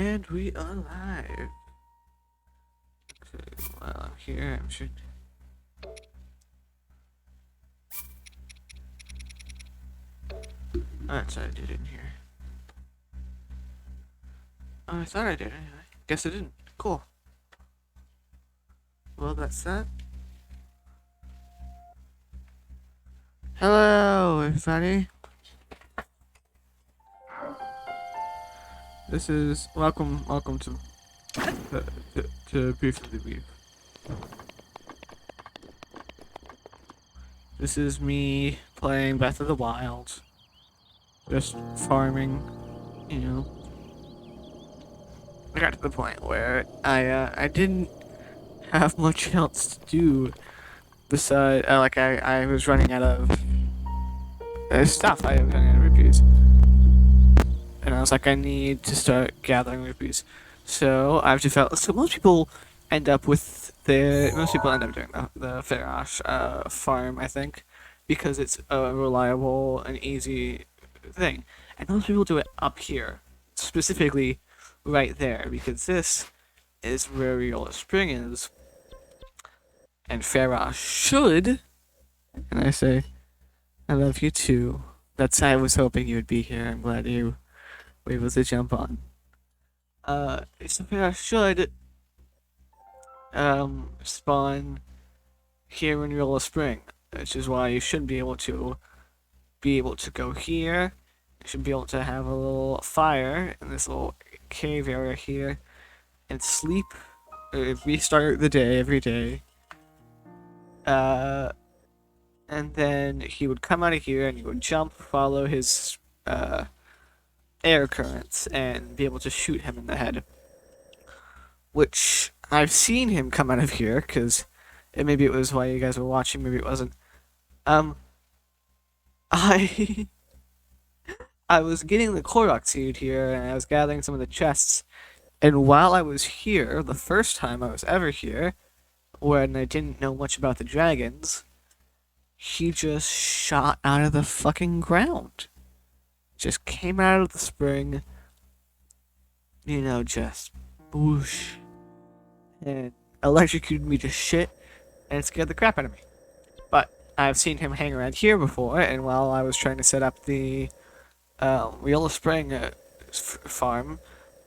And we are live. Okay, while I'm here, I'm sure. Oh, that's what I did in here. Oh, I thought I did anyway. Guess I didn't. Cool. Well, that's that. Hello, everybody. This is welcome to Briefly Brief. This is me playing Breath of the Wild, just farming, you know. I got to the point where I didn't have much else to do besides I was running out of stuff. I was running out of rupees, and I was like, I need to start gathering rupees. So I've developed. So most people end up doing the Farash farm, I think, because it's a reliable and easy thing. And most people do it up here, specifically right there, because this is where Riola Spring is. And Farash should, and I say, I love you too. I was hoping you would be here. I'm glad you were able to jump on. So Farash should spawn here in Riola Spring, which is why you should be able to go here. You should be able to have a little fire in this little cave area here and sleep, restart the day every day. And then he would come out of here and he would jump, follow his air currents, and be able to shoot him in the head. Which I've seen him come out of here, because maybe it was while you guys were watching, maybe it wasn't. I I was getting the Korok seed here, and I was gathering some of the chests. And while I was here, the first time I was ever here, when I didn't know much about the dragons, he just shot out of the fucking ground. Just came out of the spring, just whoosh, and electrocuted me to shit, and it scared the crap out of me. But I've seen him hang around here before, and while I was trying to set up the Riola Spring farm,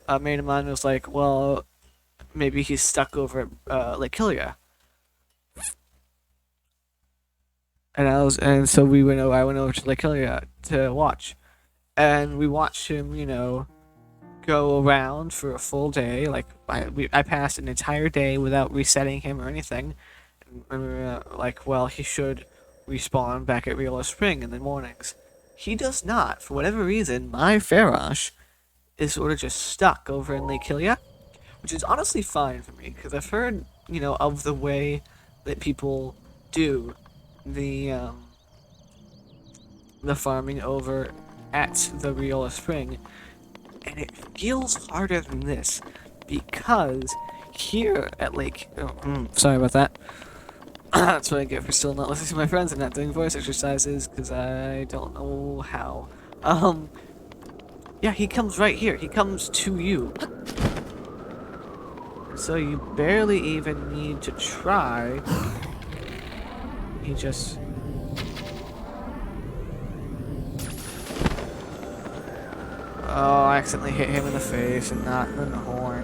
a mate of mine was like, well, maybe he's stuck over at Lake Hylia. And so I went over to Lake Hylia to watch. And we watched him, go around for a full day. Like, I passed an entire day without resetting him or anything. And we were like, well, he should respawn back at Riola Spring in the mornings. He does not. For whatever reason, my Farash is sort of just stuck over in Lake Hylia, which is honestly fine for me, because I've heard, of the way that people do the farming over at the Riola Spring, and it feels harder than this, because here at Lake... sorry about that. That's what I get for still not listening to my friends and not doing voice exercises, because I don't know how. Yeah, he comes right here. He comes to you. So you barely even need to try. He just... Oh, I accidentally hit him in the face and not in the horn.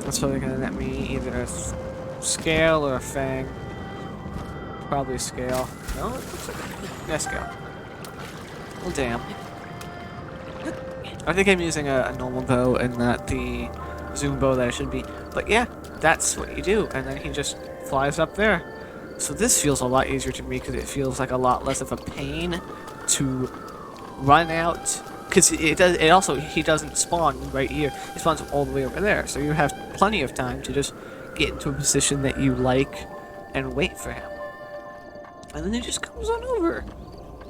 That's probably gonna net me either a scale or a fang. Probably a scale. No, it looks like a scale. Well, damn. I think I'm using a normal bow and not the zoom bow that I should be. But yeah, that's what you do. And then he just flies up there. So this feels a lot easier to me because it feels like a lot less of a pain to run out. Because he doesn't spawn right here. He spawns all the way over there. So you have plenty of time to just get into a position that you like and wait for him. And then he just comes on over.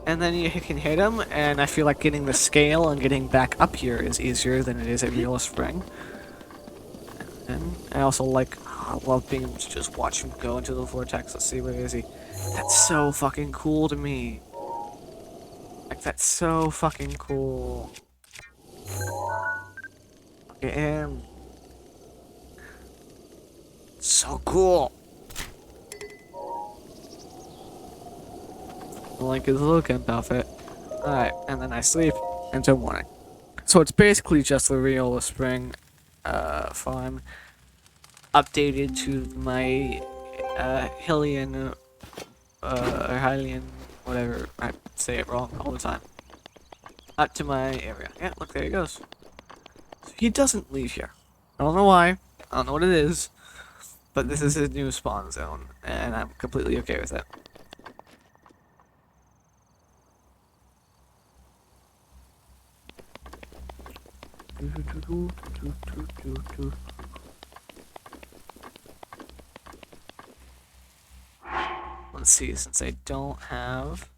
And then you can hit him, and I feel like getting the scale and getting back up here is easier than it is at Riola Spring. And I also I love being able to just watch him go into the vortex. Let's see, where is he? That's so fucking cool to me. Like, that's so fucking cool. Look at him. So cool. I like his little gimp outfit. Alright, and then I sleep until morning. So it's basically just the real spring farm updated to my Hylian or Hylian, whatever, I say it wrong all the time. Up to my area. Yeah, look, there he goes. So he doesn't leave here. I don't know why. I don't know what it is. But this is his new spawn zone, and I'm completely okay with it. Let's see, since I don't have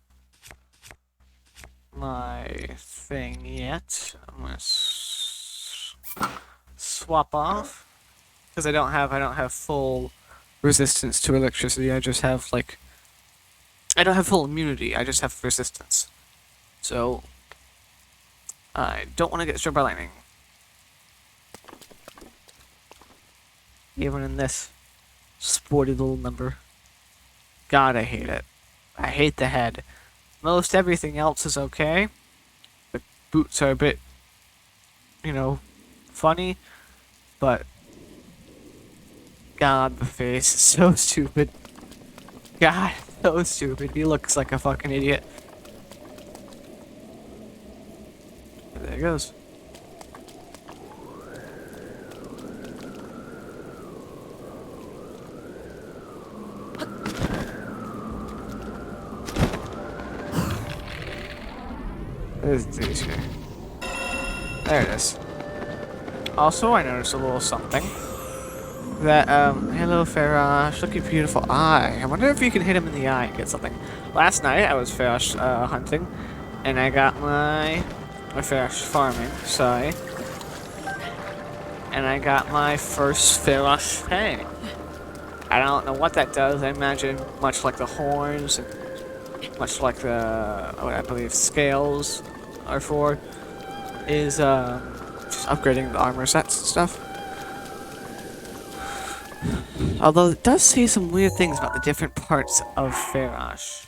my thing yet, I'm gonna swap off because I don't have full resistance to electricity. I just have like I don't have full immunity. I just have resistance. So I don't want to get struck by lightning. Even in this sporty little number. God, I hate it. I hate the head. Most everything else is okay. The boots are a bit, you know, funny, but God, the face is so stupid. God, so stupid. He looks like a fucking idiot. There he goes. There's these here. There it is. Also, I noticed a little something. That, hello Farash, look at your beautiful eye. I wonder if you can hit him in the eye and get something. Last night, I was Farash, hunting, and I got my Farash farming, sorry. And I got my first Farash fang. I don't know what that does, I imagine much like the horns, and much like the, what I believe scales are for, is, just upgrading the armor sets and stuff. Although it does say some weird things about the different parts of Farash,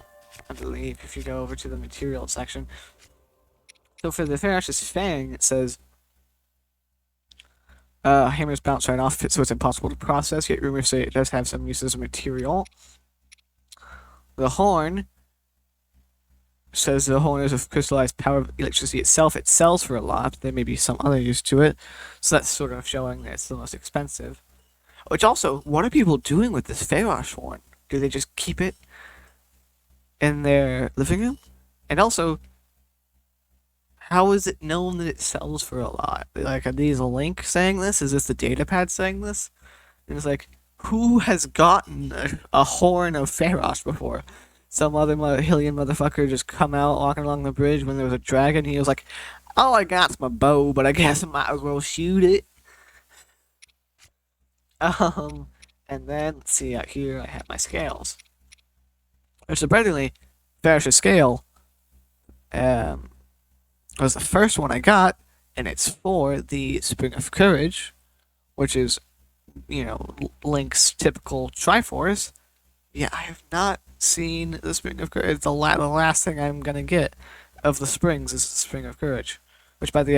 I believe, if you go over to the material section. So for the Farash's fang, it says, hammers bounce right off it, so it's impossible to process, yet rumors say it does have some use as a material. The horn says the horn is of crystallized power of electricity itself. It sells for a lot, but there may be some other use to it. So that's sort of showing that it's the most expensive. Which also, what are people doing with this Farash horn? Do they just keep it in their living room? And also, how is it known that it sells for a lot? Like, are these a link saying this? Is this the datapad saying this? And it's like, who has gotten a horn of Farash before? Some other Hylian motherfucker just come out walking along the bridge when there was a dragon. He was like, all I got's my bow, but I guess I might as well shoot it. And then, let's see, out here I have my scales. Surprisingly, Farash's scale, was the first one I got, and it's for the Spring of Courage, which is, you know, Link's typical Triforce. Yeah, I have not seen the Spring of Courage. It's the last thing I'm gonna get of the springs is the Spring of Courage. Which, by the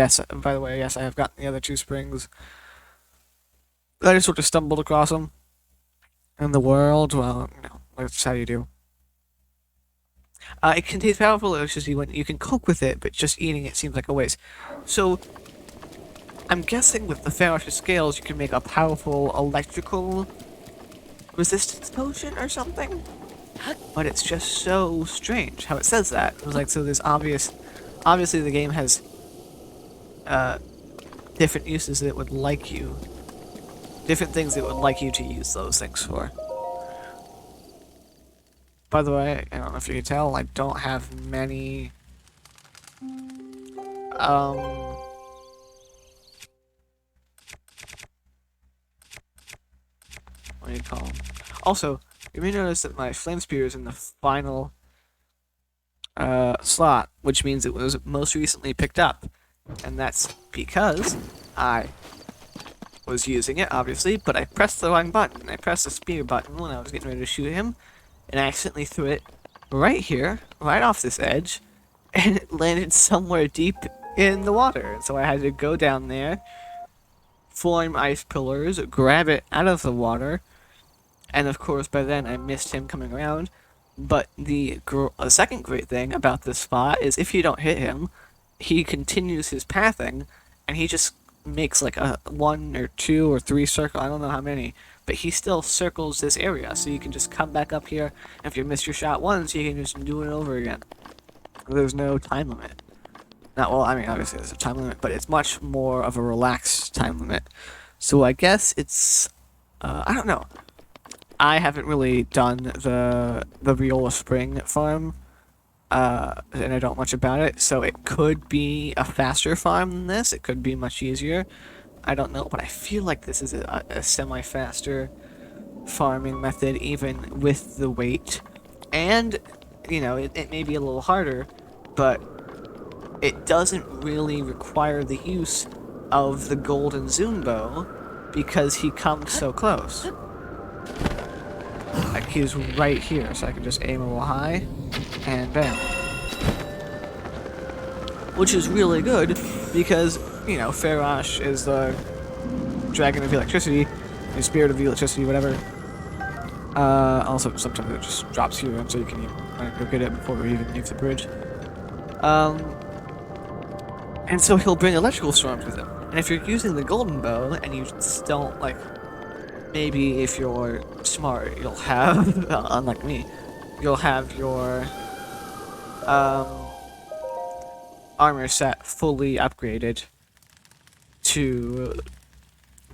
way, yes, I have gotten the other two springs. I just sort of stumbled across them in the world. Well, you know, that's how you do. It contains powerful electricity when you can cook with it, but just eating it seems like a waste. So, I'm guessing with the Farash's scales, you can make a powerful electrical resistance potion or something. But it's just so strange how it says that. It was like, so there's obviously the game has different uses that it would like you. Different things it would like you to use those things for. By the way, I don't know if you can tell, I don't have many what do you call them? Also, you may notice that my flame spear is in the final slot, which means it was most recently picked up. And that's because I was using it, obviously, but I pressed the wrong button. I pressed the spear button when I was getting ready to shoot him, and I accidentally threw it right here, right off this edge, and it landed somewhere deep in the water. So I had to go down there, form ice pillars, grab it out of the water, and of course by then I missed him coming around. But the second great thing about this spot is if you don't hit him, he continues his pathing, and he just makes like a 1 or 2 or 3 circle, I don't know how many, but he still circles this area, so you can just come back up here, and if you miss your shot once, you can just do it over again. There's no time limit. Not, well, I mean, obviously there's a time limit, but it's much more of a relaxed time limit. So I guess it's, I don't know. I haven't really done the Viola Spring farm, and I don't much about it, so it could be a faster farm than this. It could be much easier. I don't know, but I feel like this is a semi-faster farming method, even with the weight. And, you know, it may be a little harder, but it doesn't really require the use of the golden zoom bow because he comes so close. Like, he's right here, so I can just aim a little high, and bam. Which is really good, because, you know, Farash is the dragon of electricity, the spirit of electricity, whatever. Also, sometimes it just drops here, and so you can go get it before we even leave the bridge. And so he'll bring electrical storms with him. And if you're using the golden bow, and you just don't, like, maybe if you're smart, you'll have, unlike me, you'll have your armor set fully upgraded to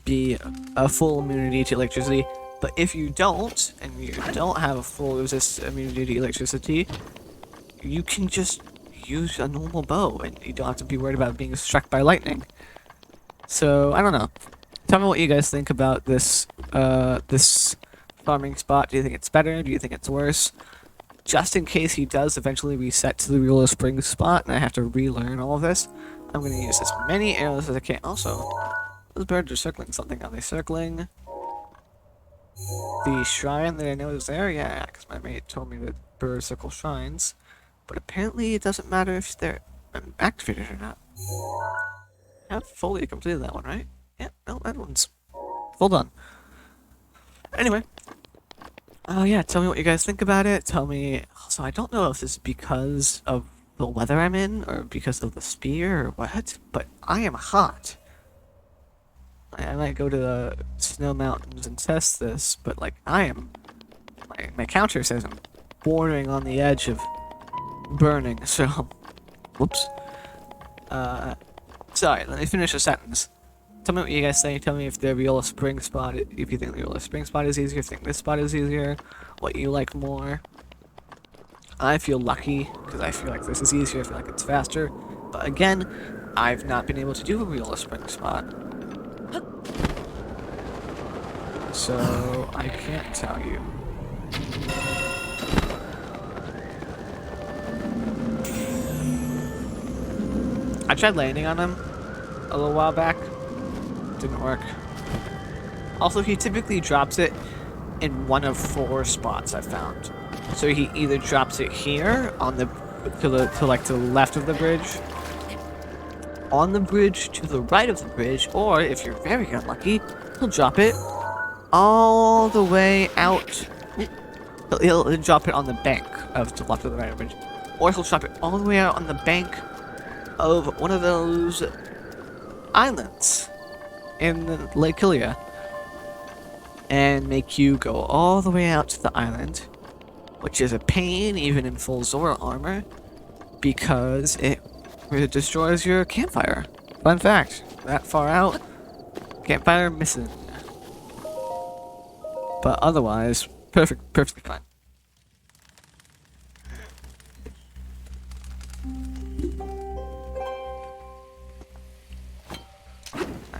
be a full immunity to electricity. But if you don't, and you don't have a full immunity to electricity, you can just use a normal bow, and you don't have to be worried about being struck by lightning. So, I don't know. Tell me what you guys think about this, this farming spot. Do you think it's better? Do you think it's worse? Just in case he does eventually reset to the Willow Springs spot, and I have to relearn all of this, I'm going to use as many arrows as I can. Also, those birds are circling something. Are they circling the shrine that I know is there? Yeah, because my mate told me that birds circle shrines. But apparently it doesn't matter if they're activated or not. I have fully completed that one, right? Yeah, no, that one's full done. Anyway. Yeah, tell me what you guys think about it. Tell me... So I don't know if this is because of the weather I'm in, or because of the spear, or what, but I am hot. I might go to the snow mountains and test this, but, like, I am... My counter says I'm bordering on the edge of burning, so... Whoops. Sorry, let me finish the sentence. Tell me what you guys think. Tell me if the Viola Spring spot, if you think the Viola Spring spot is easier, if you think this spot is easier, what you like more. I feel lucky, because I feel like this is easier, I feel like it's faster. But again, I've not been able to do a Viola Spring spot. So, I can't tell you. I tried landing on him a little while back. Didn't work. Also, he typically drops it in one of 4 spots I've found. So he either drops it here on the to the left of the bridge, on the bridge to the right of the bridge, or if you're very unlucky, he'll drop it all the way out. He'll drop it on the bank of the left of the right of the bridge, or he'll drop it all the way out on the bank of one of those islands in Lake Hylia, and make you go all the way out to the island, which is a pain even in full Zora armor, because it destroys your campfire. Fun fact, that far out, campfire missing. But otherwise, perfectly fine.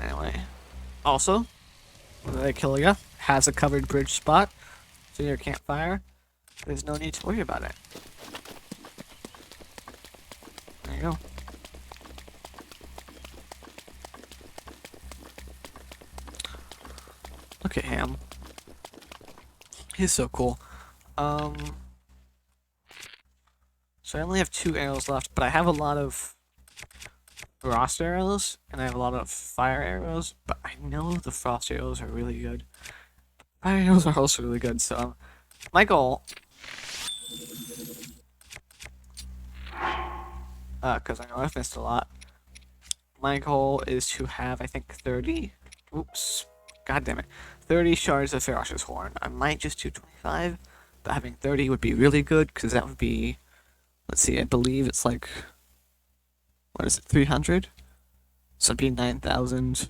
Anyway, also, Lake Hylia has a covered bridge spot, so your campfire, there's no need to worry about it. There you go. look at him. He's so cool. So I only have 2 arrows left, but I have a lot of frost arrows, and I have a lot of fire arrows, but I know the frost arrows are really good. Fire arrows are also really good, so my goal, because I know I've missed a lot, my goal is to have, I think, 30, oops, god damn it, 30 shards of Ferocious Horn. I might just do 25, but having 30 would be really good, because that would be, let's see, I believe it's like, what is it, 300? So it'd be 9,000.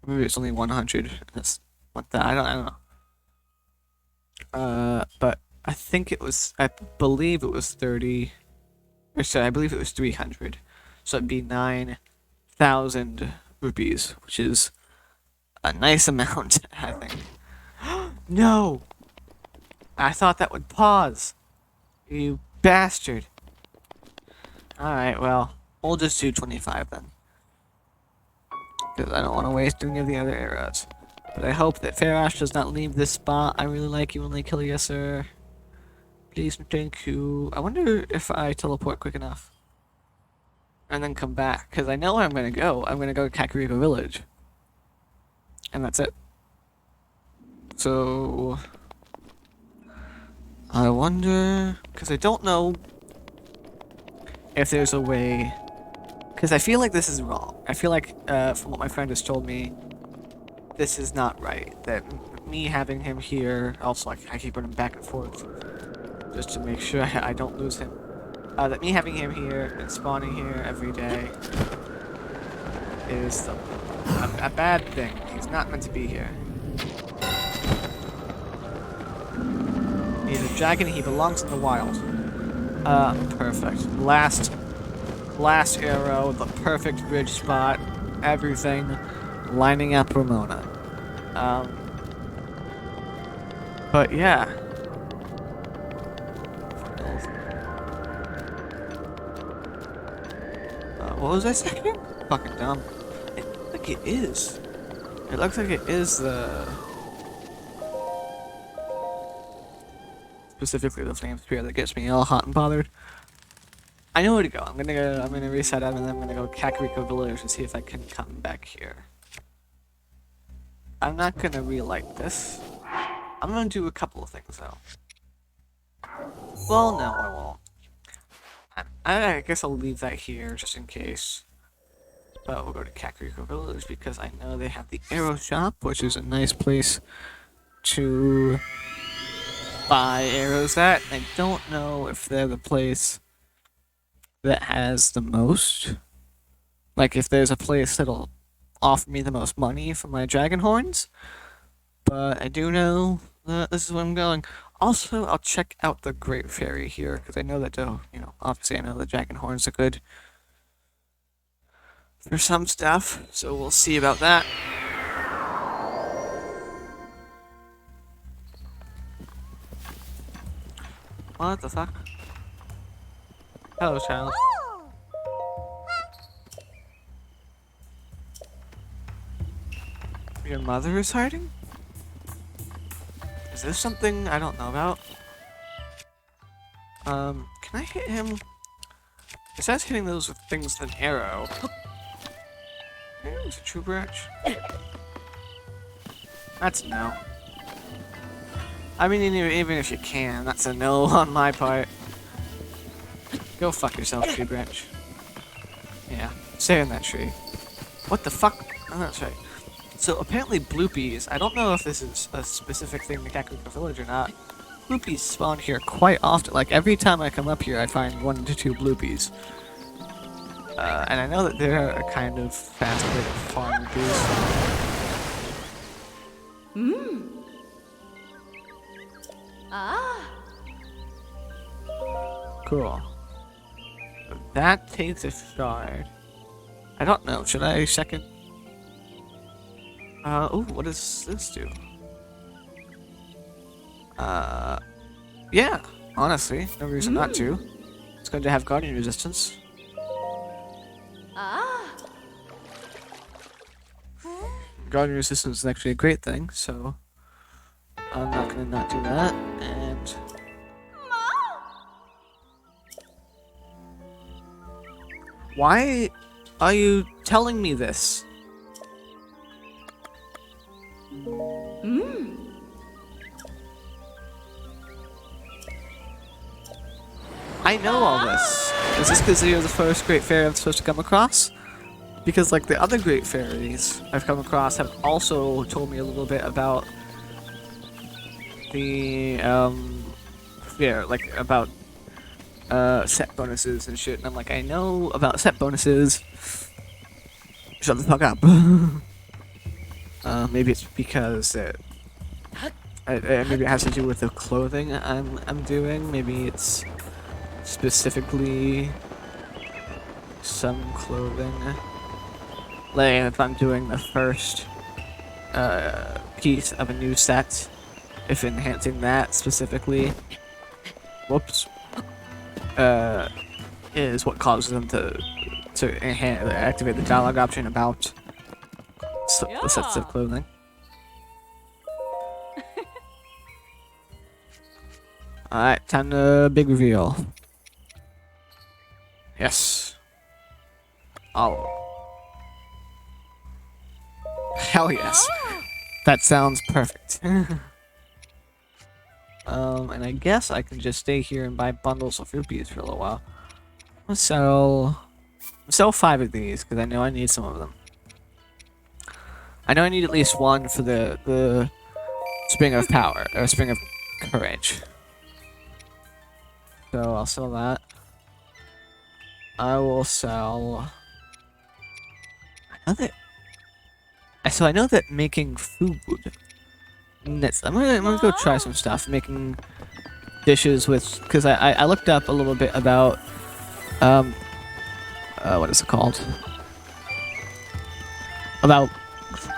Maybe it's only 100. That's what that, I don't know. But I think it was, I believe it was 30, or sorry, I believe it was 300. So it'd be 9,000 rupees, which is a nice amount, I think. No! I thought that would pause. You bastard. Alright, well, we'll just do 25 then. Because I don't want to waste any of the other arrows. But I hope that Farash does not leave this spot. I really like you when they kill you, sir. Please and thank you. I wonder if I teleport quick enough. And then come back. Because I know where I'm going to go. I'm going to go to Kakariko Village. And that's it. So... I wonder... Because I don't know if there's a way... Because I feel like this is wrong. I feel like, from what my friend has told me, this is not right. That me having him here... Also, I keep running back and forth. Just to make sure I don't lose him. That me having him here and spawning here every day is a bad thing. He's not meant to be here. He's a dragon, he belongs in the wild. Perfect. Last arrow, the perfect bridge spot, everything lining up Ramona. But yeah. What was I saying? Fucking dumb. It looks like it is. It looks like it is the... Specifically the flame spear that gets me all hot and bothered. I know where to go. I'm gonna reset up and then I'm gonna go Kakariko Village to see if I can come back here. I'm not gonna relight this. I'm gonna do a couple of things though. Well, no, I won't. I guess I'll leave that here just in case. But we'll go to Kakariko Village because I know they have the arrow shop, which is a nice place to buy arrows at. I don't know if they're the place that has the most. Like if there's a place that'll offer me the most money for my dragon horns. But I do know that this is where I'm going. Also, I'll check out the Great Fairy here, because I know that, obviously I know the dragon horns are good for some stuff, so we'll see about that. What the fuck? Hello, child. Your mother is hiding? Is this something I don't know about? Can I hit him? It says hitting those with things with an arrow. It's a true branch. That's a no. I mean, even if you can, that's a no on my part. Go fuck yourself, tree branch. Yeah, stay in that tree. What the fuck? Oh, that's right. So apparently bloopies, I don't know if this is a specific thing to Kakariko Village or not. Bloopies spawn here quite often. Like every time I come up here, I find 1 to 2 bloopies. And I know that they're a kind of fast way to farm rupees. Cool. So that takes a shard. I don't know. Should I second? Oh, what does this do? Yeah, honestly, no reason not to. It's going to have guardian resistance. guarding resistance is actually a great thing, so I'm not gonna not do that. And why are you telling me this? I know all this. Is this because you're the first great fairy I'm supposed to come across? Because like the other great fairies I've come across have also told me a little bit about the yeah, like about set bonuses and shit, and I'm like, I know about set bonuses. Shut the fuck up. Maybe it's because maybe it has to do with the clothing I'm doing. Maybe it's specifically some clothing. Like if I'm doing the first piece of a new set, if enhancing that specifically, whoops, is what causes them to activate the dialogue option about the sets of clothing. Alright, time to big reveal. Yes. Oh. Hell yes. That sounds perfect. And I guess I can just stay here and buy bundles of rupees for a little while. I'll sell 5 of these, because I know I need some of them. I know I need at least one for the Spring of Power, or Spring of Courage. So I'll sell that. I will sell... So I know that making food... I'm gonna go try some stuff, making dishes with... Because I looked up a little bit about... what is it called? About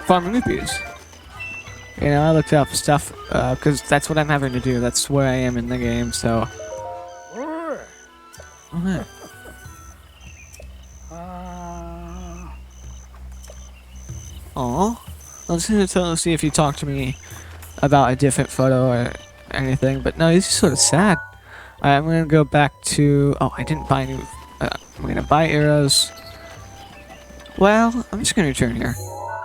farming rupees. You know, I looked up stuff, because that's what I'm having to do. That's where I am in the game, so... Okay. Aww. I was gonna see if you talked to me about a different photo or anything, but no, he's just sort of sad. Alright, I'm gonna go back to... Oh, I didn't buy any... I'm gonna buy arrows. Well, I'm just gonna return here.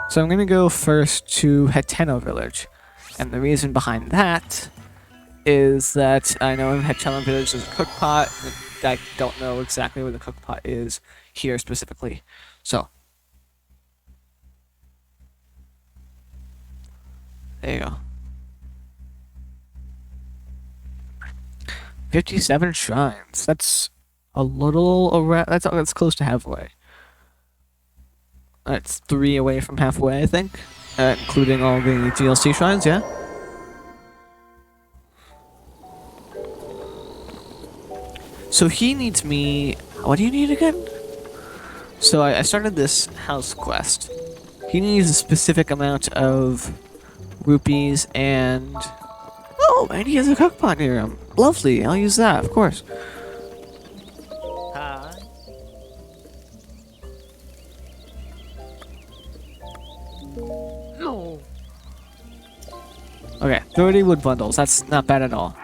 So I'm gonna go first to Heteno village. And the reason behind that is that I know in Heteno village there's a cook pot. I don't know exactly where the cook pot is here specifically. So there you go. 57 shrines. That's a little around. That's close to halfway. That's 3 away from halfway, I think, including all the DLC shrines. Yeah. So he needs me. What do you need again? So I started this house quest. He needs a specific amount of rupees and... Oh, and he has a cook pot near him. Lovely, I'll use that, of course. Hi. No. Okay, 30 wood bundles. That's not bad at all.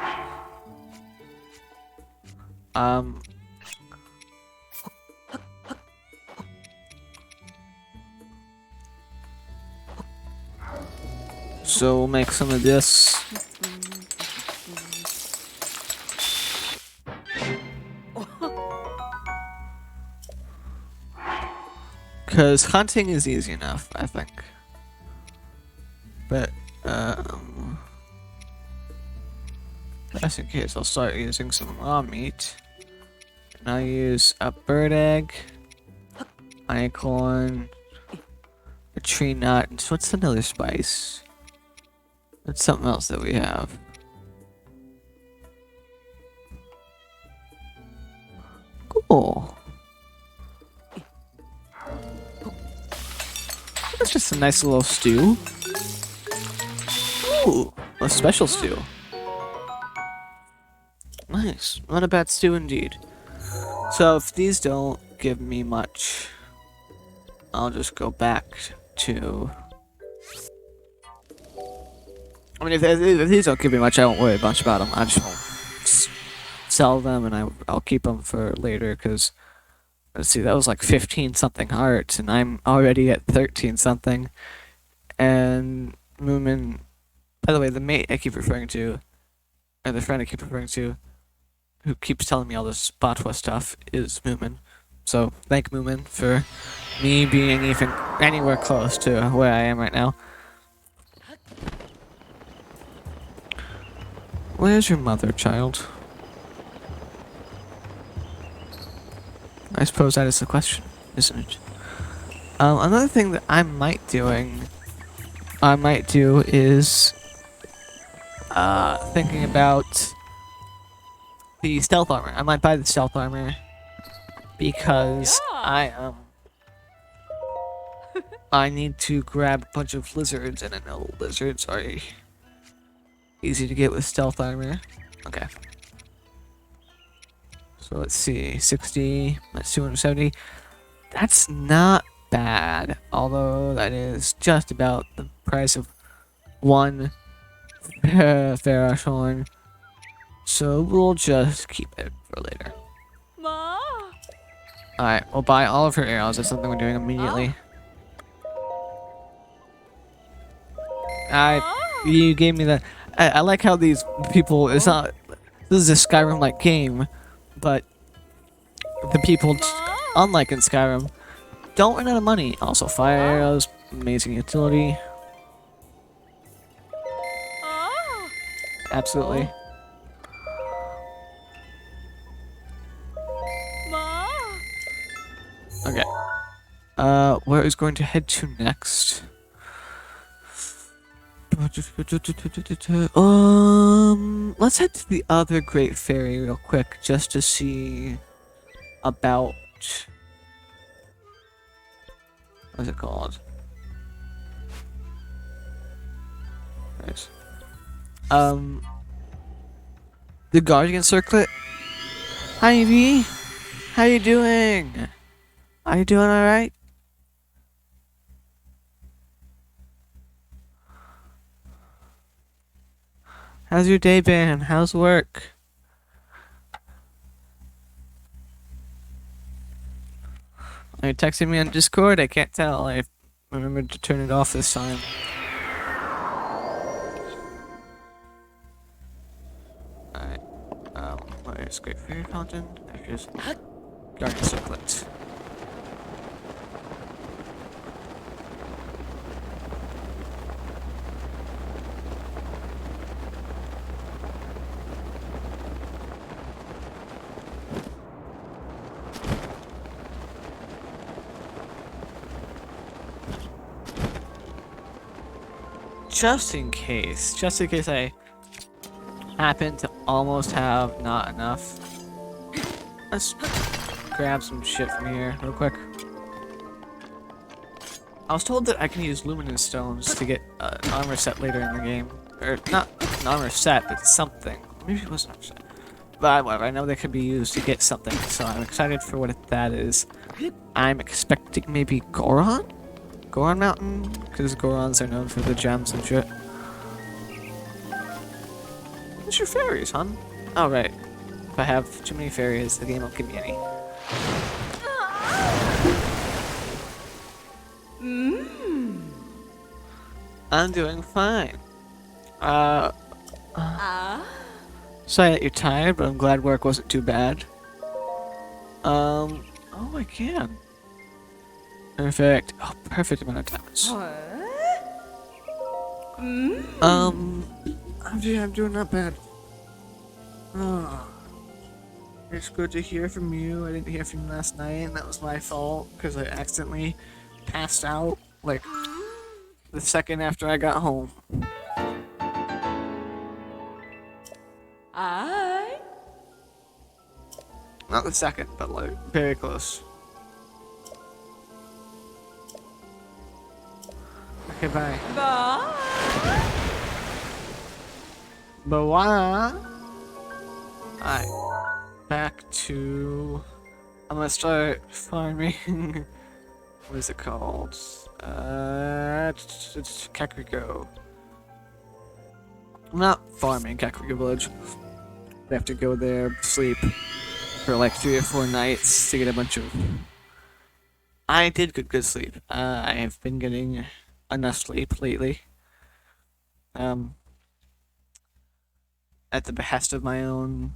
So we'll make some of this. Because hunting is easy enough, I think. But, just in case, I'll start using some raw meat. And I'll use a bird egg, an acorn, a tree nut, and what's another spice? That's something else that we have. Cool. That's just a nice little stew. Ooh, a special stew. Nice. Not a bad stew indeed. So if these don't give me much, I'll just go back to I mean, if these don't give me much, I won't worry much about them. I just won't sell them, and I'll keep them for later. Cause let's see, that was like 15 something hearts, and I'm already at 13 something. And Moomin, by the way, the mate I keep referring to, or the friend I keep referring to, who keeps telling me all this Botwa stuff, is Moomin. So thank Moomin for me being even anywhere close to where I am right now. Where's your mother, child? I suppose that is the question, isn't it? Another thing that I might do is thinking about the stealth armor. I might buy the stealth armor because I need to grab a bunch of lizards, and I know lizards are easy to get with stealth armor. Okay. So let's see, 60, that's 270. That's not bad, although that is just about the price of one Ferrosh horn. So we'll just keep it for later. Alright, we'll buy all of her arrows. That's something we're doing immediately. You gave me that. I like how these people, it's not, this is a Skyrim-like game, but the people, unlike in Skyrim, don't run out of money. Also, fire arrows, amazing utility. Absolutely. Okay. Where is going to head to next? Let's head to the other Great Fairy real quick, just to see about what's it called? Nice. The Guardian Circlet. Hi, V. How you doing? Are you doing all right? How's your day been? How's work? Are you texting me on Discord? I can't tell. I remembered to turn it off this time. Alright. Where's Great Fairy Fountain? There's Guardian Circlet. Just in case I happen to almost have not enough, let's grab some shit from here real quick. I was told that I can use luminous stones to get an armor set later in the game. Or, not an armor set, but something. Maybe it was an armor set. But whatever, I know they could be used to get something, so I'm excited for what that is. I'm expecting maybe Goron? Goron Mountain? Because Gorons are known for the gems and shit. What's your fairies, hon? Oh, right. If I have too many fairies, the game won't give me any. I'm doing fine. Sorry that you're tired, but I'm glad work wasn't too bad. Oh, I can. Perfect. Oh, perfect amount of diamonds. I'm doing not bad. Oh, it's good to hear from you. I didn't hear from you last night, and that was my fault because I accidentally passed out like the second after I got home. Not the second, but like very close. Okay, bye. But why? Alright. Back to... I'm gonna start farming... what is it called? It's Kakariko. I'm not farming Kakariko Village. I have to go there, sleep for like 3 or 4 nights to get a bunch of. I did get good sleep. I have been getting enough sleep lately. Um, at the behest of my own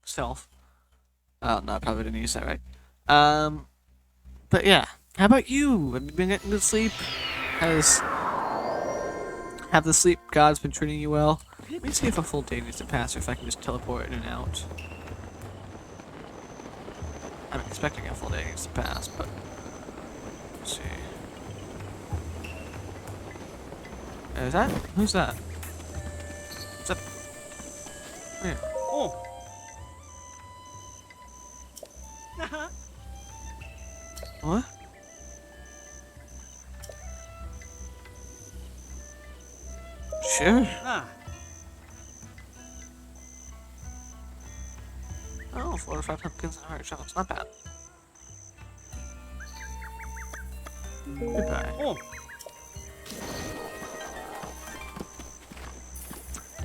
self. Oh no, I probably didn't use that right. But yeah. How about you? Have you been getting good sleep? Has have the sleep gods been treating you well? Let me see if a full day needs to pass or if I can just teleport in and out. I'm expecting a full day needs to pass, but let's see. Is that? Who's that? Is that? Yeah. Oh. What? Sure. Ah. Oh, 4 or 5 pumpkins and a heart shell. It's not bad. Goodbye. Oh.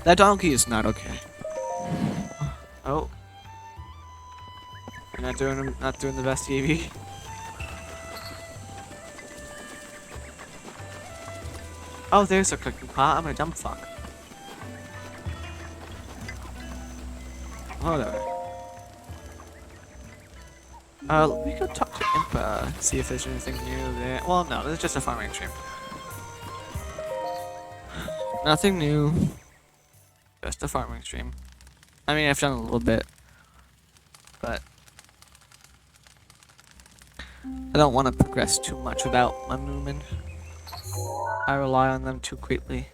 That donkey is not okay. Oh. You're not doing the best, Evie. Oh, there's a cooking pot. I'm a dumb fuck. Whatever. Let me go talk to Impa, see if there's anything new there. Well, no, this is just a farming stream. Nothing new. Just a farming stream. I mean, I've done a little bit. But I don't want to progress too much without my movement. I rely on them too greatly.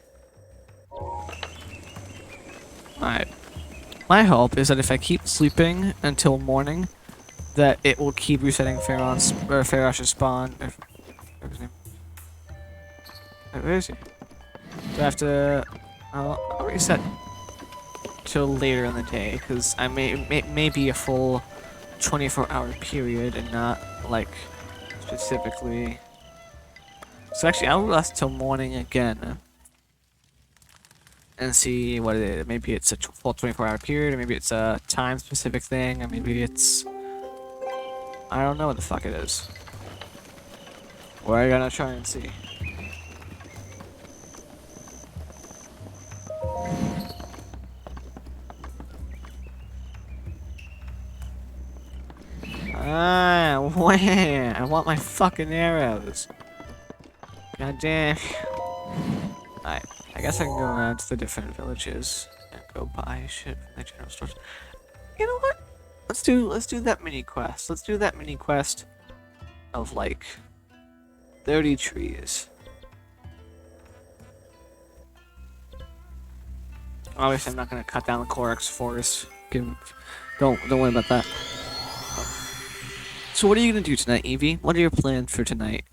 Alright. My hope is that if I keep sleeping until morning, that it will keep resetting Farash's spawn. What's his name? Wait, where is he? Do I have to? I'll reset till later in the day because I may be a full 24-hour period and not like specifically. So actually, I'll rest till morning again and see what it is. Maybe it's a full 24-hour period, or maybe it's a time-specific thing, or maybe it's I don't know what the fuck it is. We're gonna try and see. Ah, wham! I want my fucking arrows. God damn. Alright, I guess I can go around to the different villages and go buy shit from the general stores. You know what? Let's do that mini quest. Let's do that mini quest of like 30 trees. Obviously, I'm not gonna cut down the Corax forest. Don't worry about that. So, what are you gonna do tonight, Evie? What are your plans for tonight?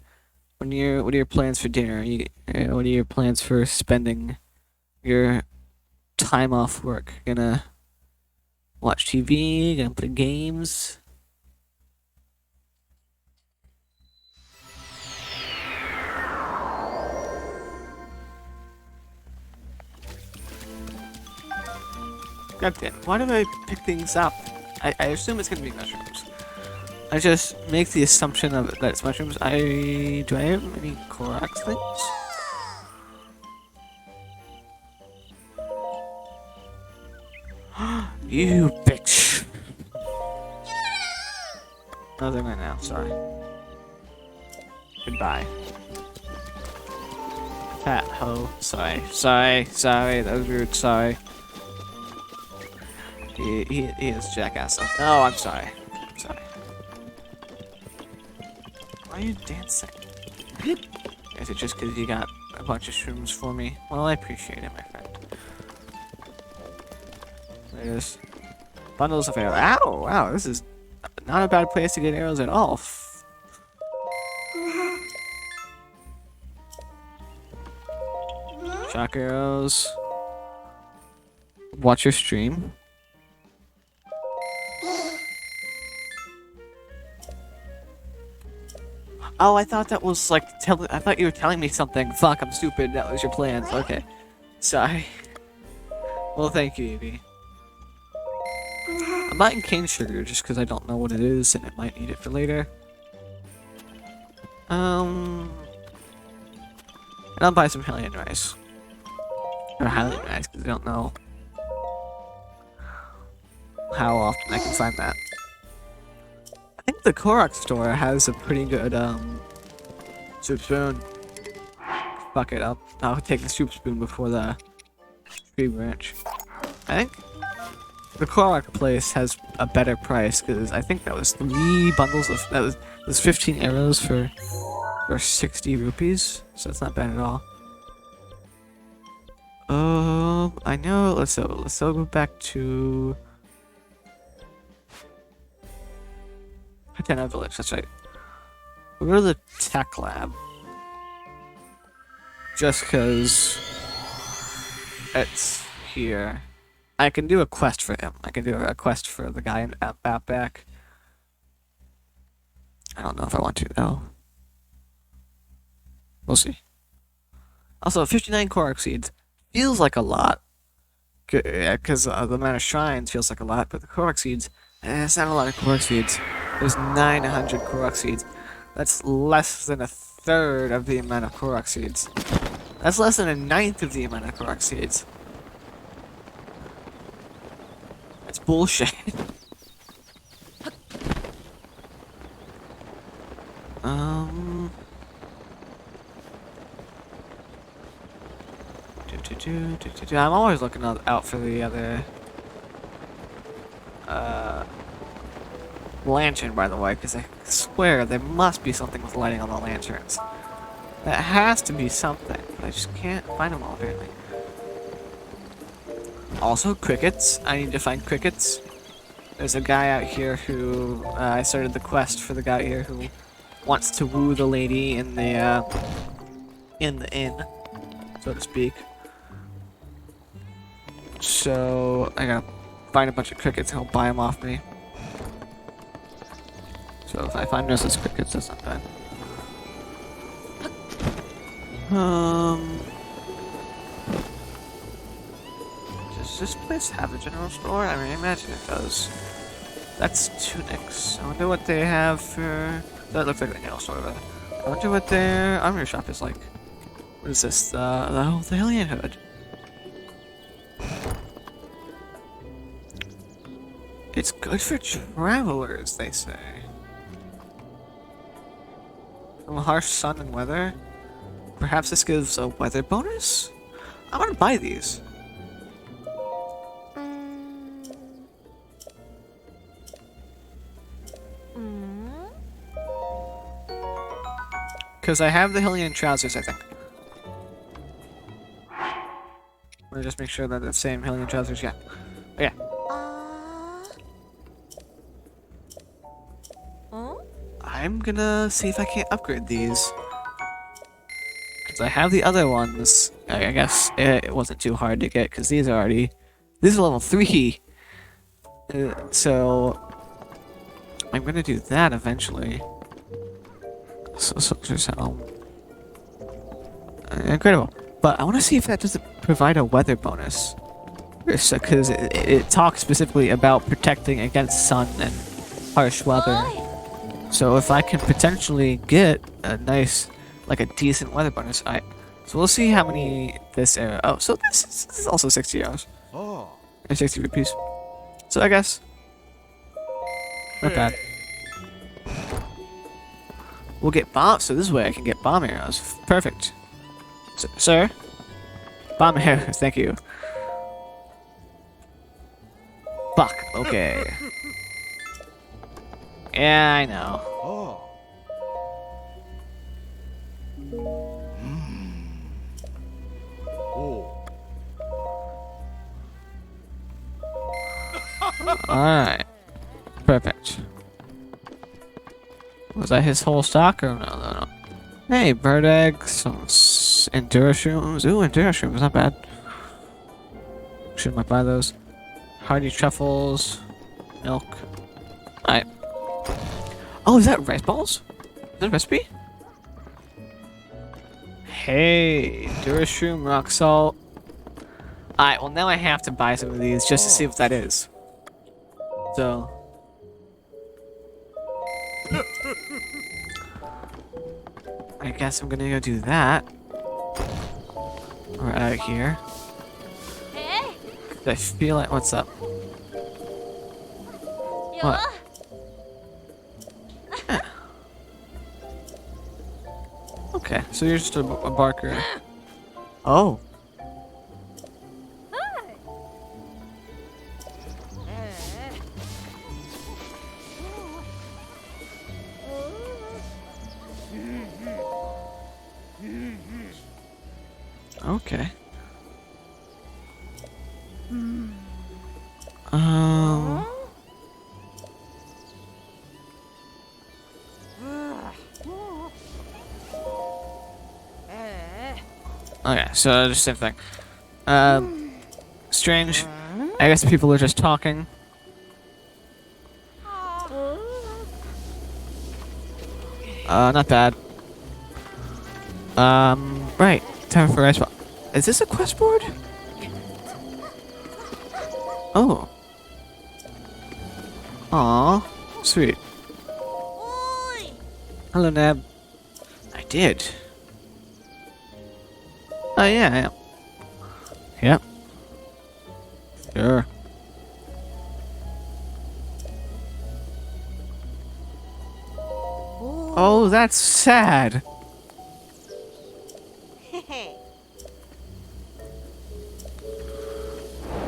What are your plans for dinner? What are your plans for spending your time off work? Gonna watch TV? Gonna play games? God damn, why do I pick things up? I assume it's gonna be mushrooms. I just make the assumption of that it's mushrooms. Do I have any Korax things? You bitch. Nothing right now, sorry. Goodbye. Fat hoe. Sorry, that was rude, sorry. He is a jackass. Oh, I'm sorry. Why are you dancing? Is it just because you got a bunch of shrooms for me? Well, I appreciate it, my friend. There's bundles of arrows. Ow! Wow, this is not a bad place to get arrows at all. Shock arrows. Watch your stream. Oh, I thought that was like I thought you were telling me something. Fuck, I'm stupid. That was your plans. Okay. Sigh. Well, thank you, Evie. I'm buying cane sugar just because I don't know what it is and I might need it for later. And I'll buy some Hylian rice. Or Hylian rice because I don't know how often I can find that. I think the Korok store has a pretty good soup spoon. Fuck it up. I'll take the soup spoon before the tree branch. I think the Korok place has a better price because I think that was 3 bundles of that was 15 arrows for 60 rupees, so that's not bad at all. I know. Let's go back to Hatena Village. That's right. We'll go to the tech lab. Just because it's here. I can do a quest for him. I can do a quest for the guy in Outback. I don't know if I want to, though. We'll see. Also, 59 Korok seeds feels like a lot. Because the amount of shrines feels like a lot, but the Korok seeds, it's not a lot of Korok seeds. There's 900 Korok seeds. That's less than a third of the amount of Korok seeds. That's less than a ninth of the amount of Korok seeds. That's bullshit. I'm always looking out for the other lantern, by the way, because I swear there must be something with lighting on the lanterns. That has to be something. I just can't find them all, apparently. Also, crickets. I need to find crickets. There's a guy out here who... I started the quest for the guy out here who wants to woo the lady in the inn, so to speak. So, I gotta find a bunch of crickets and he'll buy them off me. So if I find Nurse's crickets, that's not bad. Does this place have a general store? I mean, I imagine it does. That's tunics. I wonder what they have for... That looks like a general store, but I wonder what their armor shop is like. What is this? The Hylian hood. It's good for travelers, they say. From harsh sun and weather? Perhaps this gives a weather bonus? I want to buy these. Because I have the Hylian trousers, I think. Let me just make sure that the same Hylian trousers, yeah. Oh, yeah. I'm gonna see if I can't upgrade these. Because I have the other ones. I guess it wasn't too hard to get because these are level 3. So I'm gonna do that eventually. Soldier's helm. Incredible. But I want to see if that doesn't provide a weather bonus. Because it talks specifically about protecting against sun and harsh weather. So if I can potentially get a nice, like a decent weather bonus, so we'll see how many this area. Oh, so this is also 60 euros. Oh. And 60 rupees. So I guess not bad. We'll get bomb. So this way I can get bomb arrows. Perfect. Sir, bomb arrows. Thank you. Fuck. Okay. Yeah, I know. Oh. Oh. Alright. Perfect. Was that his whole stock or no? Hey, bird eggs, some endurashrooms. Ooh, endurashrooms, not bad. Should might buy those. Hardy truffles, milk. Alright. Oh, is that rice balls? Is that a recipe? Hey, Durashroom, rock salt. Alright, well now I have to buy some of these just to see what that is. So... I guess I'm gonna go do that. We're out here. I feel like... What's up? What? Yeah. Okay, so you're just a barker. Oh. Okay. Um. Okay, so just same thing. Strange. I guess people are just talking. Not bad. Right. Time for ice. Is this a quest board? Oh. Aw. Sweet. Hello, Neb. I did. Oh, yeah, I am. Yep. Sure. Oh, that's sad.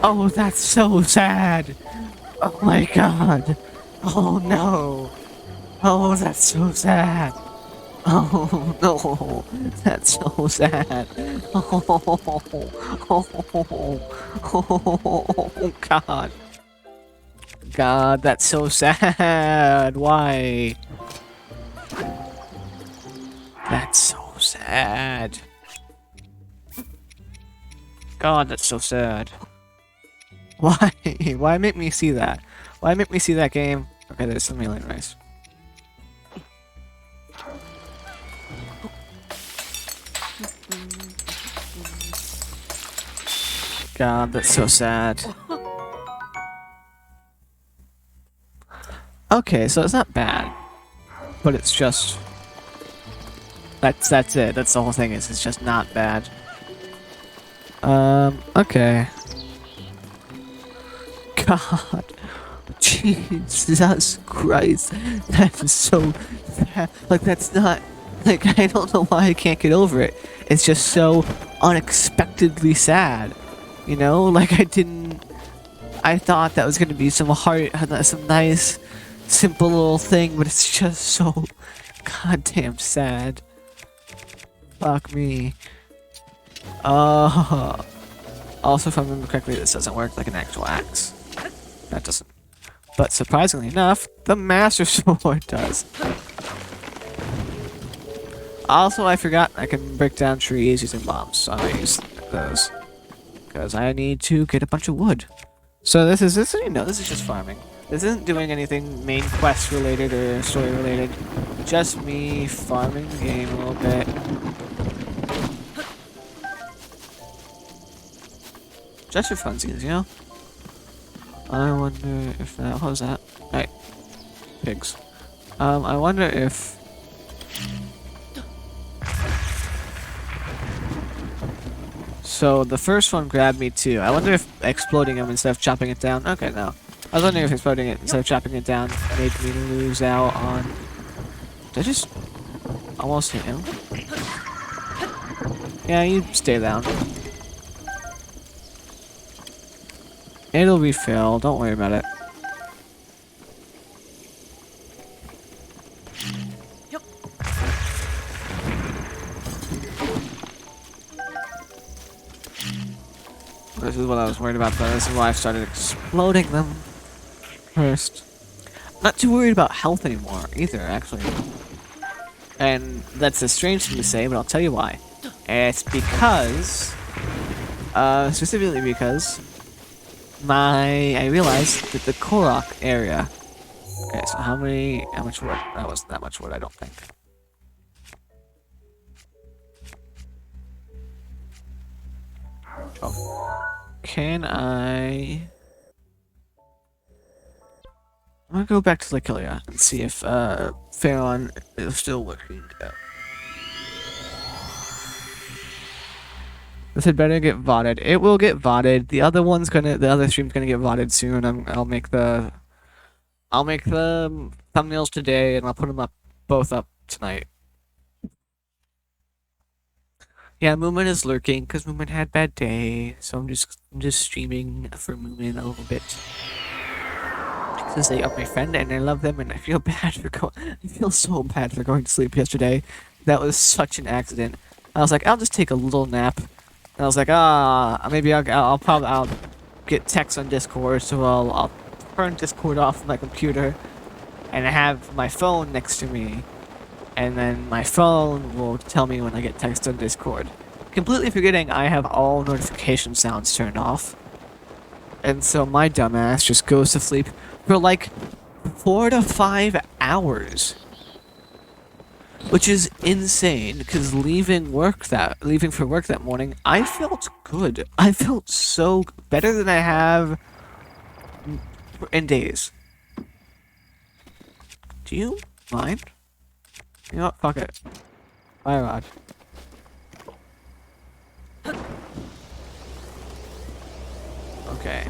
Oh, that's so sad. Oh my god. Oh no. Oh, that's so sad. Oh no. That's so sad. Oh god. God, that's so sad. Why? That's so sad. God, that's so sad. Why? Why make me see that? Why make me see that game? Okay, there's some alien rice. God, that's so sad. Okay, so it's not bad, but it's just that's it. That's the whole thing. It's just not bad. Okay. God, Jesus Christ, that is so sad. Like that's not like I don't know why I can't get over it. It's just so unexpectedly sad. You know, like I thought that was gonna be some nice, simple little thing, but it's just so goddamn sad. Fuck me. Also, if I remember correctly, this doesn't work like an actual axe. That doesn't. But surprisingly enough, the Master Sword does. Also, I forgot I can break down trees using bombs, so I'm gonna use those. Because I need to get a bunch of wood. So this is just farming. This isn't doing anything main quest related or story related. Just me farming the game a little bit. Just for funsies, you know? I wonder if that... What was that? Hey. Pigs. I wonder if... So, the first one grabbed me too. I wonder if exploding him instead of chopping it down... Okay, no. I was wondering if exploding it instead of chopping it down made me lose out on... Did I just... almost hit him? Yeah, you stay down. It'll be filled, don't worry about it. This is what I was worried about, though. This is why I started exploding them first. I'm not too worried about health anymore, either, actually. And that's a strange thing to say, but I'll tell you why. It's because... specifically because... I realized that the Korok area... Okay, so how much wood? That wasn't that much wood, I don't think. Oh. Can I... I'm gonna go back to Lake Ilia and see if Pharaon is still working. This had better get VODed. It will get VODed. The other stream's gonna get VODed soon. I'll make the thumbnails today, and I'll put them up both up tonight. Yeah, Moomin is lurking because Moomin had a bad day, so I'm just streaming for Moomin a little bit. Because they are my friend and I love them, and I feel so bad for going to sleep yesterday. That was such an accident. I was like, I'll just take a little nap. And I was like, maybe I'll get text on Discord, so I'll turn Discord off on my computer, and I have my phone next to me, and then my phone will tell me when I get text on Discord. Completely forgetting I have all notification sounds turned off. And so my dumbass just goes to sleep for like 4 to 5 hours. Which is insane, because leaving for work that morning, I felt good. I felt so better than I have in days. Do you mind? You know what? Fuck it. Fire rod. Okay.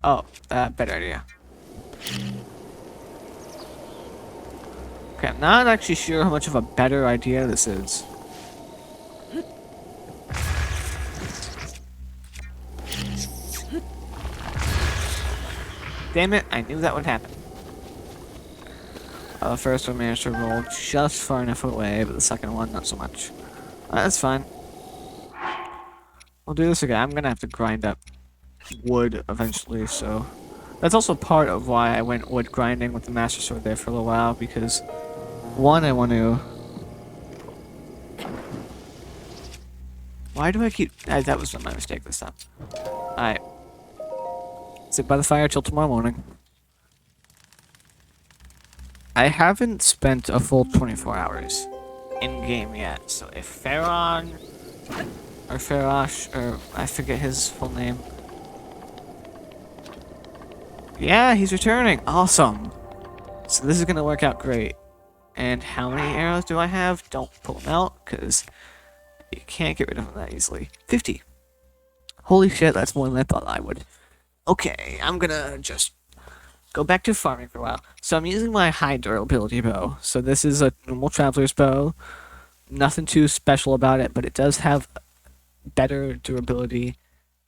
Oh, better idea. Okay, I'm not actually sure how much of a better idea this is. Damn it, I knew that would happen. The first one managed to roll just far enough away, but the second one, not so much. That's fine. We'll do this again. I'm gonna have to grind up wood eventually, so... That's also part of why I went wood grinding with the Master Sword there for a little while, because... One, I want to... Why do I keep... that was my mistake this time. Alright. Sit by the fire till tomorrow morning. I haven't spent a full 24 hours in-game yet, so if Pharaon... Or Farash, or I forget his full name. Yeah, he's returning! Awesome! So this is gonna work out great. And how many arrows do I have? Don't pull them out, because you can't get rid of them that easily. 50. Holy shit, that's more than I thought I would. Okay, I'm gonna just go back to farming for a while. So I'm using my high durability bow. So this is a normal traveler's bow. Nothing too special about it, but it does have better durability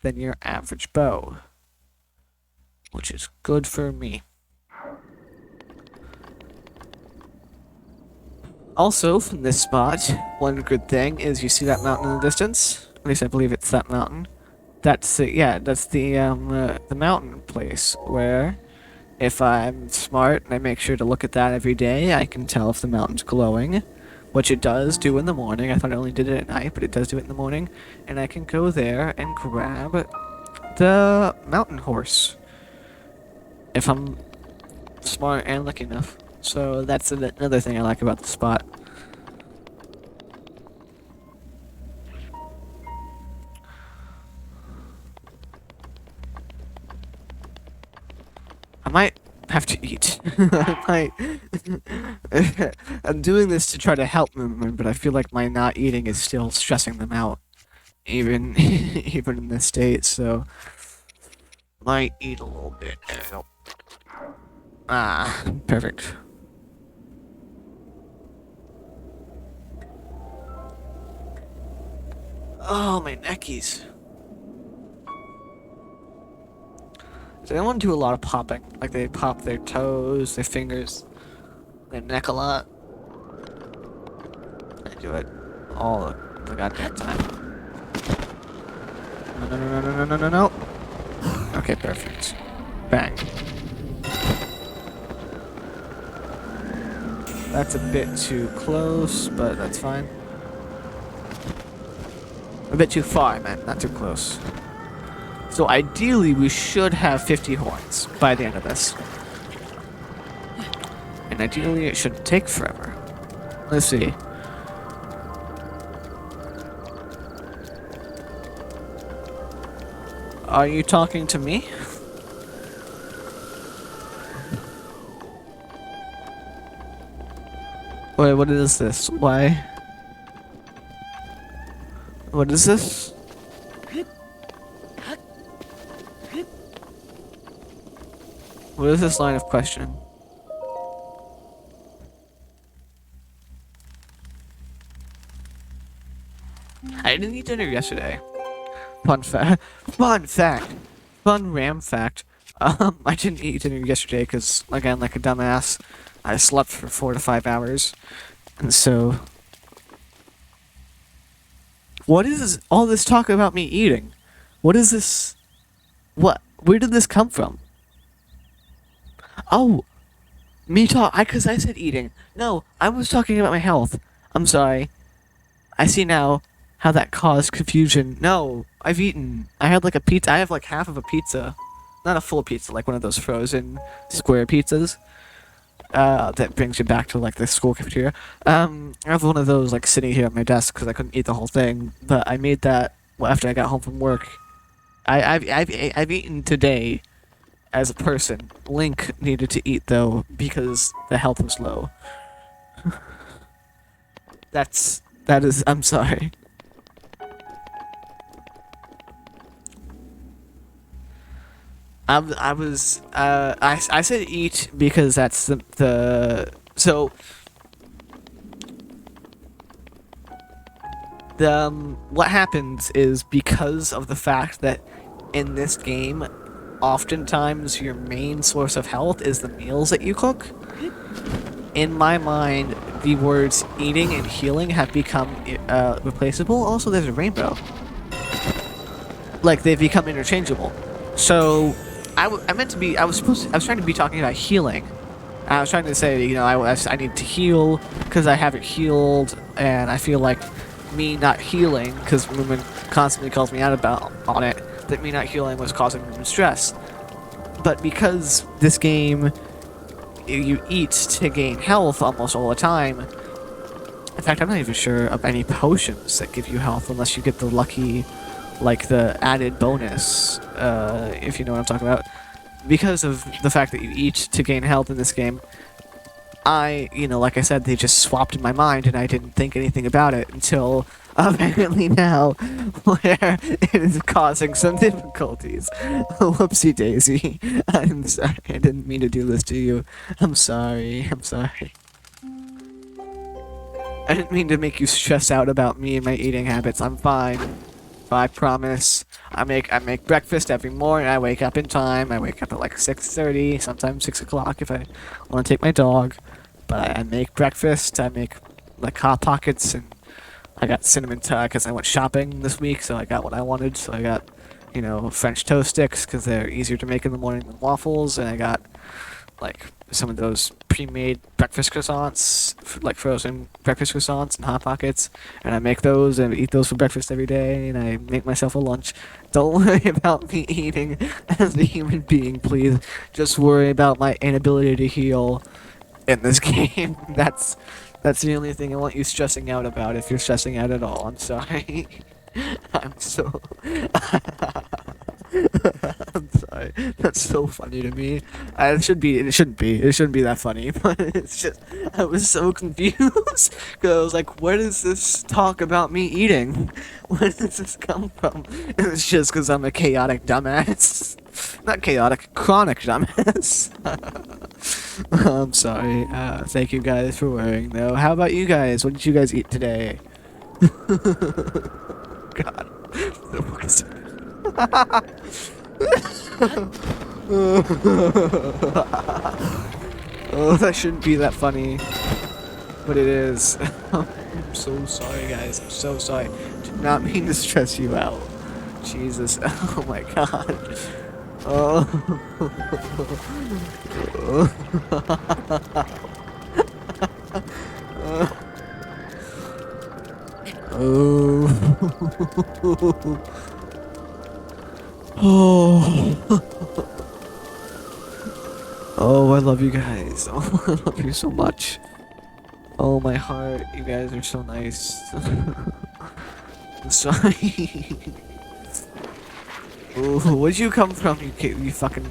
than your average bow, which is good for me. Also, from this spot, one good thing is you see that mountain in the distance. At least I believe it's that mountain. That's the mountain place where, if I'm smart and I make sure to look at that every day, I can tell if the mountain's glowing, which it does do in the morning. I thought it only did it at night, but it does do it in the morning. And I can go there and grab the mountain horse if I'm smart and lucky enough. So that's another thing I like about the spot. I might have to eat. I'm doing this to try to help them, but I feel like my not eating is still stressing them out, even in this state. So might eat a little bit. Perfect. Oh, my neckies. Does anyone do a lot of popping? Like they pop their toes, their fingers, their neck a lot? I do it all the goddamn time. No. Okay, perfect. Bang. That's a bit too close, but that's fine. A bit too far, I meant, not too close. So ideally, we should have 50 horns by the end of this. And ideally, it shouldn't take forever. Let's see. Are you talking to me? Wait, what is this? Why? What is this? What is this line of question? I didn't eat dinner yesterday. Fun fact. Fun fact. Fun ram fact. I didn't eat dinner yesterday because, again, like a dumbass, I slept for 4 to 5 hours. And so... What is all this talk about me eating? What is this? What? Where did this come from? Oh! Me talk... Because I said eating. No, I was talking about my health. I'm sorry. I see now how that caused confusion. No, I've eaten. I had like a pizza. I have like half of a pizza. Not a full pizza, like one of those frozen square pizzas. That brings you back to like the school cafeteria. I have one of those like sitting here at my desk because I couldn't eat the whole thing. But I made that after I got home from work. I've eaten today as a person. Link needed to eat though because the health was low. That is. I'm sorry. I said eat because that's so what happens is because of the fact that in this game oftentimes your main source of health is the meals that you cook. In my mind, the words eating and healing have become replaceable. Also, there's a rainbow. Like they've become interchangeable. So I was trying to be talking about healing. I was trying to say, you know, I need to heal because I haven't healed, and I feel like me not healing, because Lumen constantly calls me out on it, that me not healing was causing Lumen stress. But because this game, you eat to gain health almost all the time. In fact, I'm not even sure of any potions that give you health unless you get the lucky, like the added bonus, if you know what I'm talking about. Because of the fact that you eat to gain health in this game, like I said, they just swapped in my mind and I didn't think anything about it until apparently now, where it is causing some difficulties. Whoopsie daisy. I'm sorry, I didn't mean to do this to you. I'm sorry. I didn't mean to make you stress out about me and my eating habits. I'm fine. I promise. I make breakfast every morning. I wake up in time. I wake up at like 6:30, sometimes 6 o'clock if I want to take my dog. But I make breakfast. I make like hot pockets, and I got cinnamon because I went shopping this week, so I got what I wanted. So I got, you know, French toast sticks because they're easier to make in the morning than waffles, and I got like some of those pre-made breakfast croissants, like frozen breakfast croissants and hot pockets, and I make those and eat those for breakfast every day, and I make myself a lunch. Don't worry about me eating as a human being, please. Just worry about my inability to heal in this game. That's the only thing I want you stressing out about, if you're stressing out at all. I'm sorry. I'm so... I'm sorry. That's so funny to me. It shouldn't be that funny, but it's just, I was so confused. Because I was like, where does this talk about me eating? Where does this come from? And it's just because I'm a chaotic dumbass. Not chaotic, chronic dumbass. I'm sorry. Thank you guys for worrying, though. How about you guys? What did you guys eat today? God. Oh, that shouldn't be that funny, but it is. I'm so sorry, guys. I'm so sorry. Did not mean to stress you out. Jesus. Oh my God. Oh. Oh. Oh, I love you guys. Oh, I love you so much. Oh, my heart. You guys are so nice. I'm sorry. Ooh, where'd you come from, you fucking...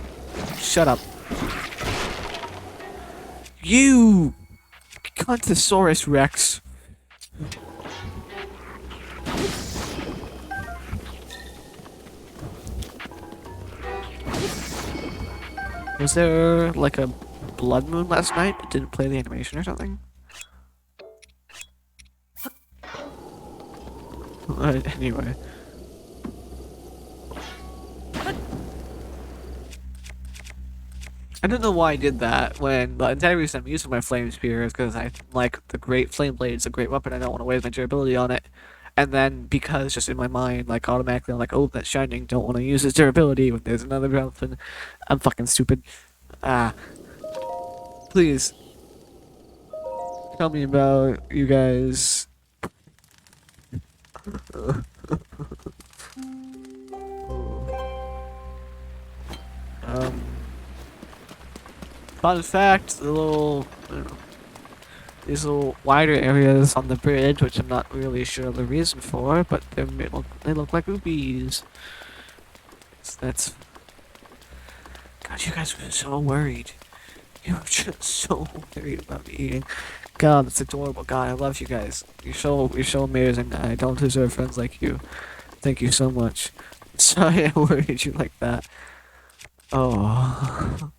Shut up. You... Contosaurus Rex. Was there, like, a blood moon last night that didn't play the animation or something? Anyway. I don't know why I did that when the entire reason I'm using my flame spear is because I like the great flame blade. It's a great weapon. I don't want to waste my durability on it. And then because just in my mind, like automatically I'm like, oh, that's shining. Don't want to use its durability when there's another weapon. I'm fucking stupid. Ah. Please. Tell me about you guys. Fun fact, these little wider areas on the bridge, which I'm not really sure the reason for, but they look like rubies. That's... God, you guys were so worried. You were just so worried about me eating. God, that's adorable. God, I love you guys. You're so amazing. I don't deserve friends like you. Thank you so much. Sorry I worried you like that. Oh.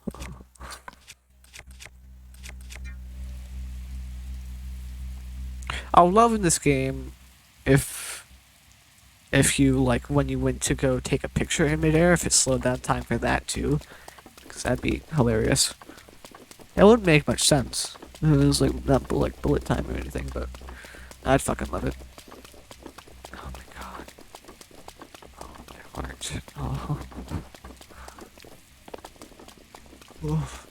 I'll love in this game if you like when you went to go take a picture in midair, if it slowed down time for that too, because that'd be hilarious. It wouldn't make much sense. It was like not like bullet time or anything, but I'd fucking love it. Oh my god. Oh, my heart. Oh. Oof.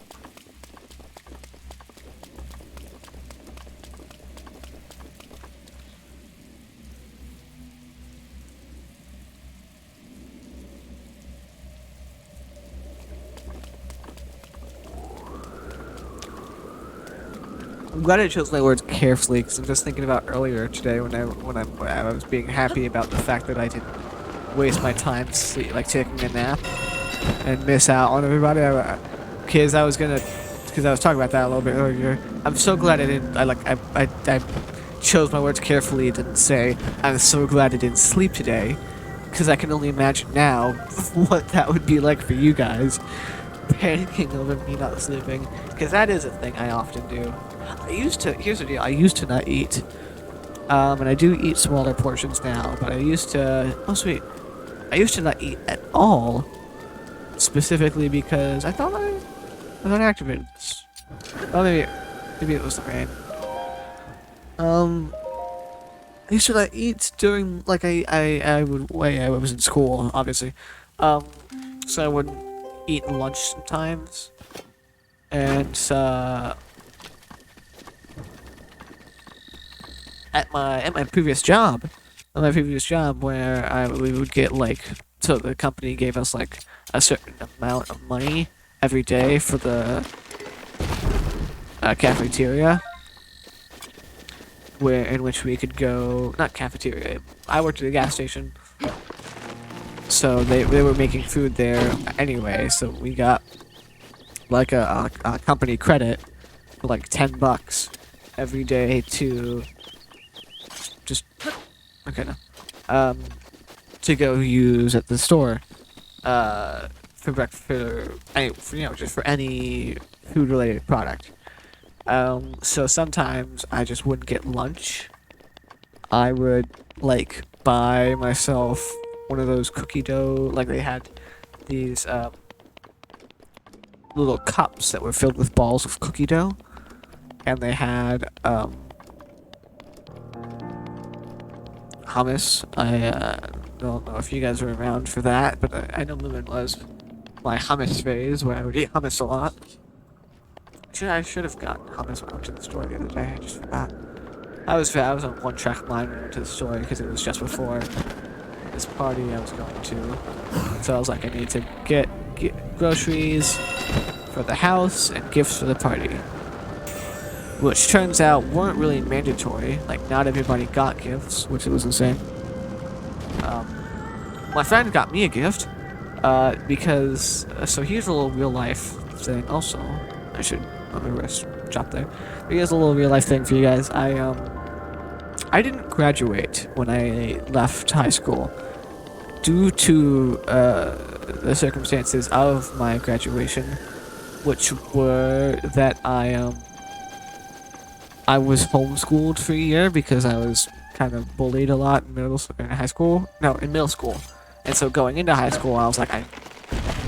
I'm glad I chose my words carefully because I'm just thinking about earlier today when I was being happy about the fact that I didn't waste my time like taking a nap and miss out on everybody. Because I was talking about that a little bit earlier. I'm so glad I didn't. I chose my words carefully. Didn't say I'm so glad I didn't sleep today, because I can only imagine now what that would be like for you guys, panicking over me not sleeping. Because that is a thing I often do. Here's the deal. I used to not eat, and I do eat smaller portions now. But I used to. Oh sweet. I used to not eat at all, specifically because I thought I activated this. Oh, maybe it was the rain. I used to not eat during, like, I was in school, obviously. So I wouldn't eat lunch sometimes. And, at my previous job, where we would get, like, so the company gave us, like, a certain amount of money every day for the cafeteria, in which we could go, not cafeteria, I worked at a gas station, so they were making food there anyway, so we got like a company credit for like $10 every day to just, okay, no, to go use at the store, for breakfast, just for any food-related product. So sometimes I just wouldn't get lunch. I would, like, buy myself one of those cookie dough, like they had these, little cups that were filled with balls of cookie dough. And they had, hummus. I, don't know if you guys were around for that, but I know Lumen was. My hummus phase, where I would eat hummus a lot. I should have gotten hummus when I went to the store the other day. I just forgot. I was on one track mind when I went to the store because it was just before this party I was going to. So I was like, I need to get groceries for the house and gifts for the party. Which turns out weren't really mandatory. Like, not everybody got gifts, which was insane. My friend got me a gift. Because so here's a little real life thing. Also, I should let me rest drop there. But here's a little real life thing for you guys. I didn't graduate when I left high school due to the circumstances of my graduation, which were that I was homeschooled for a year because I was kind of bullied a lot in high school. No, in middle school. And so going into high school, I was like, I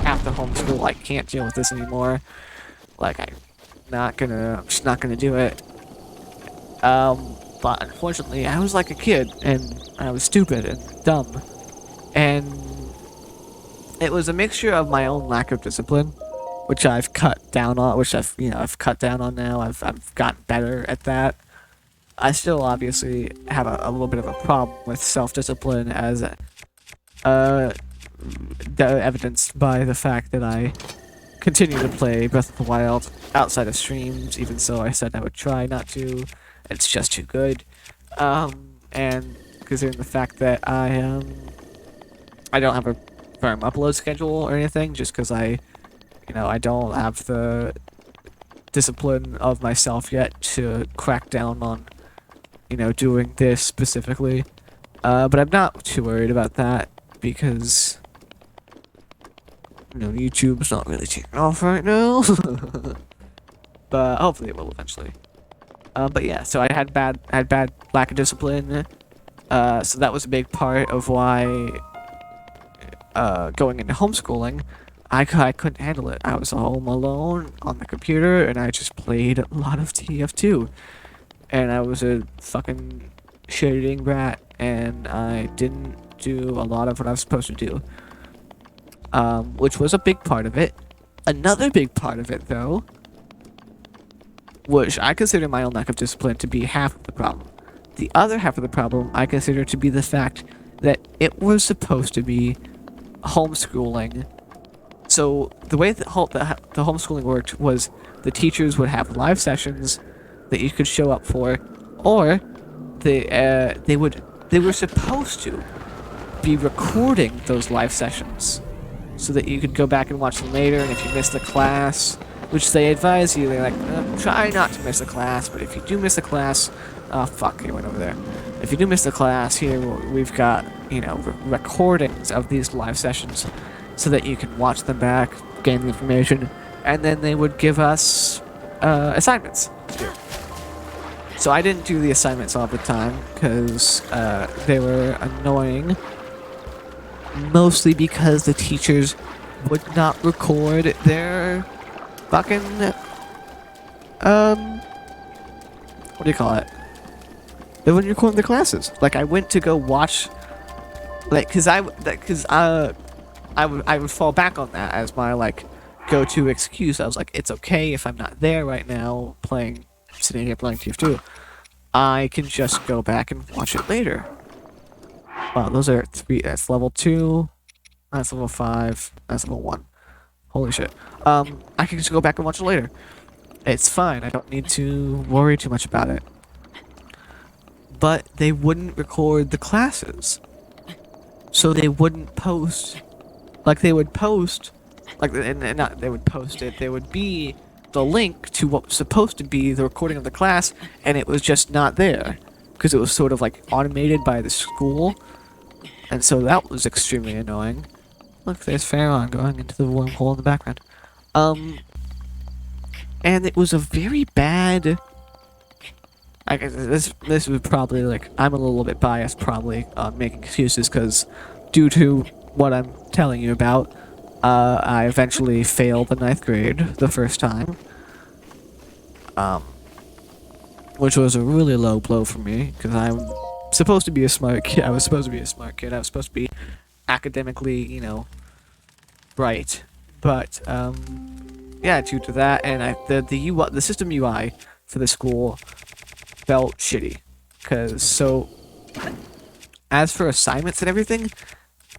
have to homeschool. I can't deal with this anymore. Like, I'm just not gonna do it. But unfortunately, I was like a kid, and I was stupid and dumb. And it was a mixture of my own lack of discipline, which I've cut down on, I've cut down on now. I've gotten better at that. I still obviously have a little bit of a problem with self-discipline, as evidenced by the fact that I continue to play Breath of the Wild outside of streams, even so I said I would try not to. It's just too good. And considering the fact that I don't have a firm upload schedule or anything, just because I don't have the discipline of myself yet to crack down on, doing this specifically. But I'm not too worried about that because, YouTube's not really taking off right now. But hopefully it will eventually. But yeah, so I had bad lack of discipline. So that was a big part of why, going into homeschooling, I couldn't handle it. I was home alone on the computer, and I just played a lot of TF2. And I was a fucking shit-eating brat, and I didn't do a lot of what I was supposed to do. Which was a big part of it. Another big part of it, though, which I consider my own lack of discipline to be half of the problem. The other half of the problem I consider to be the fact that it was supposed to be homeschooling. So the way that the homeschooling worked was the teachers would have live sessions that you could show up for, or they were supposed to be recording those live sessions so that you could go back and watch them later. And if you missed the class, which they advise you, they're like, try not to miss the class, but if you do miss the class, oh fuck, he went over there. If you do miss the class, here we've got, recordings of these live sessions so that you can watch them back, gain the information, and then they would give us assignments to do. So I didn't do the assignments all the time because they were annoying, mostly because the teachers would not record their fucking what do you call it? They wouldn't record the classes. Like, I went to go watch, like, I would fall back on that as my go-to excuse. I was like, it's okay if I'm not there right now sitting here playing TF2. I can just go back and watch it later. Wow, those are 3. That's level 2. That's level 5. That's level 1. Holy shit. I can just go back and watch it later. It's fine. I don't need to worry too much about it. But they wouldn't record the classes. So they wouldn't post. They would post. They would post it. There would be the link to what was supposed to be the recording of the class, and it was just not there. Because it was sort of automated by the school. And so that was extremely annoying. Look, there's Pharaoh going into the wormhole in the background. And it was a very bad... I guess this was probably, I'm a little bit biased, probably, making excuses, because due to what I'm telling you about, I eventually failed the 9th grade the first time. Which was a really low blow for me, because I'm supposed to be a smart kid. I was supposed to be a smart kid. I was supposed to be academically, bright. But, yeah, due to that, and the system UI for the school felt shitty. As for assignments and everything,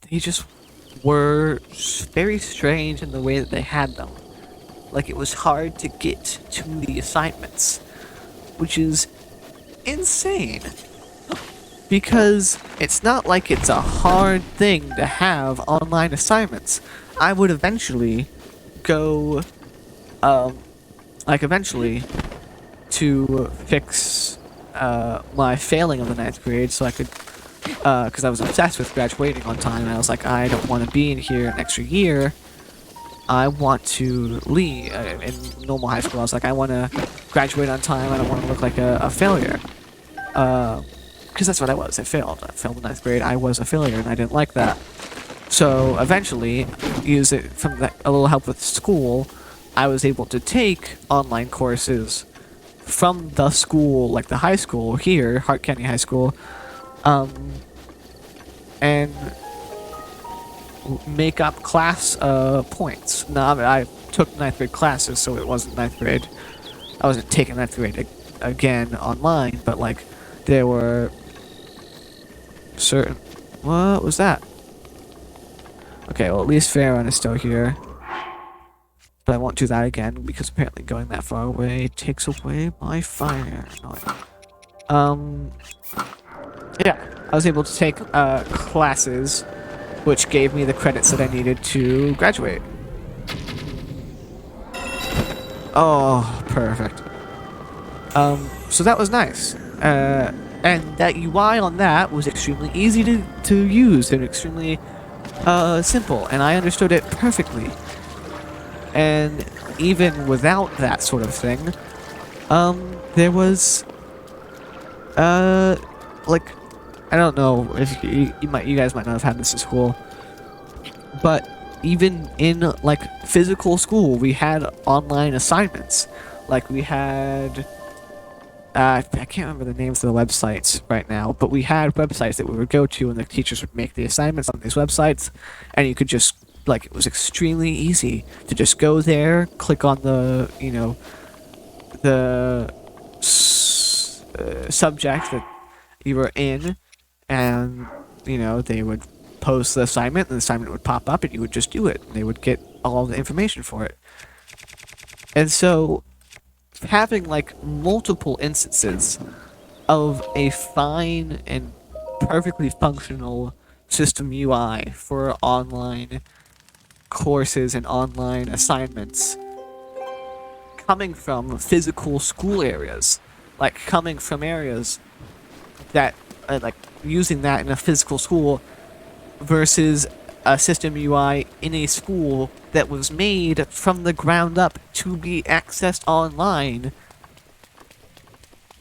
they just were very strange in the way that they had them. It was hard to get to the assignments, which is insane. Because it's not like it's a hard thing to have online assignments. I would eventually go, um, like eventually, to fix my failing of the ninth grade, so I could, because I was obsessed with graduating on time, and I was like, I don't want to be in here an extra year. I want to leave. In normal high school, I was like, I want to graduate on time. I don't want to look like a failure. Because that's what I was. I failed. I failed the ninth grade. I was a failure, and I didn't like that. So eventually, use it from a little help with school, I was able to take online courses from the school, like the high school here, Hart County High School, and make up class points. Now, I took ninth grade classes, so it wasn't ninth grade. I wasn't taking ninth grade again online, but like there were certain. What was that? Okay, well at least Farron is still here. But I won't do that again because apparently going that far away takes away my fire. Yeah, I was able to take classes which gave me the credits that I needed to graduate. Oh, perfect. So that was nice. And that UI on that was extremely easy to use and extremely simple, and I understood it perfectly. And even without that sort of thing, there was, like, I don't know if you guys might not have had this in school, but even in like physical school, we had online assignments. Like we had, I can't remember the names of the websites right now, but we had websites that we would go to, and the teachers would make the assignments on these websites, and you could just, like, it was extremely easy to just go there, click on the, you know, the subject that you were in, and, you know, they would post the assignment, and the assignment would pop up, and you would just do it, and they would get all the information for it. And so, having, like, multiple instances of a fine and perfectly functional system UI for online courses and online assignments coming from physical school areas, like coming from areas that like using that in a physical school versus a system UI in a school that was made from the ground up to be accessed online,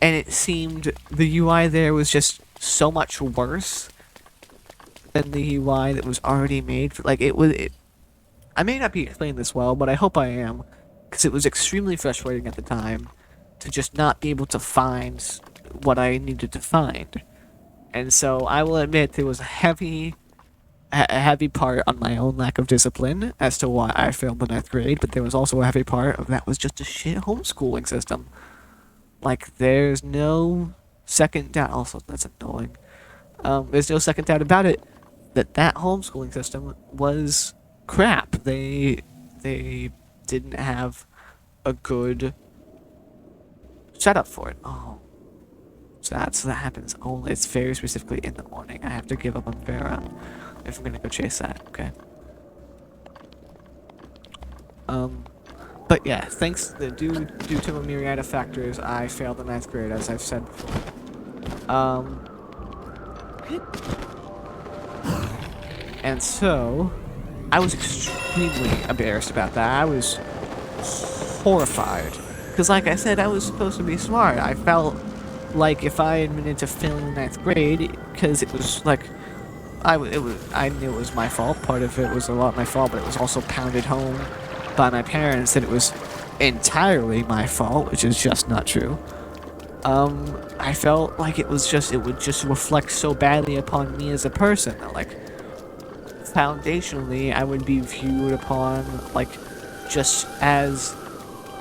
and it seemed the UI there was just so much worse than the UI that was already made. Like I may not be explaining this well, but I hope I am, because it was extremely frustrating at the time to just not be able to find what I needed to find. And so I will admit there was a heavy part on my own lack of discipline as to why I failed the ninth grade, but there was also a heavy part of that was just a shit homeschooling system. Like, there's no second doubt. Also, that's annoying. There's no second doubt about it that homeschooling system was crap. They didn't have a good setup for it. Oh, so that happens only. It's very specifically in the morning. I have to give up on Farah if I'm gonna go chase that. Okay. But yeah, due to a myriad of factors, I failed the ninth grade, as I've said before. And so, I was extremely embarrassed about that. I was horrified. Because like I said, I was supposed to be smart. I felt like if I admitted to failing the ninth grade, because it was like, I knew it was my fault. Part of it was a lot my fault, but it was also pounded home by my parents that it was entirely my fault, which is just not true. I felt like it would just reflect so badly upon me as a person. Like, foundationally, I would be viewed upon, like, just as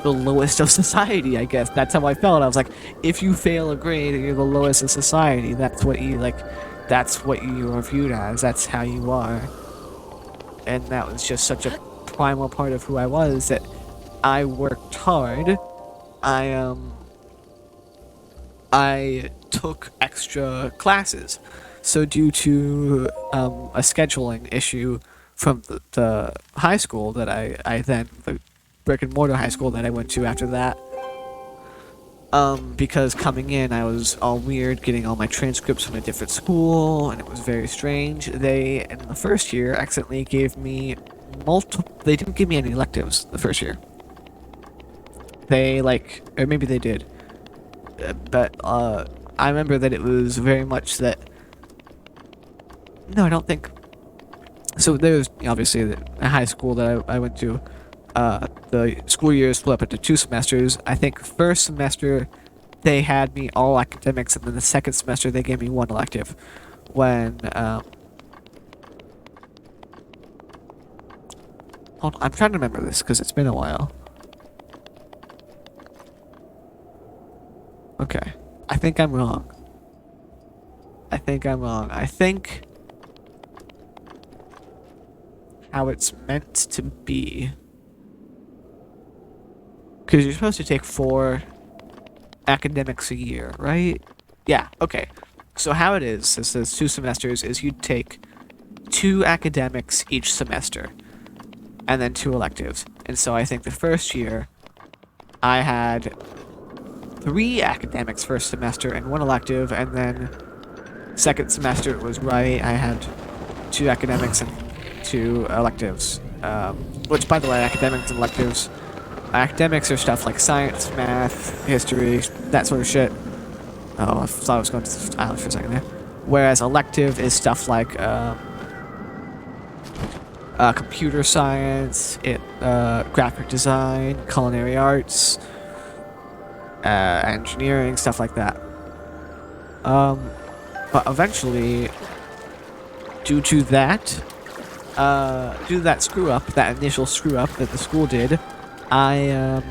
the lowest of society, I guess. That's how I felt. I was like, if you fail a grade, you're the lowest of society. That's what you are viewed as. That's how you are. And that was just such a primal part of who I was, that I worked hard. I took extra classes. So due to a scheduling issue from the high school that I then the brick and mortar high school that I went to after that. Because coming in, I was all weird, getting all my transcripts from a different school, and it was very strange. They, in the first year, accidentally gave me they didn't give me any electives the first year. They, or maybe they did. But, I remember that it was very much that... No, I don't think... So there's, obviously, a high school that I went to. The school year is split up into 2 semesters. I think first semester they had me all academics, and then the second semester they gave me 1 elective. When hold on, I'm trying to remember this because it's been a while. Okay, I think I'm wrong. I think how it's meant to be. Because you're supposed to take 4 academics a year, right? Yeah, okay. So how it is, this says 2 semesters, is you take 2 academics each semester, and then 2 electives. And so I think the first year, I had 3 academics first semester and 1 elective, and then second semester it was right, I had 2 academics and 2 electives. Which, by the way, academics and electives... Academics are stuff like science, math, history, that sort of shit. Oh, I thought I was going to the island for a second there. Whereas elective is stuff like computer science, graphic design, culinary arts, engineering, stuff like that. But eventually, due to that screw up, that initial screw up that the school did, I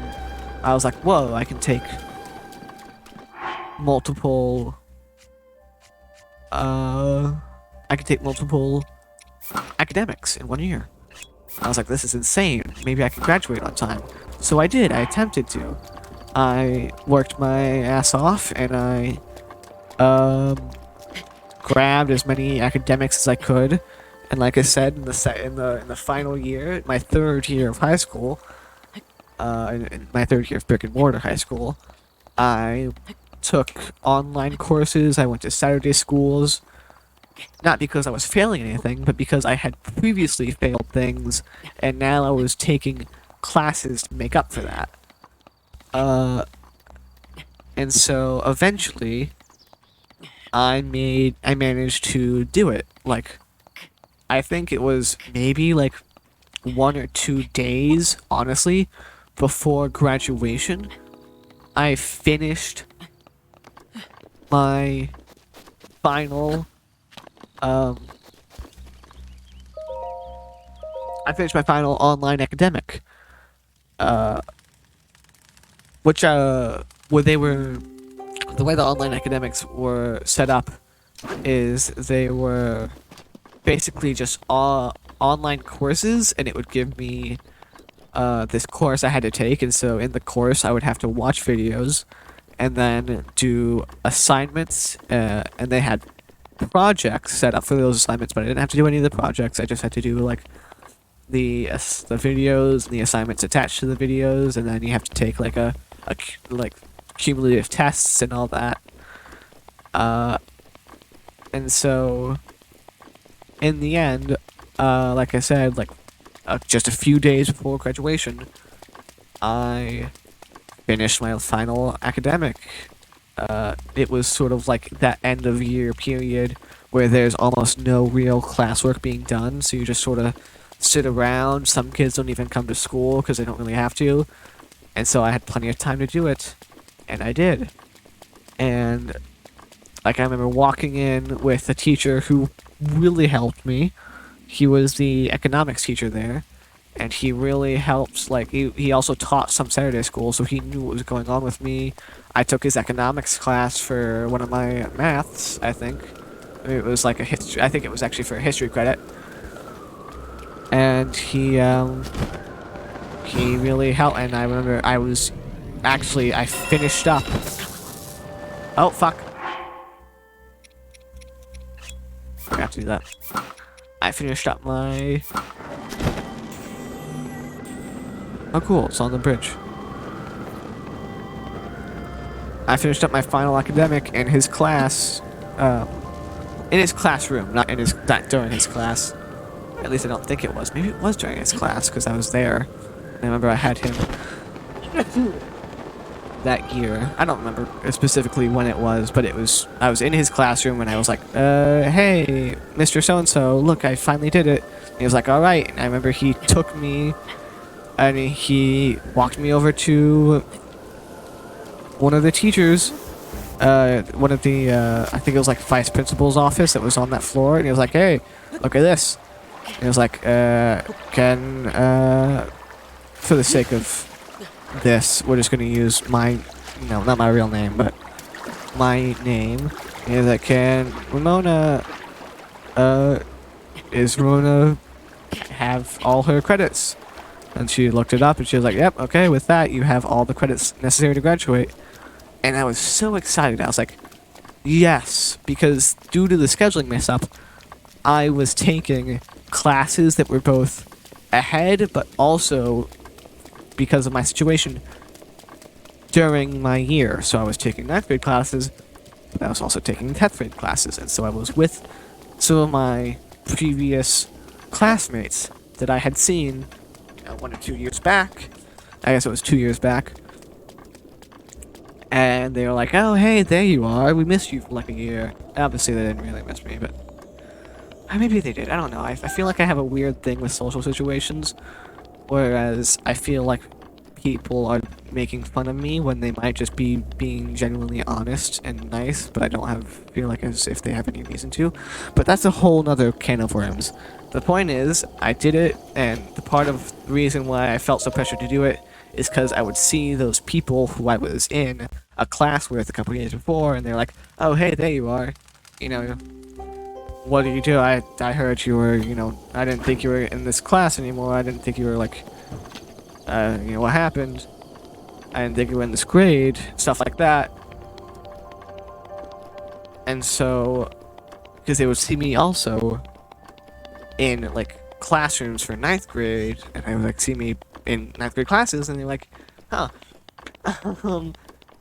was like, whoa, I can take multiple academics in 1 year. I was like, this is insane. Maybe I can graduate on time. So I did. I attempted to. I worked my ass off, and I grabbed as many academics as I could. And like I said, in the final year, my 3rd year of high school. In my 3rd year of brick and mortar high school, I took online courses, I went to Saturday schools, not because I was failing anything, but because I had previously failed things, and now I was taking classes to make up for that. And so eventually, I managed to do it. Like, I think it was maybe 1 or 2 days, honestly, before graduation, I finished my final, online academic, which, where they were, the way the online academics were set up is they were basically just online courses, and it would give me this course I had to take, and so in the course I would have to watch videos and then do assignments, and they had projects set up for those assignments, but I didn't have to do any of the projects. I just had to do the videos and the assignments attached to the videos, and then you have to take cumulative tests and all that. And so in the end, like I said, just a few days before graduation, I finished my final academic. It was sort of like that end of year period where there's almost no real classwork being done, so you just sort of sit around. Some kids don't even come to school because they don't really have to, and so I had plenty of time to do it, and I did. And I remember walking in with a teacher who really helped me. He was the economics teacher there, and he really helped. He also taught some Saturday school, so he knew what was going on with me. I took his economics class for one of my maths, I think. It was a history. I think it was actually for a history credit. And he really helped. And I remember I finished up. Oh fuck! I have to do that. I finished up my... Oh, cool. It's on the bridge. I finished up my final academic in his class. In his classroom, not during his class. At least I don't think it was. Maybe it was during his class because I was there. I remember I had him that year. I don't remember specifically when it was, but I was in his classroom and I was like, hey, Mr. So-and-so, look, I finally did it. And he was like, all right. And I remember he took me and he walked me over to one of the teachers, one of the, I think it was like vice principal's office that was on that floor. And he was like, hey, look at this. And he was like, for the sake of this, we're just going to use my, not my real name, but my name. And that can Ramona, is Ramona have all her credits? And she looked it up and she was like, yep, okay, with that, you have all the credits necessary to graduate. And I was so excited. I was like, yes, because due to the scheduling mess up, I was taking classes that were both ahead, but also because of my situation during my year. So I was taking 9th grade classes, but I was also taking 10th grade classes. And so I was with some of my previous classmates that I had seen 1 or 2 years back. I guess it was 2 years back. And they were like, oh, hey, there you are. We missed you for like a year. Obviously, they didn't really miss me, but... maybe they did. I don't know. I feel like I have a weird thing with social situations. Whereas I feel like people are making fun of me when they might just be being genuinely honest and nice, but I don't feel like as if they have any reason to. But that's a whole nother can of worms. The point is, I did it, and the part of the reason why I felt so pressured to do it is because I would see those people who I was in a class with a couple years before, and they're like, oh, hey, there you are. What do you do? I heard you were, I didn't think you were in this class anymore. I didn't think you were like, what happened? I didn't think you were in this grade. Stuff like that. And so, because they would see me also in, like, classrooms for 9th grade, and they would, like, see me in 9th grade classes, and they're like, huh.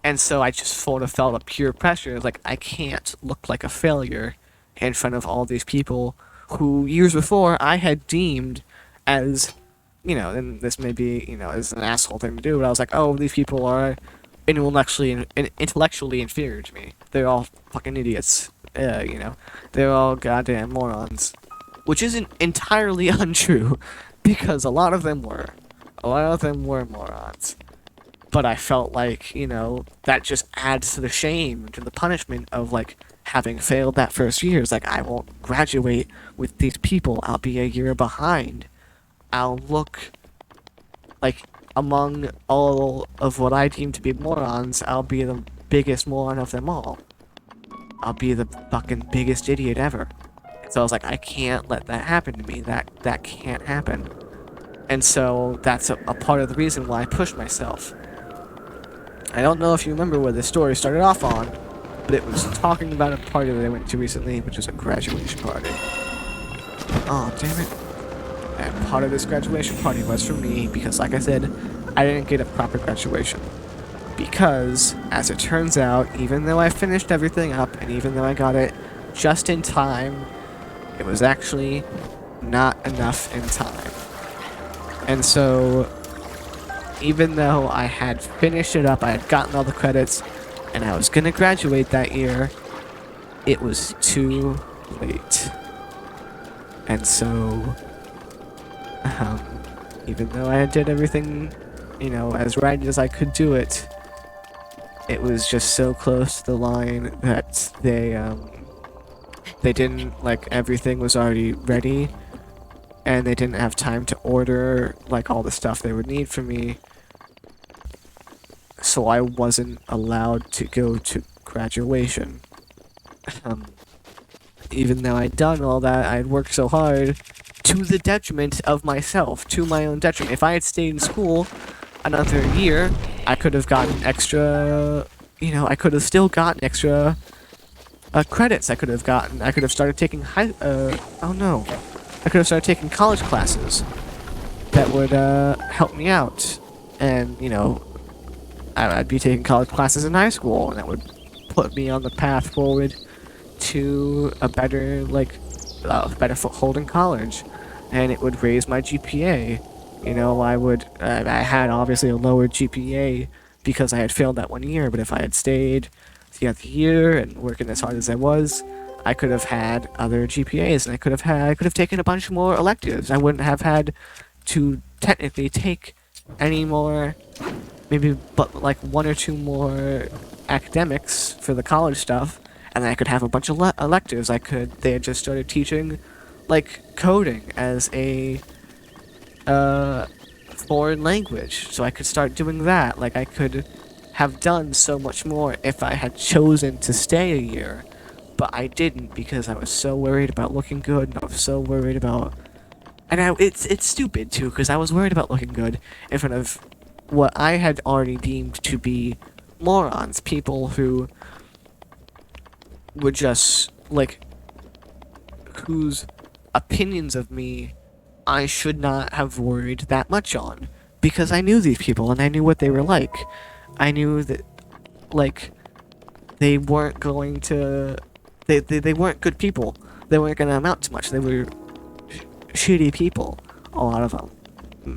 And so I just sort of felt a pure pressure. Like, I can't look like a failure in front of all these people who years before I had deemed as, and this may be, as an asshole thing to do, but I was like, oh, these people are intellectually inferior to me. They're all fucking idiots. They're all goddamn morons. Which isn't entirely untrue, because a lot of them were. A lot of them were morons. But I felt like, that just adds to the shame, to the punishment of, like, having failed that first year. It's like, I won't graduate with these people. I'll be a year behind. I'll look like, among all of what I deem to be morons, I'll be the biggest moron of them all. I'll be the fucking biggest idiot ever. So I was like, I can't let that happen to me. That can't happen. And so that's a part of the reason why I pushed myself. I don't know if you remember where this story started off on, but it was talking about a party that I went to recently, which was a graduation party. Oh, damn it. And part of this graduation party was for me because, like I said, I didn't get a proper graduation. Because, as it turns out, even though I finished everything up, and even though I got it just in time, it was actually not enough in time. And so, even though I had finished it up, I had gotten all the credits, and I was gonna graduate that year, it was too late. And so, even though I did everything, as right as I could do it, it was just so close to the line that they didn't, like, everything was already ready, and they didn't have time to order, like, all the stuff they would need from me. So I wasn't allowed to go to graduation. Even though I'd done all that, I'd worked so hard, to the detriment of myself, to my own detriment. If I had stayed in school another year, I could have gotten extra, I could have still gotten extra credits. I could have started taking oh no. I could have started taking college classes that would help me out, and I'd be taking college classes in high school, and that would put me on the path forward to a better better foothold in college, and it would raise my GPA. I had obviously a lower GPA because I had failed that one year, but if I had stayed throughout the year and working as hard as I was, I could have had other GPAs, and I could have taken a bunch more electives. I wouldn't have had to technically take any more, maybe but like one or two more academics for the college stuff, and then I could have a bunch of electives. They had just started teaching like coding as a foreign language, so I could start doing that. Like I could have done so much more if I had chosen to stay a year, but I didn't because I was so worried about looking good, and I was so worried about, it's stupid too because I was worried about looking good in front of what I had already deemed to be morons, people who were just like whose opinions of me I should not have worried that much on, because I knew these people and I knew what they were like. I knew that, like, they weren't going to. They weren't good people. They weren't going to amount to much. They were shitty people. A lot of them.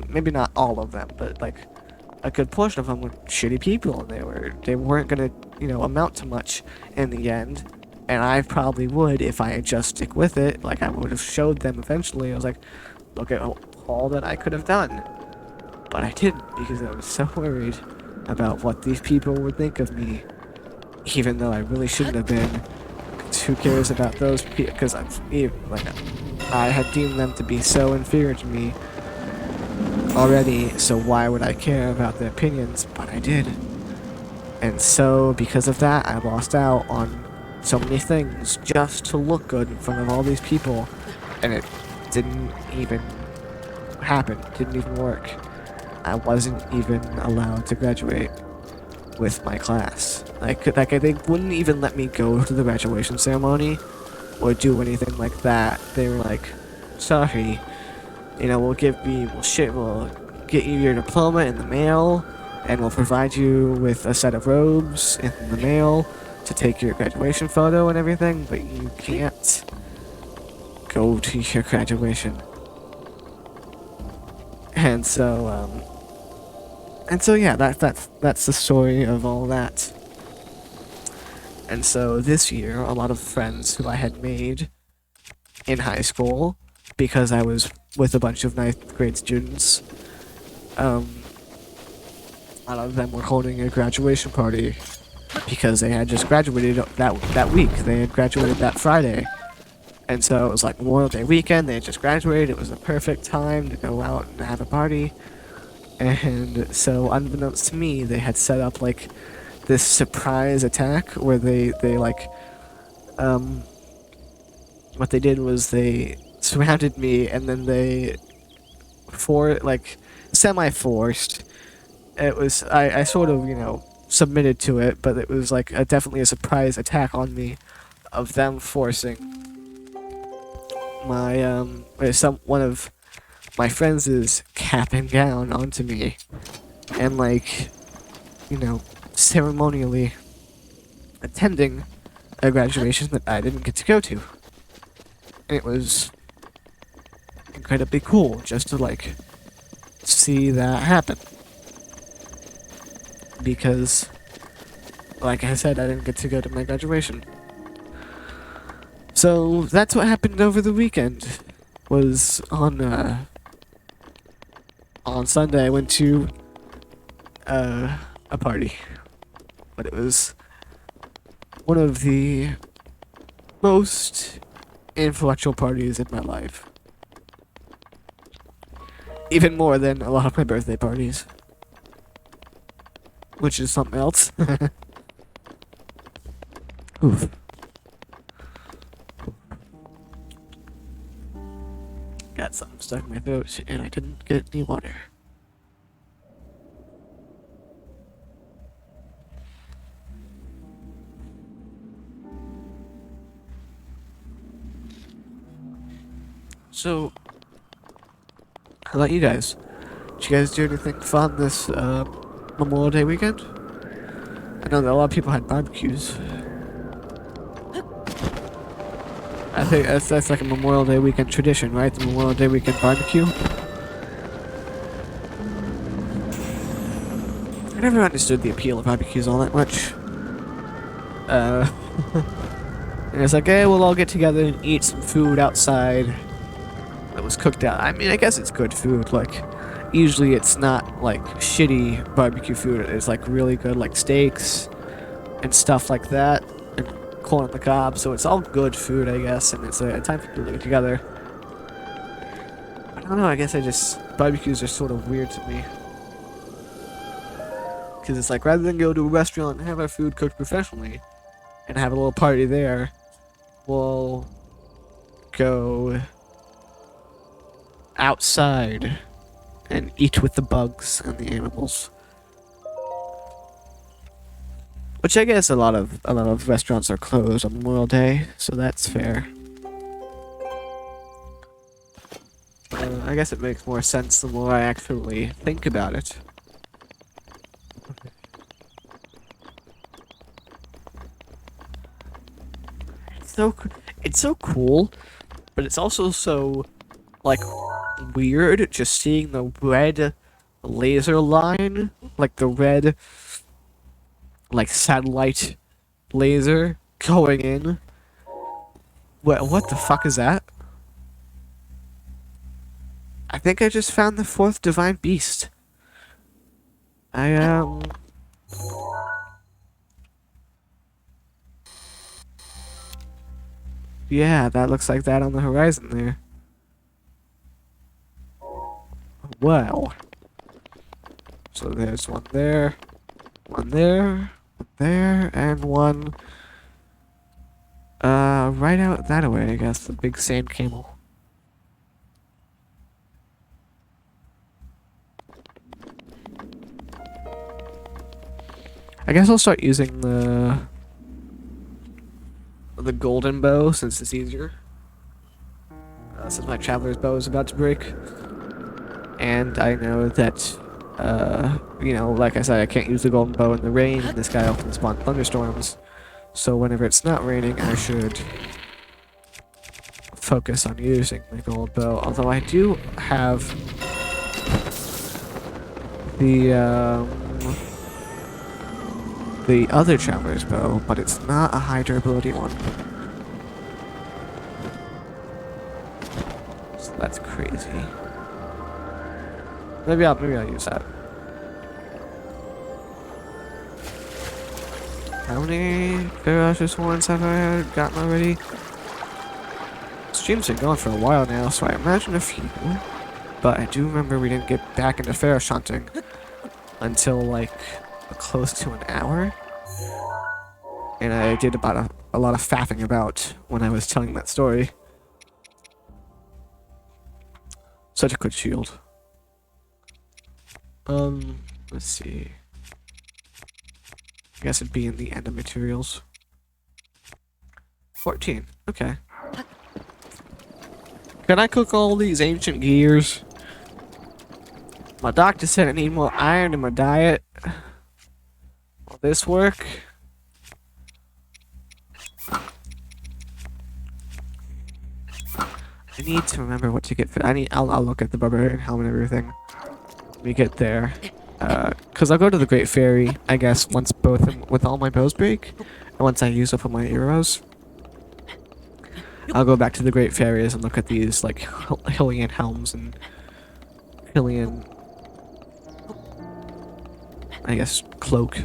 Maybe not all of them, but, like, a good portion of them were shitty people. And they weren't going to, amount to much in the end. And I probably would if I had just stick with it. Like, I would have showed them eventually. I was like, look at all that I could have done. But I didn't because I was so worried about what these people would think of me. Even though I really shouldn't have been. 'Cause who cares about those people? Because I had deemed them to be so inferior to me already, so why would I care about their opinions? But I did. And so, because of that, I lost out on so many things just to look good in front of all these people. And it didn't even happen. It didn't even work. I wasn't even allowed to graduate with my class. They wouldn't even let me go to the graduation ceremony or do anything like that. They were like, sorry, we'll get you your diploma in the mail, and we'll provide you with a set of robes in the mail to take your graduation photo and everything, but you can't go to your graduation. And so yeah, that's the story of all that. And so this year, a lot of friends who I had made in high school, because I was with a bunch of ninth grade students, a lot of them were holding a graduation party because they had just graduated that week. They had graduated that Friday. And so it was like Memorial Day weekend, they had just graduated, it was a perfect time to go out and have a party. And so, unbeknownst to me, they had set up like this surprise attack where what they did was they surrounded me, and then they semi-forced. I sort of submitted to it, but it was like definitely a surprise attack on me of them forcing one of my friends' cap and gown onto me, and ceremonially attending a graduation that I didn't get to go to. And it was incredibly cool just to see that happen. Because, like I said, I didn't get to go to my graduation. So that's what happened over the weekend. Was on Sunday I went to a party, but it was one of the most influential parties in my life. Even more than a lot of my birthday parties. Which is something else. Oof. Got something stuck in my throat, and I didn't get any water. So, how about you guys? Did you guys do anything fun this Memorial Day weekend? I know that a lot of people had barbecues. I think that's like a Memorial Day weekend tradition, right? The Memorial Day weekend barbecue. I never understood the appeal of barbecues all that much. And it's like, hey, we'll all get together and eat some food outside that was cooked out. I mean, I guess it's good food. Like, usually it's not like shitty barbecue food. It's like really good, like steaks and stuff like that, and corn on the cob. So it's all good food, I guess, and it's a time for people to get together. I don't know. I guess barbecues are sort of weird to me. Because it's like, rather than go to a restaurant and have our food cooked professionally and have a little party there, we'll go outside and eat with the bugs and the animals. Which I guess a lot of restaurants are closed on Memorial Day, so that's fair. I guess it makes more sense the more I actually think about it. It's so cool, but it's also so, like, weird just seeing the red laser line, like the red, like, satellite laser going in. What the fuck is that? I think I just found the fourth divine beast. Yeah, that looks like that on the horizon there. Wow. So there's one there, one there, one there, and one right out that way, I guess, the big sand camel. I guess I'll start using the golden bow since it's easier. Since my traveler's bow is about to break. And I know that, you know, like I said, I can't use the golden bow in the rain, and this guy often spawns thunderstorms. So whenever it's not raining, I should focus on using the gold bow. Although I do have the other traveler's bow, but it's not a high durability one. So that's crazy. Maybe I'll use that. How many Ferocious ones have I gotten already? Stream's been going for a while now, so I imagine a few. But I do remember we didn't get back into Ferocious hunting until like close to an hour. And I did about a lot of faffing about when I was telling that story. Such a good shield. Let's see. I guess it'd be in the end of materials. 14. Okay. Can I cook all these ancient gears? My doctor said I need more iron in my diet. Will this work? I need to remember what to get for. I'll look at the barbarian helmet and everything. We get there, cause I'll go to the Great Fairy, I guess, once with all my bows break, and once I use up all my arrows, I'll go back to the Great Fairies and look at these like Hylian helms and Hylian, I guess, cloak.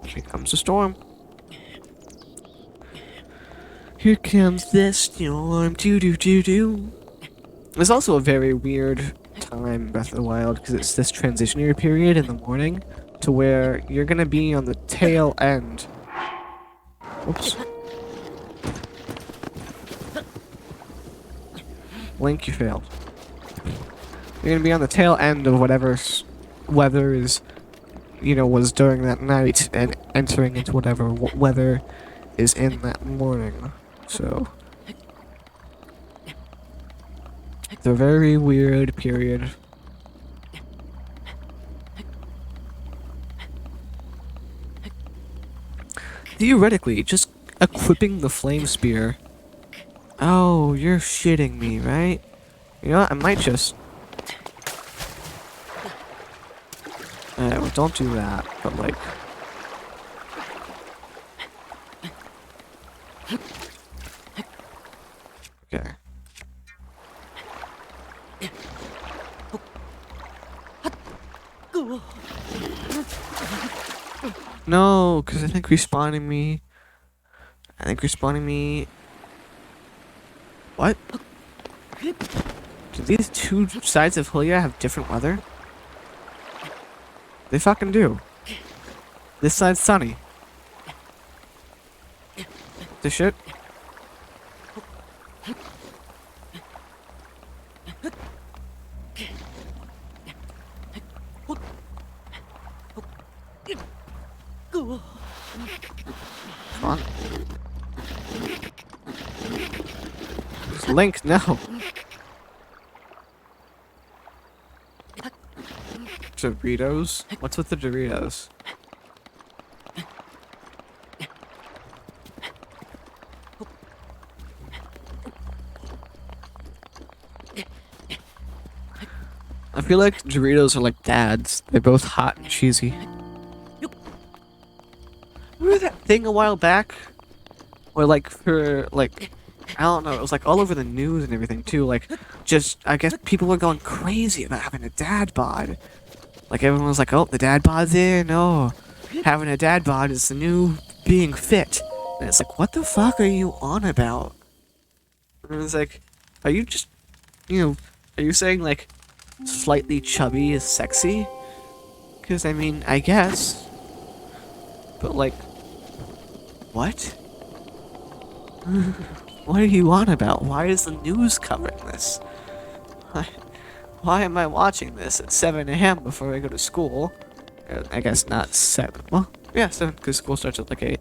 Here comes the storm. Here comes the storm. Do do do do. It's also a very weird time in Breath of the Wild because it's this transitionary period in the morning to where you're gonna be on the tail end. Oops. Link, you failed. You're gonna be on the tail end of whatever weather is, you know, was during that night and entering into whatever weather is in that morning. So It's a very weird period. Theoretically, just equipping the flame spear. Oh, you're shitting me, right? You know what? I might just. Well, don't do that. But like. Okay. No, because I think respawning me. What? Do these two sides of Hylia have different weather? They fucking do. This side's sunny. This shit? Come on. Link, no. Doritos? What's with the Doritos? I feel like Doritos are like dads. They're both hot and cheesy. Remember that thing a while back? Where like for like I don't know, it was like all over the news and everything too, like just I guess people were going crazy about having a dad bod. Like everyone was like, oh, the dad bod's in, no. Having a dad bod is the new being fit. And it's like, what the fuck are you on about? And it's like, are you just are you saying like slightly chubby is sexy? Because I mean, I guess. But like, what? What are you on about? Why is the news covering this? Why am I watching this at 7 a.m. before I go to school? I guess not 7. Well, yeah, 7, because school starts at like 8.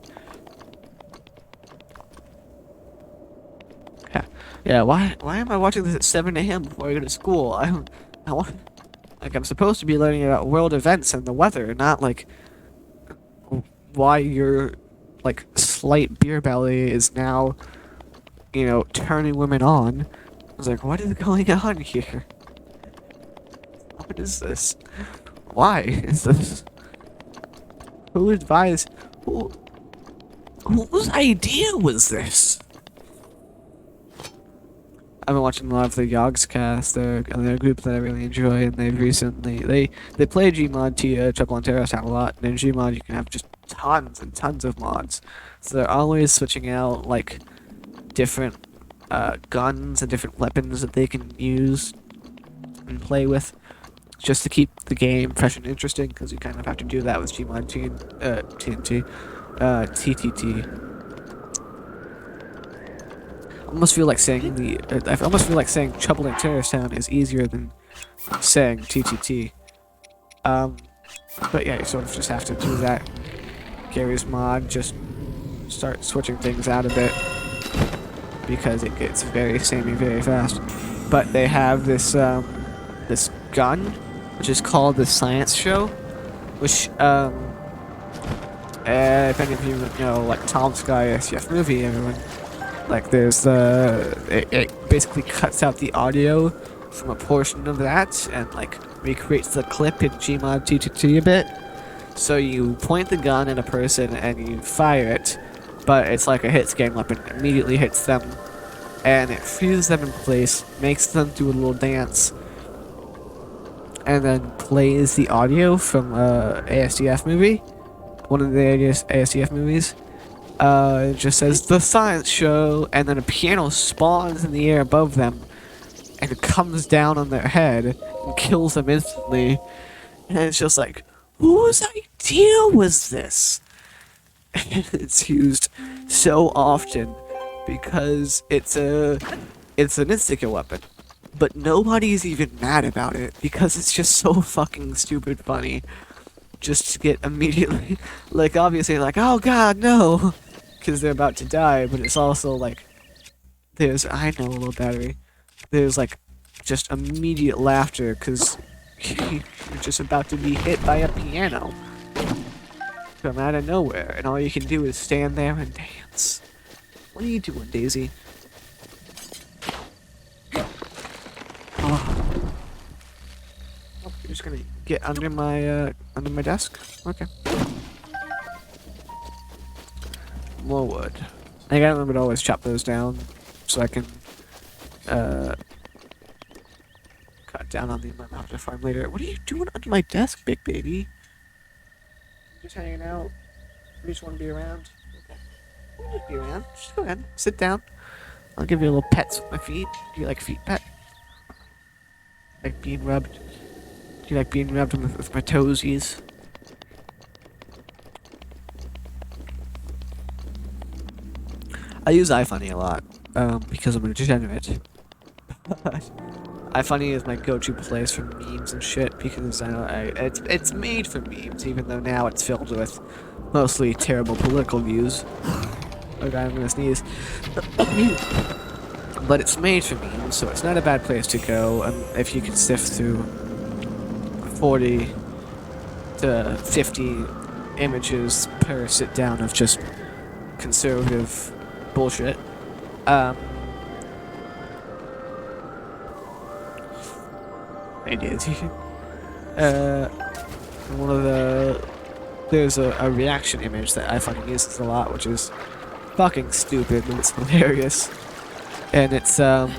Yeah, why am I watching this at 7 a.m. before I go to school? I want, like, I'm supposed to be learning about world events and the weather, not like why your like slight beer belly is now, turning women on. I was like, what is going on here? What is this? Why is this? Who advised? Whose idea was this? I've been watching a lot of the Yogscast. They're a group that I really enjoy, and they've recently they play Gmod Trouble on Terrace a lot. And in Gmod you can have just tons and tons of mods. So they're always switching out like different guns and different weapons that they can use and play with, just to keep the game fresh and interesting. Because you kind of have to do that with Gmod TNT, TTT. I almost feel like saying I almost feel like saying Trouble in Terrace Town is easier than saying TTT. But yeah, you sort of just have to do that. Gary's mod, just start switching things out a bit because it gets very samey very fast. But they have this this gun, which is called the Science Show, which if any of you know, like Tom Sky SCF movie, everyone. Like there's it basically cuts out the audio from a portion of that and like recreates the clip in Gmod TTT a bit. So you point the gun at a person and you fire it, but it's like a hit scan weapon. It immediately hits them and it freezes them in place, makes them do a little dance, and then plays the audio from ASDF movie, one of the ASDF movies. It just says the Science Show, and then a piano spawns in the air above them, and it comes down on their head and kills them instantly. And it's just like, whose idea was this? And it's used so often because it's an insta-kill weapon, but nobody's even mad about it because it's just so fucking stupid funny. Just to get immediately, like, obviously, like, oh god, no, because they're about to die, but it's also like, I know, a little battery, there's like just immediate laughter because you're just about to be hit by a piano from out of nowhere, and all you can do is stand there and dance. What are you doing, Daisy? Oh, you're just gonna get under my desk? Okay. More wood. I gotta remember to always chop those down so I can cut down on the amount I have to farm later. What are you doing under my desk, big baby? Just hanging out. You just want to be around? Okay. You just be around. Just go ahead. Sit down. I'll give you a little pets with my feet. Do you like feet pet? Like being rubbed? Do you like being rubbed with my toesies? I use iFunny a lot because I'm a degenerate. iFunny is my go-to place for memes and shit because it's made for memes, even though now it's filled with mostly terrible political views. Okay, I'm gonna sneeze. But it's made for memes, so it's not a bad place to go if you can sift through 40 to 50 images per sit down of just conservative bullshit. I did. One of there's a reaction image that I fucking uses a lot, which is fucking stupid, but it's hilarious. And it's an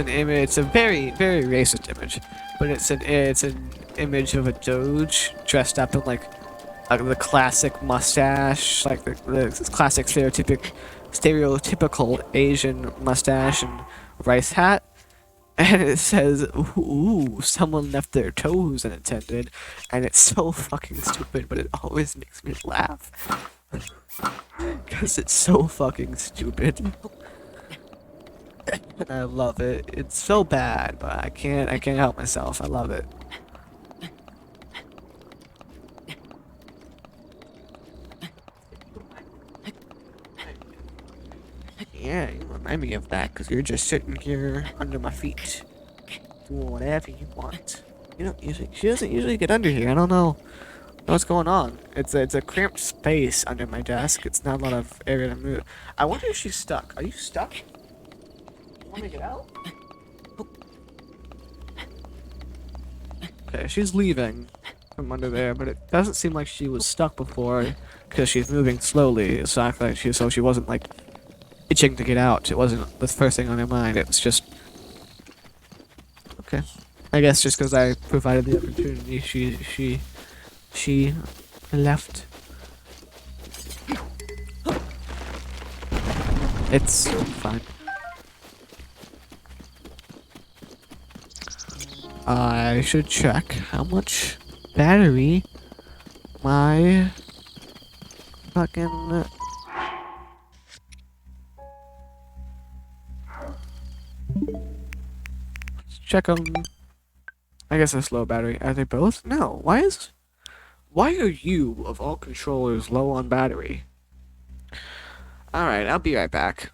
image. It's a very racist image, but it's an image of a doge dressed up in like the classic mustache, like the classic stereotypical Asian mustache and rice hat. And it says, "Ooh, someone left their toes unattended," and it's so fucking stupid, but it always makes me laugh because it's so fucking stupid. And I love it. It's so bad, but I can't help myself. I love it. Yeah, you remind me of that because you're just sitting here under my feet, doing whatever you want. She doesn't usually get under here. I don't know what's going on. It's a cramped space under my desk. It's not a lot of area to move. I wonder if she's stuck. Are you stuck? You want me to get out? Okay, she's leaving from under there, but it doesn't seem like she was stuck before because she's moving slowly. So she wasn't like itching to get out. It wasn't the first thing on her mind. It was just okay. I guess just because I provided the opportunity, she left. It's fine. I should check how much battery my fucking check on. I guess it's low battery. Are they both? No. Why are you, of all controllers, low on battery? Alright, I'll be right back.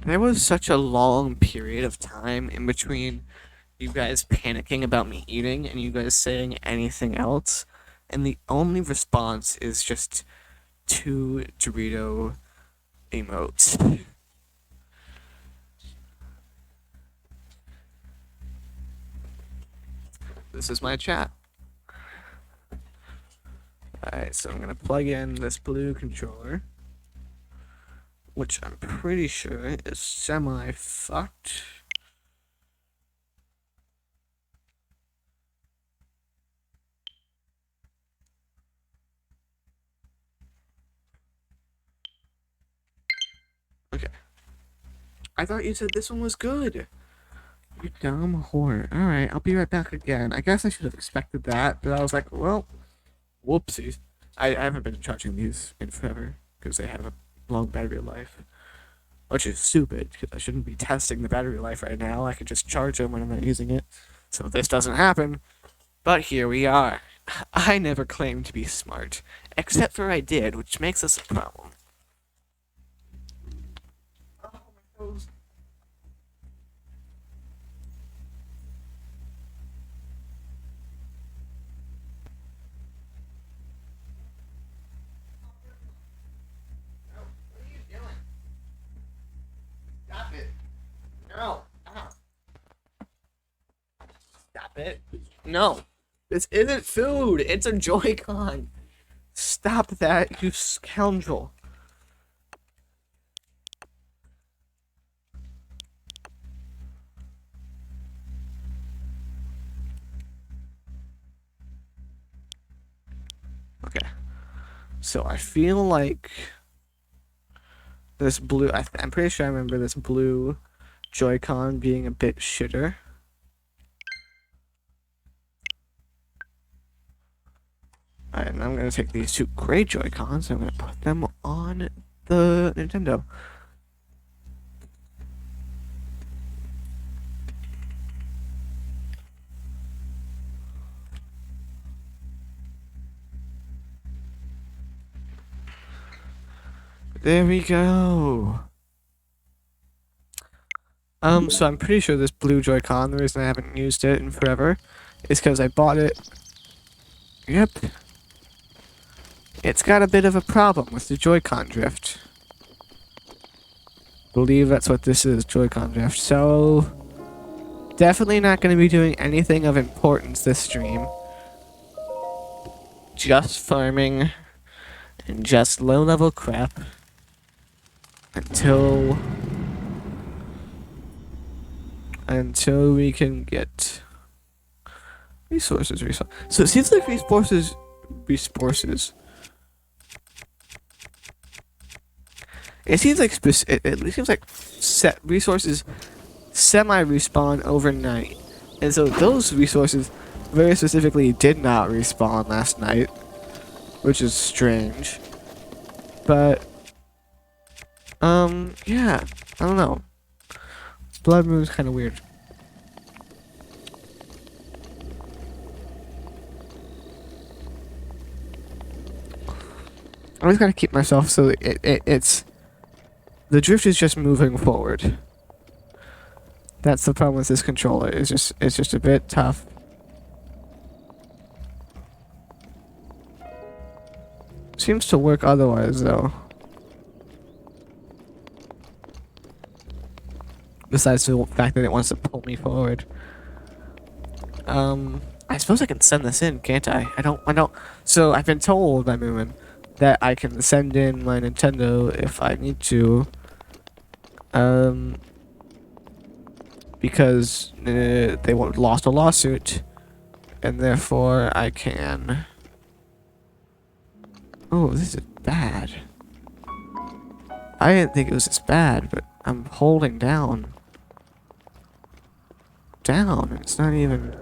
There was such a long period of time in between you guys panicking about me eating and you guys saying anything else, and the only response is just two Dorito emotes. This is my chat. Alright, so I'm gonna plug in this blue controller which I'm pretty sure is semi-fucked. Okay. I thought you said this one was good. You dumb whore. Alright, I'll be right back again. I guess I should have expected that, but I was like, well, whoopsies. I haven't been charging these in forever, because they have a long battery life. Which is stupid, because I shouldn't be testing the battery life right now. I could just charge them when I'm not using it. So this doesn't happen. But here we are. I never claimed to be smart, except for I did, which makes us a problem. Oh, my toes. What are you doing? Stop it. No. Ow. Stop it. No. This isn't food. It's a Joy-Con. Stop that, you scoundrel. Okay. So I feel like this blue... I'm pretty sure I remember this blue Joy-Con being a bit shitter. Alright, and I'm going to take these two gray Joy-Cons and I'm going to put them on the Nintendo. There we go. So I'm pretty sure this blue Joy-Con, the reason I haven't used it in forever, is because I bought it. Yep. It's got a bit of a problem with the Joy-Con drift. Believe that's what this is, Joy-Con drift. So, definitely not going to be doing anything of importance this stream. Just farming and just low-level crap until we can get resources. So it seems like resources. It seems like it seems like set resources semi-respawn overnight, and so those resources very specifically did not respawn last night, which is strange. But yeah, I don't know. Blood moon's kind of weird. I always gotta keep myself so it's the drift is just moving forward. That's the problem with this controller. It's just a bit tough. Seems to work otherwise though. Besides the fact that it wants to pull me forward. I suppose I can send this in, can't I? I don't. So I've been told by Moomin that I can send in my Nintendo if I need to. Because they lost a lawsuit, and therefore I can. Oh, this is bad. I didn't think it was this bad, but I'm holding down. And it's not even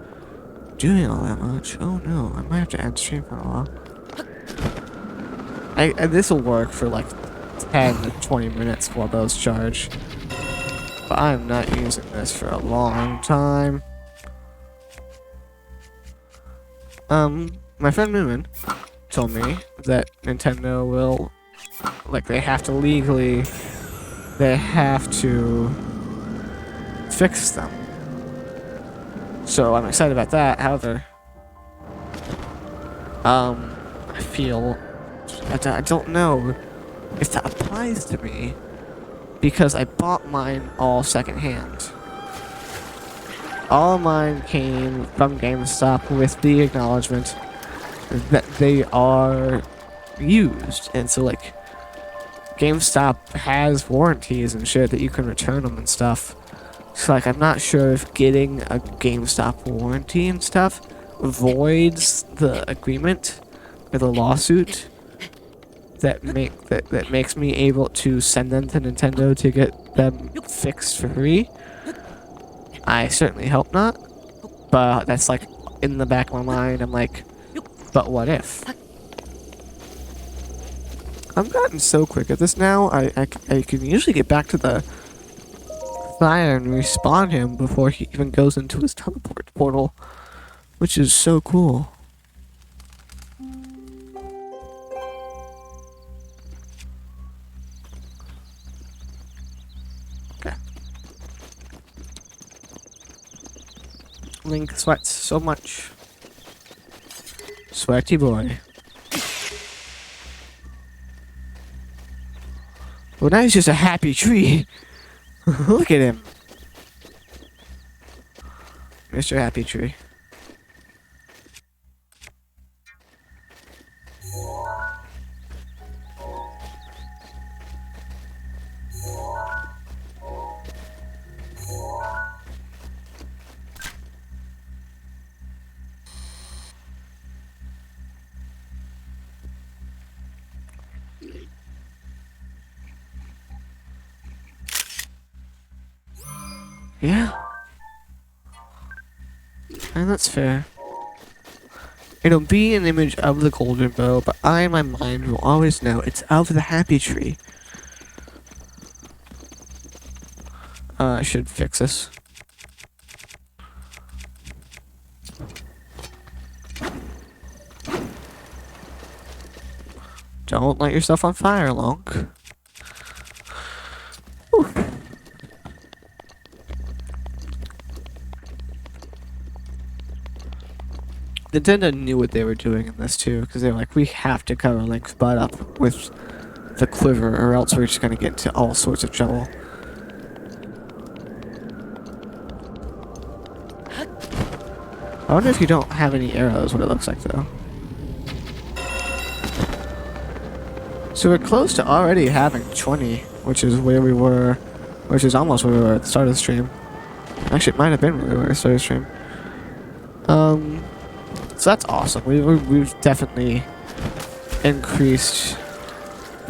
doing all that much. Oh no, I might have to end stream for a while. This will work for like 10 to 20 minutes while those charge. But I'm not using this for a long time. My friend Moomin told me that Nintendo will, like, they have to fix them. So I'm excited about that. However, I feel I don't know if that applies to me because I bought mine all secondhand. All mine came from GameStop with the acknowledgement that they are used, and so like GameStop has warranties and shit that you can return them and stuff. So like, I'm not sure if getting a GameStop warranty and stuff voids the agreement or the lawsuit that makes me able to send them to Nintendo to get them fixed for free. I certainly hope not, but that's like in the back of my mind. I'm like, but what if? I've gotten so quick at this now. I can usually get back to the fire and respawn him before he even goes into his teleport portal, which is so cool. Okay. Link sweats so much. Sweaty boy. Well, now he's just a happy tree. Look at him. Mr. Happy Tree. Yeah. And that's fair. It'll be an image of the golden bow, but I in my mind will always know it's of the happy tree. I should fix this. Don't light yourself on fire, Lonk. Whew. Nintendo knew what they were doing in this too, because they were like, we have to cover Link's butt up with the quiver, or else we're just gonna get into all sorts of trouble. I wonder if you don't have any arrows, what it looks like though. So we're close to already having 20, which is where we were, which is almost where we were at the start of the stream. Actually, it might have been where we were at the start of the stream. So that's awesome. We've definitely increased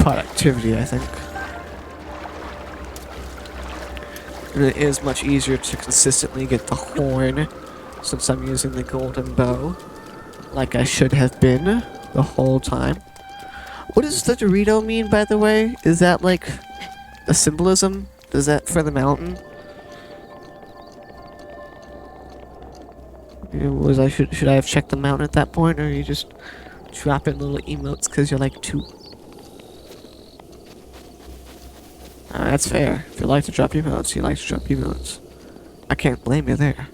productivity, I think. And it is much easier to consistently get the horn since I'm using the golden bow, like I should have been the whole time. What does the Dorito mean, by the way? Is that like a symbolism? Is that for the mountain? Should I have checked the mountain at that point, or are you just dropping little emotes because you're like two? That's fair. If you like to drop emotes, you like to drop emotes. I can't blame you there.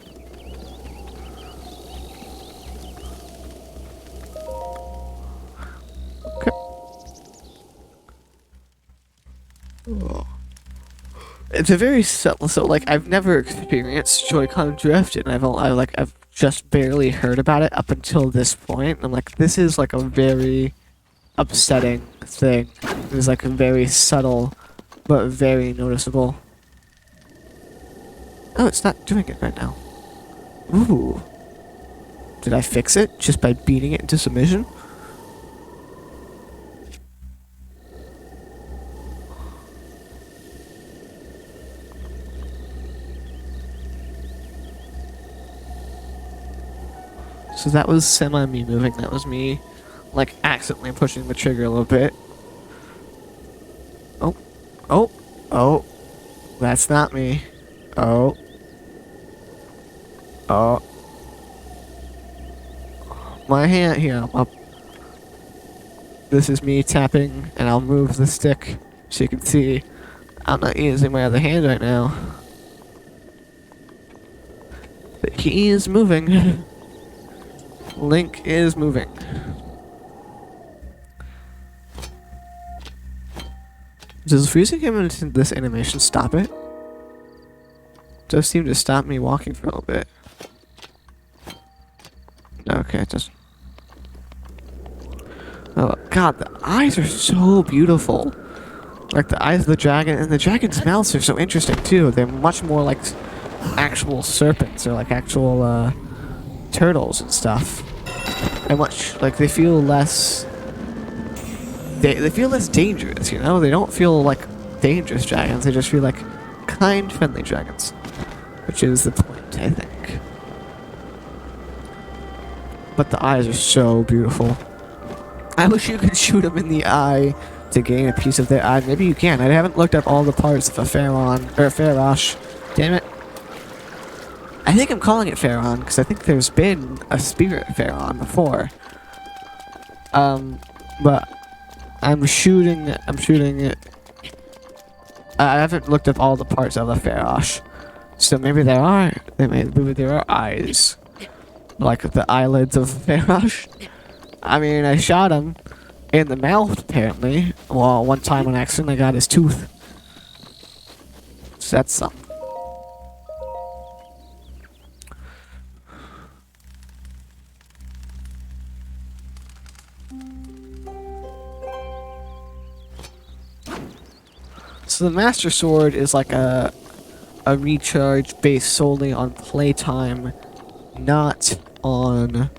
Okay. Oh. It's a very subtle. So like, I've never experienced Joy-Con drift, and I've just barely heard about it up until this point. I'm like, this is like a very upsetting thing. It's like a very subtle, but very noticeable. Oh, it's not doing it right now. Ooh. Did I fix it just by beating it into submission? So that was semi-me moving. That was me, like, accidentally pushing the trigger a little bit. Oh. Oh. Oh. That's not me. Oh. Oh. My hand here. This is me tapping, and I'll move the stick so you can see. I'm not using my other hand right now. But he is moving. Link is moving. Does freezing him into this animation stop it? Does seem to stop me walking for a little bit. Okay, it doesn't. Oh god, the eyes are so beautiful. Like the eyes of the dragon, and the dragon's mouths are so interesting too. They're much more like actual serpents or like actual turtles and stuff. And much like they feel less. They feel less dangerous, you know? They don't feel like dangerous dragons, they just feel like kind, friendly dragons. Which is the point, I think. But the eyes are so beautiful. I wish you could shoot them in the eye to gain a piece of their eye. Maybe you can. I haven't looked up all the parts of a Pharaon, or a Pharaosh. Damn it. I think I'm calling it Pharaon, because I think there's been a spirit Pharaon before. But I'm shooting it. I haven't looked up all the parts of the Pharaosh. So maybe there are eyes. Like the eyelids of Pharaosh. I mean, I shot him in the mouth, apparently. Well, one time on accident, I got his tooth. So that's something. So the Master Sword is like a recharge based solely on playtime, not on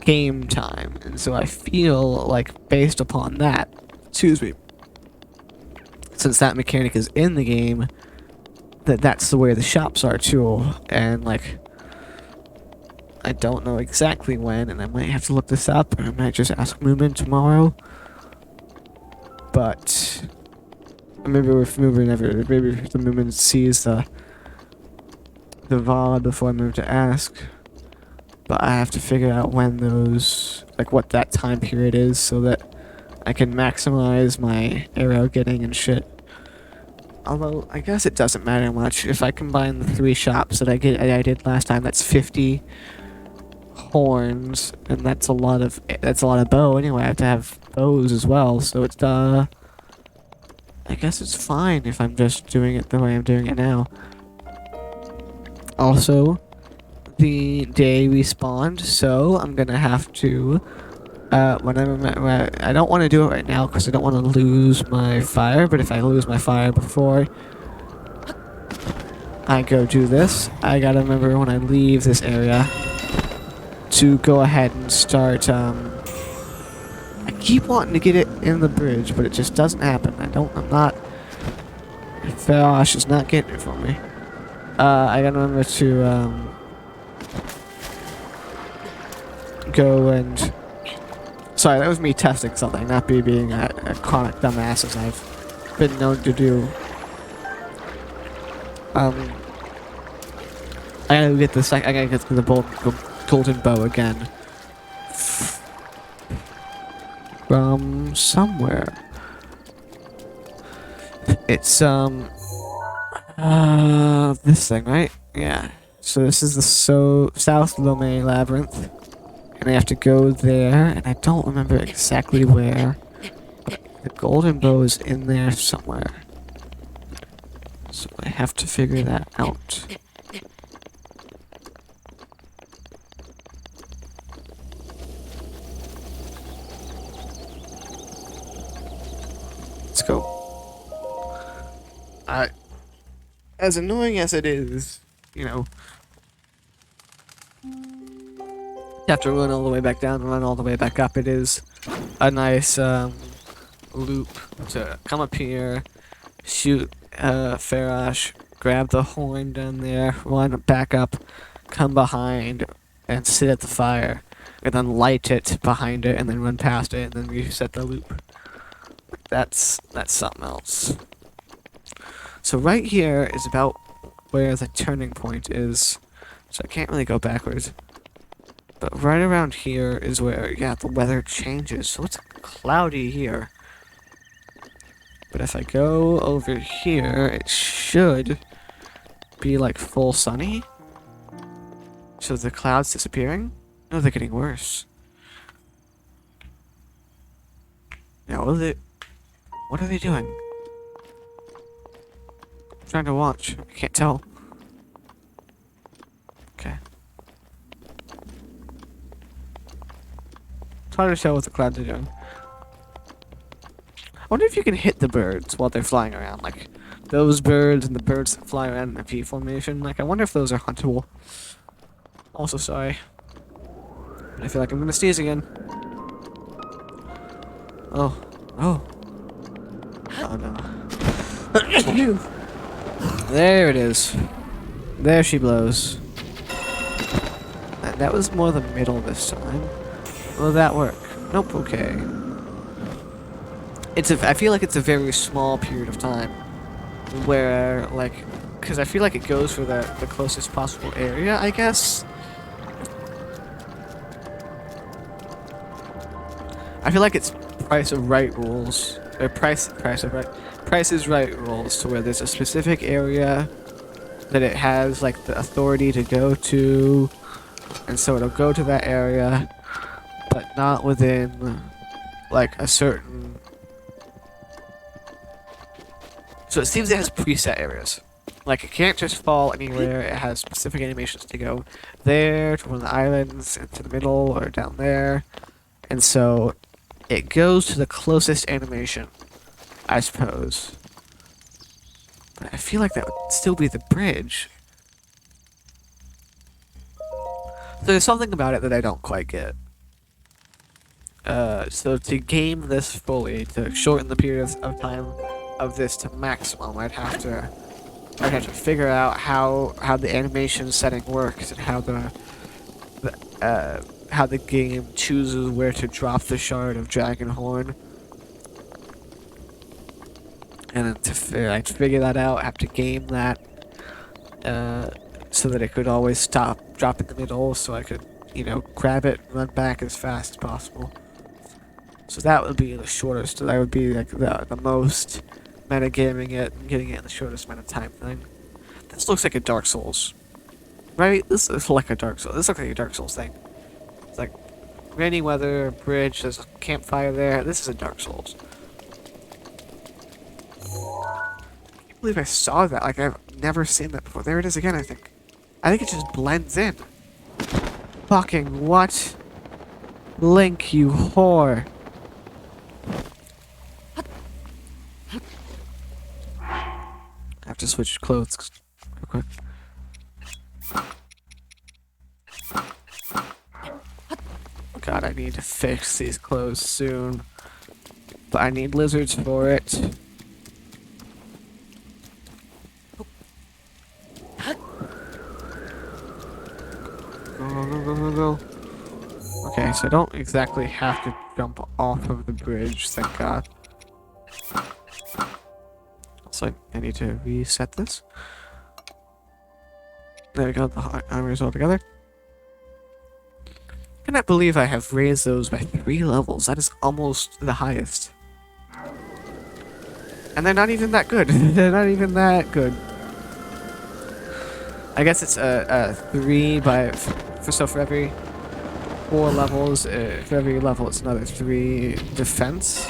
game time. And so I feel like based upon that, excuse me, since that mechanic is in the game, that's the way the shops are too. And like, I don't know exactly when, and I might have to look this up, or I might just ask Moomin tomorrow. But maybe if the Moomin sees the VOD before I move to ask. But I have to figure out when those, like what that time period is, so that I can maximize my arrow getting and shit. Although, I guess it doesn't matter much. If I combine the 3 shops that I did last time, that's 50 horns, and that's a lot of bow anyway. I have to have bows as well, so it's, I guess it's fine if I'm just doing it the way I'm doing it now. Also, the day respawned, so I'm gonna have to, whenever I don't want to do it right now because I don't want to lose my fire, but if I lose my fire before I go do this, I gotta remember when I leave this area to go ahead and start, I keep wanting to get it in the bridge, but it just doesn't happen. Pharaosh is not getting it for me. I gotta remember to, go and... Sorry, that was me testing something, not me being a chronic dumbass as I've been known to do. I gotta get I gotta get the golden bow again. From somewhere. It's, this thing, right? Yeah. So this is the South Lome Labyrinth. And I have to go there, and I don't remember exactly where. The golden bow is in there somewhere. So I have to figure that out. Let's go. As annoying as it is, you know, you have to run all the way back down and run all the way back up. It is a nice loop to come up here, shoot Pharaosh, grab the horn down there, run back up, come behind, and sit at the fire, and then light it behind it, and then run past it, and then reset the loop. That's something else. So right here is about where the turning point is, so I can't really go backwards. But right around here is where, yeah, the weather changes, so it's cloudy here. But if I go over here, it should be like full sunny. So the clouds disappearing? No, they're getting worse. Now, what are they doing? I'm trying to watch. I can't tell. Okay. It's hard to tell what the clouds are doing. wonder if you can hit the birds while they're flying around, like those birds and the birds that fly around in the V formation. Like, I wonder if those are huntable. Also, sorry. I feel like I'm gonna sneeze again. Oh. Oh. Oh no. There it is. There she blows. That was more the middle this time. Will that work? Nope, okay. I feel like it's a very small period of time where, like, because I feel like it goes for the closest possible area, I guess. I feel like it's Price of Right rules, or Price is Right rules, to where there's a specific area that it has like the authority to go to, and so it'll go to that area, but not within like a certain. So it seems it has preset areas. Like, it can't just fall anywhere. It has specific animations to go there, to one of the islands, into the middle, or down there. And so it goes to the closest animation, I suppose. But I feel like that would still be the bridge. There's something about it that I don't quite get. So to game this fully, to shorten the period of time of this to maximum, I'd have to figure out how the animation setting works and how the game chooses where to drop the shard of dragon horn. And then to figure that out, I have to game that so that it could always drop in the middle, so I could, grab it and run back as fast as possible. So that would be the shortest. That would be like the most metagaming it and getting it in the shortest amount of time thing. This looks like a Dark Souls, right? This is like a Dark Souls. This looks like a Dark Souls thing. It's like rainy weather, bridge. There's a campfire there. This is a Dark Souls. I can't believe I saw that. Like, I've never seen that before. There it is again. I think it just blends in. Fucking what? Link, you whore. I have to switch clothes real quick. God, I need to fix these clothes soon. But I need lizards for it. Go. Okay, so I don't exactly have to jump off of the bridge, thank God. So I need to reset this. There we go, the armor is all together. I cannot believe I have raised those by 3 levels. That is almost the highest. And they're not even that good. They're not even that good. I guess it's a 3 so for every 4 levels, for every level it's another 3 defense.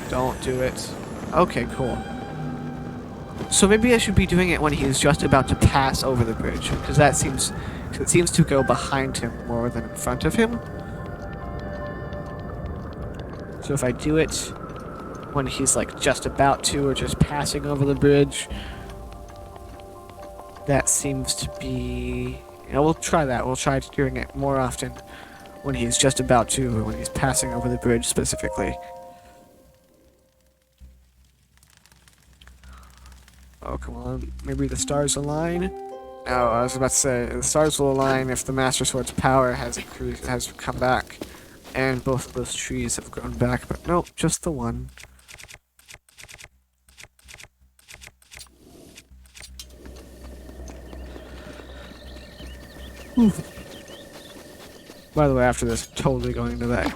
Don't do it. Okay, cool. So maybe I should be doing it when he's just about to pass over the bridge, because it seems to go behind him more than in front of him. So if I do it when he's like just about to or just passing over the bridge, that seems to be... we'll try that. We'll try doing it more often when he's just about to or when he's passing over the bridge specifically. Oh, come on. Maybe the stars align? Oh, I was about to say, the stars will align if the Master Sword's power has come back. And both of those trees have grown back, but nope, just the one. By the way, after this, I'm totally going to that.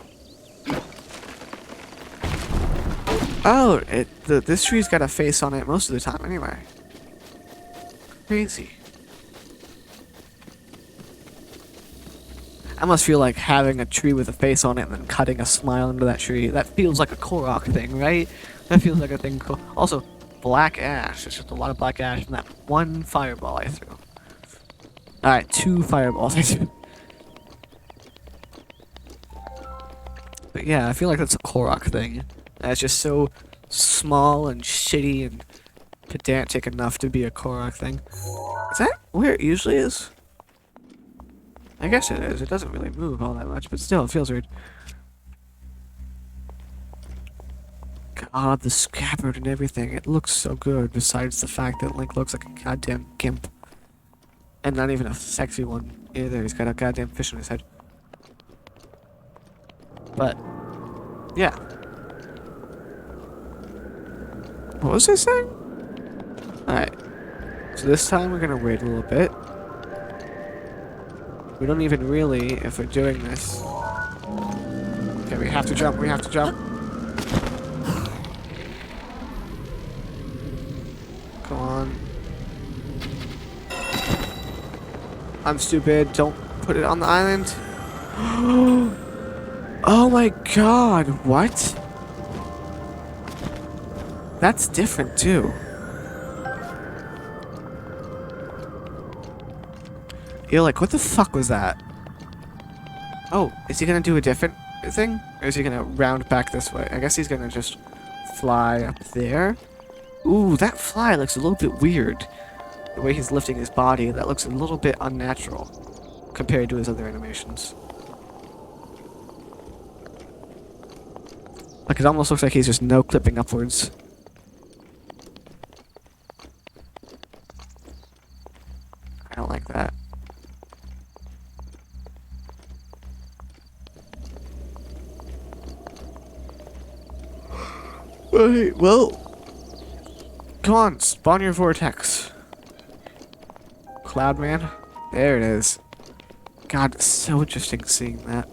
Oh, this tree's got a face on it most of the time anyway. Crazy. I must feel like having a tree with a face on it and then cutting a smile into that tree. That feels like a Korok thing, right? That feels like a thing. Also, black ash. There's just a lot of black ash from that one fireball I threw. Alright, 2 fireballs I threw. But Yeah, I feel like that's a Korok thing. That's just so small and shitty and pedantic enough to be a Korok thing. Is that where it usually is? I guess it is. It doesn't really move all that much, but still, it feels weird. God, the scabbard and everything. It looks so good, besides the fact that Link looks like a goddamn gimp. And not even a sexy one either. He's got a goddamn fish on his head. But, yeah. What was I saying? Alright. So this time we're gonna wait a little bit. We don't even really, if we're doing this. Okay, we have to jump, we have to jump. Come on. I'm stupid, don't put it on the island. Oh my god, what? That's different too. You're like, what the fuck was that? Oh, is he gonna do a different thing? Or is he gonna round back this way? I guess he's gonna just fly up there. Ooh, that fly looks a little bit weird. The way he's lifting his body, that looks a little bit unnatural compared to his other animations. Like, it almost looks like he's just no-clipping upwards. I don't like that. Right, well, come on, spawn your vortex. Cloudman. There it is. God, it's so interesting seeing that.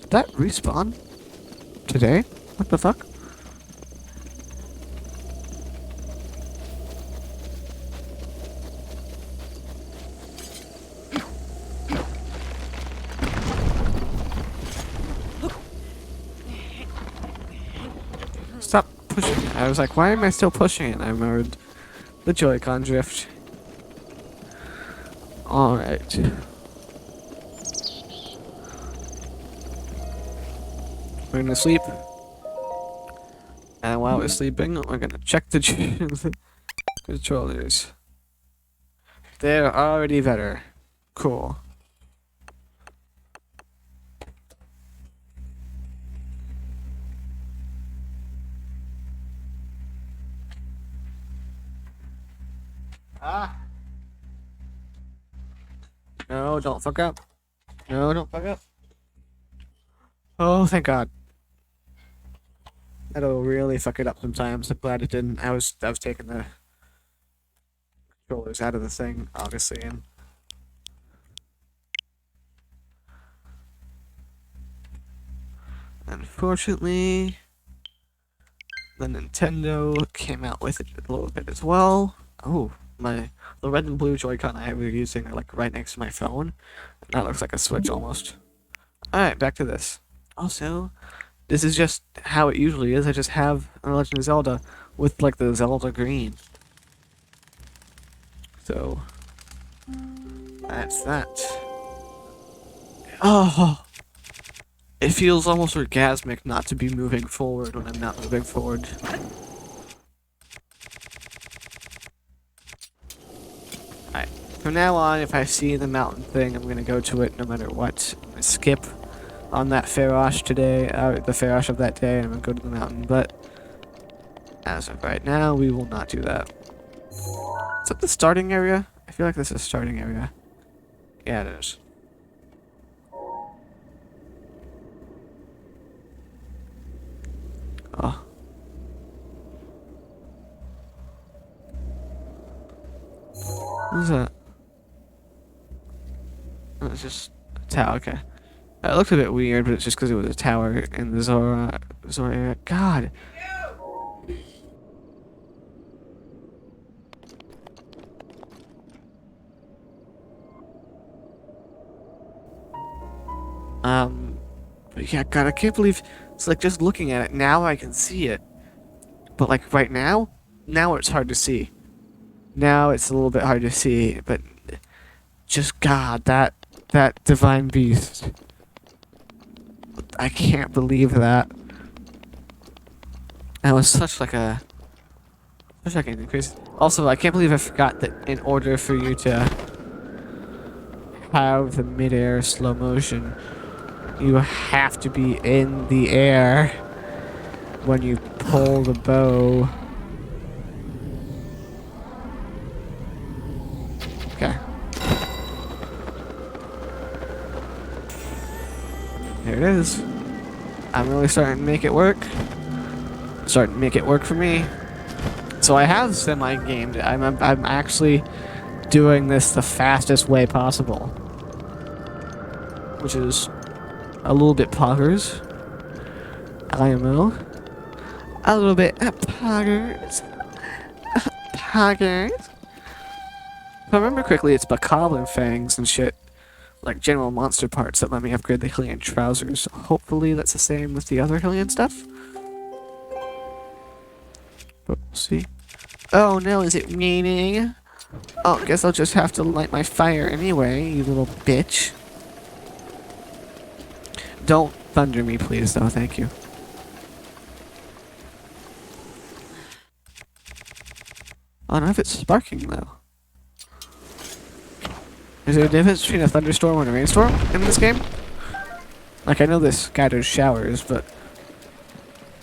Did that respawn? Today? What the fuck? Stop pushing it. I was like, why am I still pushing it? I remembered the Joy-Con drift. Alright. We're gonna sleep. And while we're sleeping, we're gonna check the controllers. They're already better. Cool. Ah. No, don't fuck up. No, don't fuck up. Oh, thank God. That'll really fuck it up sometimes. I'm glad it didn't. I was taking the controllers out of the thing, obviously, and unfortunately, the Nintendo came out with it a little bit as well. Oh, the red and blue Joy-Con I were using are like right next to my phone. That looks like a Switch almost. Alright, back to this. Also, this is just how it usually is. I just have a Legend of Zelda with like the Zelda green. So, that's that. Oh, it feels almost orgasmic not to be moving forward when I'm not moving forward. Alright, from now on, if I see the mountain thing, I'm gonna go to it no matter what. I'm gonna skip on that Farosh today, the Farosh of that day, and I'm gonna go to the mountain, but as of right now, we will not do that. Is that the starting area? I feel like this is the starting area. Yeah, it is. Oh. What is that? Oh, it's just a tower, okay. It looked a bit weird, but it's just because it was a tower in the Zora area. God! But yeah, God, I can't believe it's like just looking at it now I can see it. But like right now it's hard to see. Now it's a little bit hard to see, but just God, that divine beast. I can't believe that. That was such like an increase. Also, I can't believe I forgot that in order for you to have the mid-air slow motion, you have to be in the air when you pull the bow. Okay. There it is. I'm really starting to make it work. Starting to make it work for me. So I have semi-gamed it. I'm actually doing this the fastest way possible. Which is a little bit poggers. IMO. A little bit poggers. Poggers. If I remember correctly, it's Macabre and Fangs and shit. Like general monster parts that let me upgrade the Hylian trousers. Hopefully that's the same with the other Hylian stuff. But we'll see. Oh no, is it raining? Oh, guess I'll just have to light my fire anyway, you little bitch. Don't thunder me, please, though. Thank you. I don't know if it's sparking, though. Is there a difference between a thunderstorm and a rainstorm in this game? Like, I know this scatters showers, but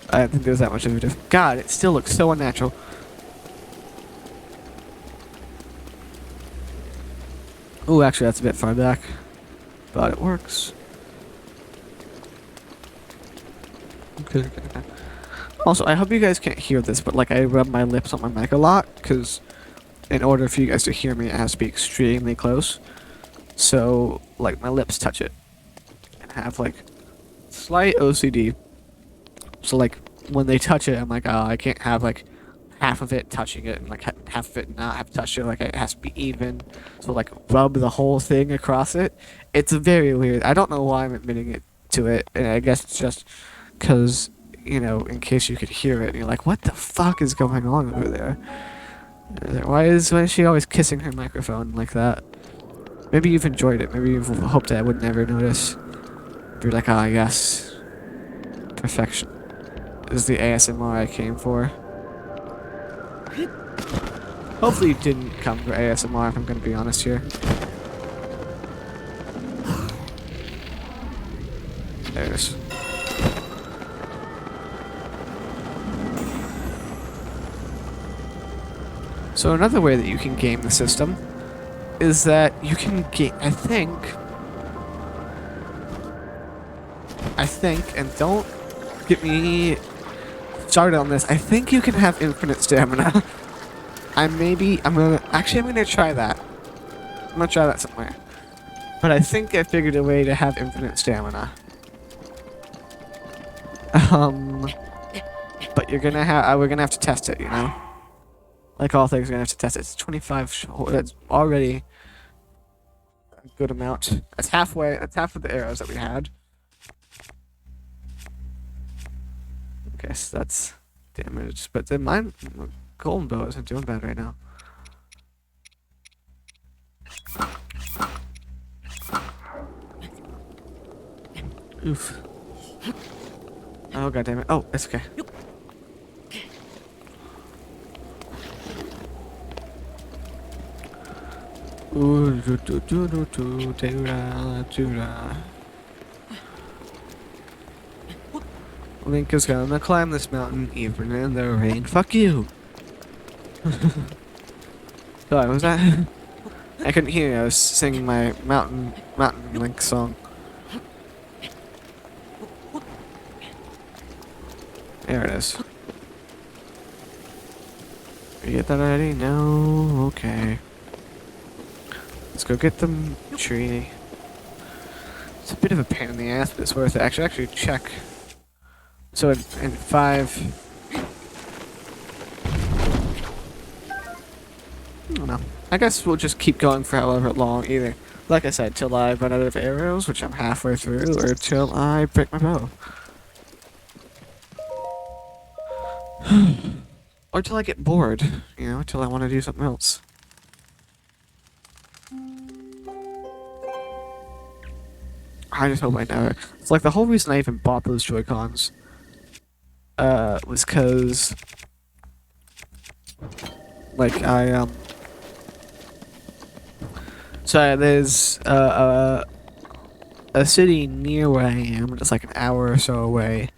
I don't think there's that much of a difference. God, it still looks so unnatural. Ooh, actually, that's a bit far back. But it works. Okay. Also, I hope you guys can't hear this, but like I rub my lips on my mic a lot, because in order for you guys to hear me, it has to be extremely close. So, like, my lips touch it. And have, like, slight OCD. So, like, when they touch it, I'm like, oh, I can't have, like, half of it touching it, and, like, half of it not have touched it. Like, it has to be even. So, like, rub the whole thing across it. It's very weird. I don't know why I'm admitting it to it, and I guess it's just because, you know, in case you could hear it, and you're like, what the fuck is going on over there? Why is she always kissing her microphone like that? Maybe you've enjoyed it. Maybe you've hoped I would never notice. You're like, ah, yes. Perfection. This is the ASMR I came for. Hopefully you didn't come for ASMR, if I'm going to be honest here. There it is. So another way that you can game the system is that you can game, I think, and don't get me started on this, I think you can have infinite stamina. I'm gonna try that. I'm gonna try that somewhere. But I think I figured a way to have infinite stamina. But we're gonna have to test it, you know? Like all things, we're gonna have to test it. It's 25, that's already a good amount. That's half of the arrows that we had. Okay, so that's damage. But then my golden bow isn't doing bad right now. Oof. Oh, god damn it. Oh, it's okay. Ooh, Link is gonna climb this mountain even in the rain. Fuck you! Sorry, was that? I couldn't hear you. I was singing my mountain Link song. There it is. You get that already? No? Okay. Let's go get the tree. It's a bit of a pain in the ass, but it's worth it. Actually check. So in 5... I don't know. I guess we'll just keep going for however long, either, like I said, till I run out of arrows, which I'm halfway through, or till I break my bow. Or till I get bored, you know, till I want to do something else. I just hope I never. It's like the whole reason I even bought those Joy-Cons, was because, like, so there's, a city near where I am, just like an hour or so away,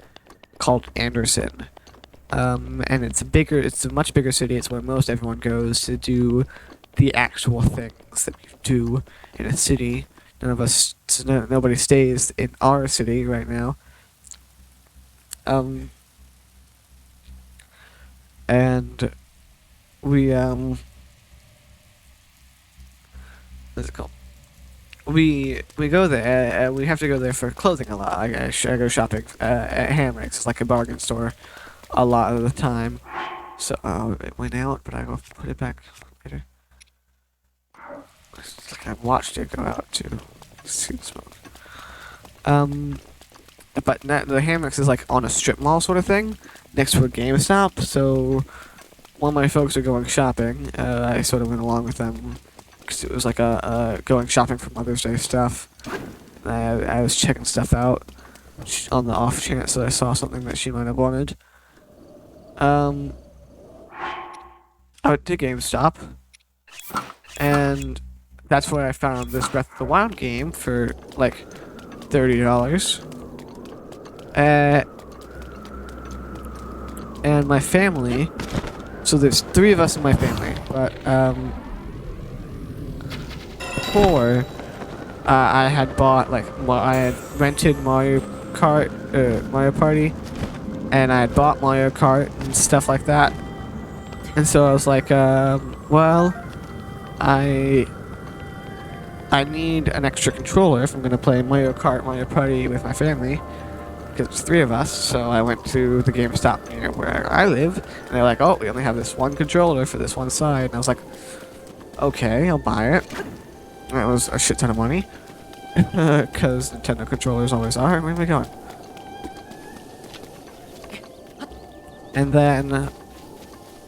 called Anderson. And it's a much bigger city. It's where most everyone goes to do the actual things that you do in a city. Nobody stays in our city right now. Um, and we, what's it called? We go there. We have to go there for clothing a lot. I go shopping at Hammocks. It's like a bargain store a lot of the time. So it went out, but I will put it back later. It's like I watched it go out too. See the smoke. But the Hammocks is like on a strip mall sort of thing, next to a GameStop. So when my folks are going shopping, I sort of went along with them because it was like a going shopping for Mother's Day stuff. I was checking stuff out on the off chance that I saw something that she might have wanted. I went to GameStop, and that's where I found this Breath of the Wild game for like $30. And my family, so there's 3 of us in my family, but before I had bought I had rented Mario Party, and I had bought Mario Kart and stuff like that. And so I was like, well, I need an extra controller if I'm gonna play Mario Kart, Mario Party with my family, because it's 3 of us. So I went to the GameStop near where I live, and they're like, oh, we only have this one controller for this one side. And I was like, okay, I'll buy it. And that was a shit ton of money, because Nintendo controllers always are. Where am I going? And then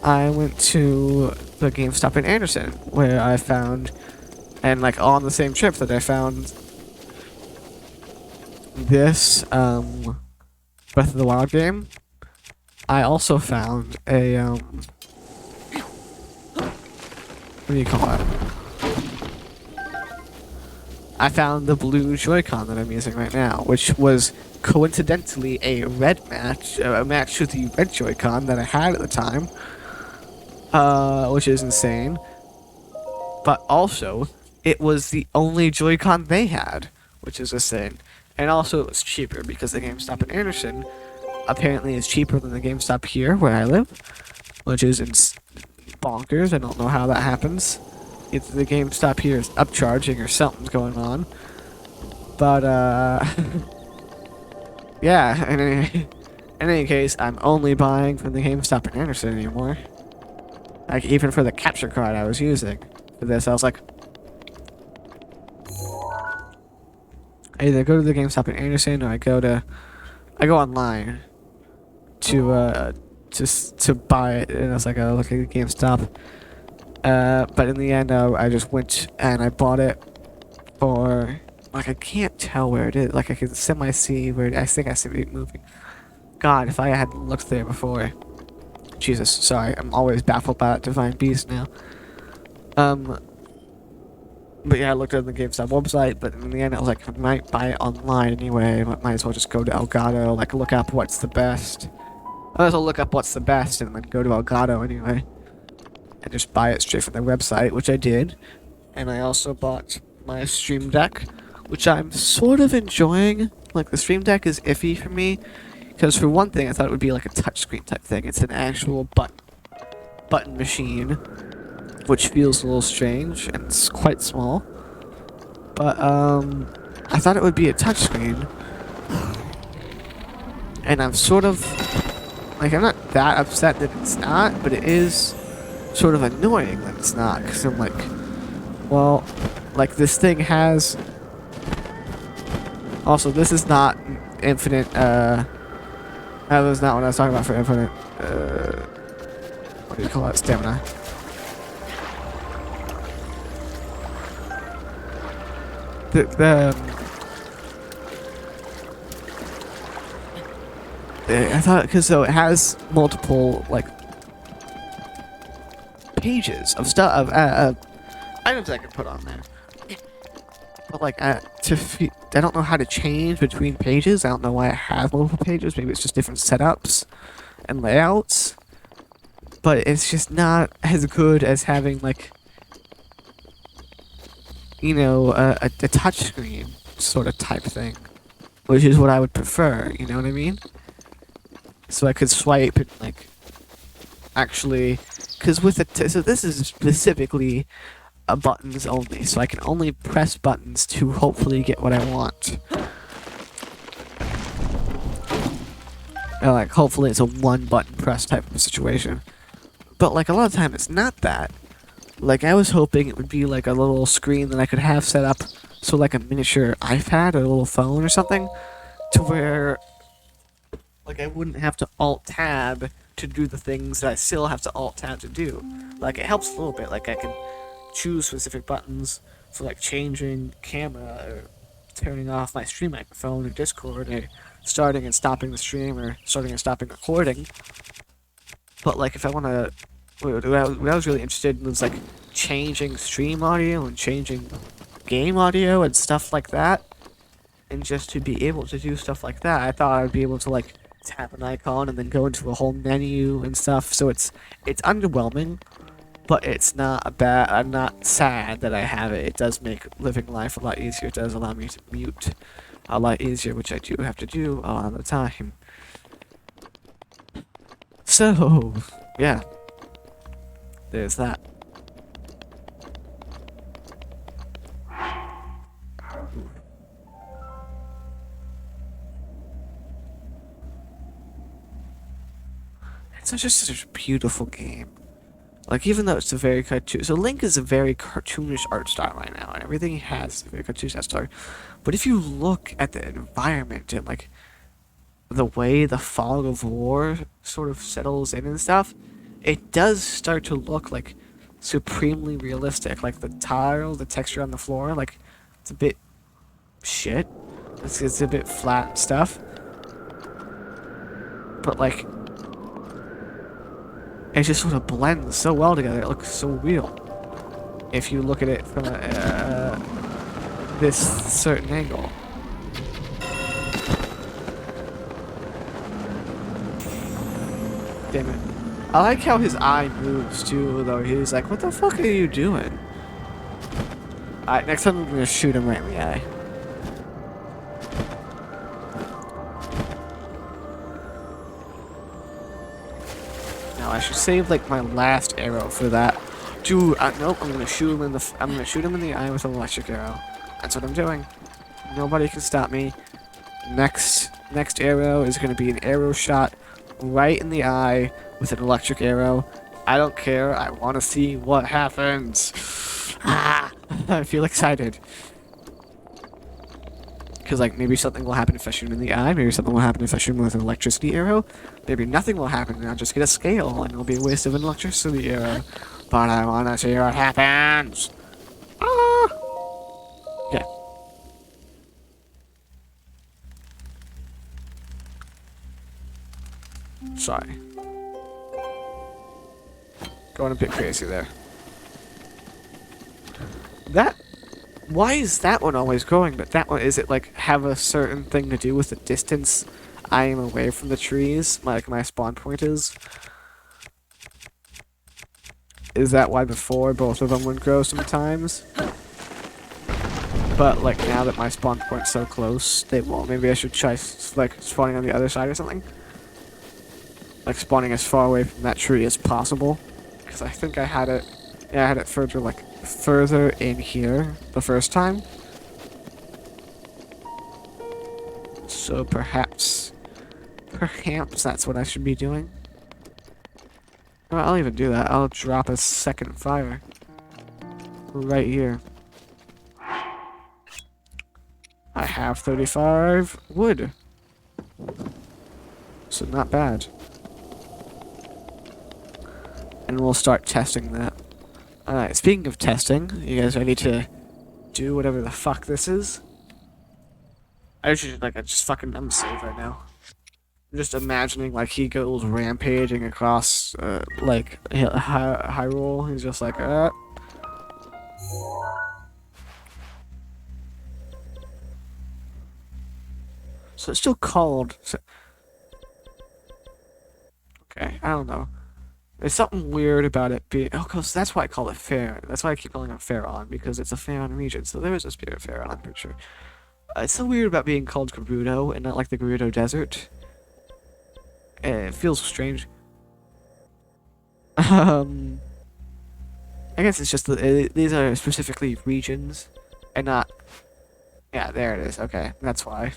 I went to the GameStop in Anderson, where I found, and like on the same trip that I found this Breath of the Wild game, I also found a what do you call it? I found the blue Joy-Con that I'm using right now, which was coincidentally a match with the red Joy-Con that I had at the time, which is insane. But also, it was the only Joy-Con they had, which is insane. And also, it was cheaper because the GameStop in Anderson apparently is cheaper than the GameStop here where I live, which is bonkers. I don't know how that happens. Either the GameStop here is upcharging or something's going on. But, yeah, in any case, I'm only buying from the GameStop in Anderson anymore. Like, even for the capture card I was using for this, I was like, I either go to the GameStop in Anderson or I go online to buy it, and I was like, oh, look at the GameStop. But in the end, I just went and I bought it for, like, I can't tell where it is. Like, I can semi-see where I think I see it moving. God, if I hadn't looked there before. Jesus, sorry, I'm always baffled by that divine beast now. But yeah, I looked at the GameStop website, but in the end I was like, I might buy it online anyway, but might as well just go to Elgato, like look up what's the best. I might as well look up what's the best and then go to Elgato anyway. And just buy it straight from their website, which I did. And I also bought my Stream Deck, which I'm sort of enjoying. Like, the Stream Deck is iffy for me, because for one thing, I thought it would be like a touchscreen type thing. It's an actual button machine, which feels a little strange, and it's quite small. But, I thought it would be a touchscreen. And I'm sort of, like, I'm not that upset that it's not, but it is sort of annoying that it's not, because I'm like, well, like, this thing has... Also, this is not infinite, that was not what I was talking about for infinite, what do you call it, stamina. I thought because so it has multiple like pages of stuff of items I could put on there. But like I don't know how to change between pages. I don't know why I have multiple pages. Maybe it's just different setups and layouts. But it's just not as good as having like a touchscreen sort of type thing, which is what I would prefer. You know what I mean? So I could swipe and like actually, because with so this is specifically buttons only, so I can only press buttons to hopefully get what I want. Like hopefully it's a one button press type of situation. But like a lot of time it's not that. Like I was hoping it would be like a little screen that I could have set up, so like a miniature iPad or a little phone or something, to where like I wouldn't have to alt tab to do the things that I still have to alt tab to do. Like it helps a little bit. Like I can choose specific buttons for like changing camera or turning off my stream microphone or Discord or starting and stopping the stream or starting and stopping recording. But like if I want to, what I was really interested in was like changing stream audio and changing game audio and stuff like that. And just to be able to do stuff like that, I thought I'd be able to like tap an icon and then go into a whole menu and stuff. So it's underwhelming, but it's not a bad. I'm not sad that I have it. It does make living life a lot easier. It does allow me to mute a lot easier, which I do have to do a lot of the time. So yeah, there's that. It's just such a beautiful game. Like, even though it's a very cartoon... So, Link is a very cartoonish art style right now, and everything he has is a very cartoonish art style. But if you look at the environment and, like, the way the fog of war sort of settles in and stuff, it does start to look, like, supremely realistic. Like, the tile, the texture on the floor, like, it's a bit shit. It's a bit flat and stuff. But, like... it just sort of blends so well together. It looks so real. If you look at it from this certain angle. Damn it. I like how his eye moves too, though. He's like, what the fuck are you doing? Alright, next time I'm gonna shoot him right in the eye. I should save like my last arrow for that. Dude, nope. I'm gonna shoot him in the. I'm gonna shoot him in the eye with an electric arrow. That's what I'm doing. Nobody can stop me. Next arrow is gonna be an arrow shot right in the eye with an electric arrow. I don't care. I want to see what happens. Ah, I feel excited. Because, like, maybe something will happen if I shoot him in the eye. Maybe something will happen if I shoot him with an electricity arrow. Maybe nothing will happen and I'll just get a scale and it'll be a waste of an electricity arrow. But I want to see what happens. Ah! Yeah. Sorry. Going a bit crazy there. Why is that one always going, but that one, is it like have a certain thing to do with the distance I am away from the trees, like my spawn point is? Is that why before both of them would grow sometimes? But like now that my spawn point's so close, they won't. Maybe I should try like spawning on the other side or something? Like spawning as far away from that tree as possible? Because I think I had it, yeah, I had it further in here the first time. So perhaps that's what I should be doing. Well, I'll even do that. I'll drop a second fire right here. I have 35 wood, so not bad. And we'll start testing that. Alright, speaking of testing, you guys ready to do whatever the fuck this is? I should, like, I just fucking unsave right now. just imagining like he goes rampaging across like Hyrule. He's just like, So it's still called. Okay, I don't know. There's something weird about it being. Oh, cause that's why I call it Fair. That's why I keep calling it Pharaon because it's a Pharaon region. So there is a spirit Pharaon, I'm pretty sure. It's so weird about being called Gerudo and not like the Gerudo Desert. It feels strange. Um, I guess it's just that these are specifically regions, and not. Yeah, there it is. Okay, that's why.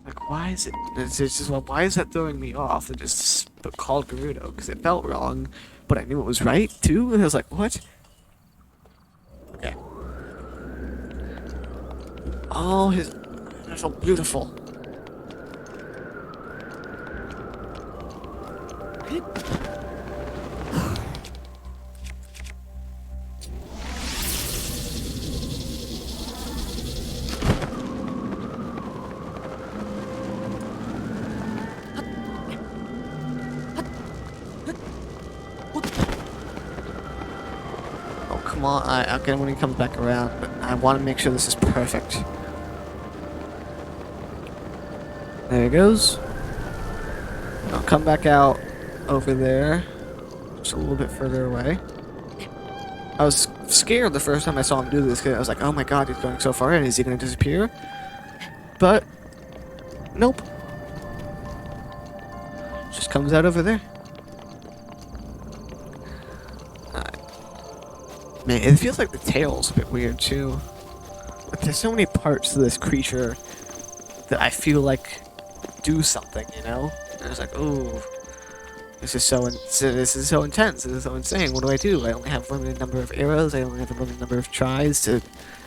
Like, why is it? It's just well, why is that throwing me off? It just called Gerudo because it felt wrong, but I knew it was right too. And I was like, what? Okay. Oh, they're so beautiful. Oh, come on. I'll get him when he comes back around, but I want to make sure this is perfect. There he goes. I'll come back out over there, just a little bit further away. I was scared the first time I saw him do this because I was like, oh my god, he's going so far in. Is he going to disappear? But, nope. Just comes out over there. Man, it feels like the tail's a bit weird too. Like, there's so many parts to this creature that I feel like do something, you know? And I was like, ooh, this is so intense. This is so insane. What do? I only have a limited number of arrows. I only have a limited number of tries to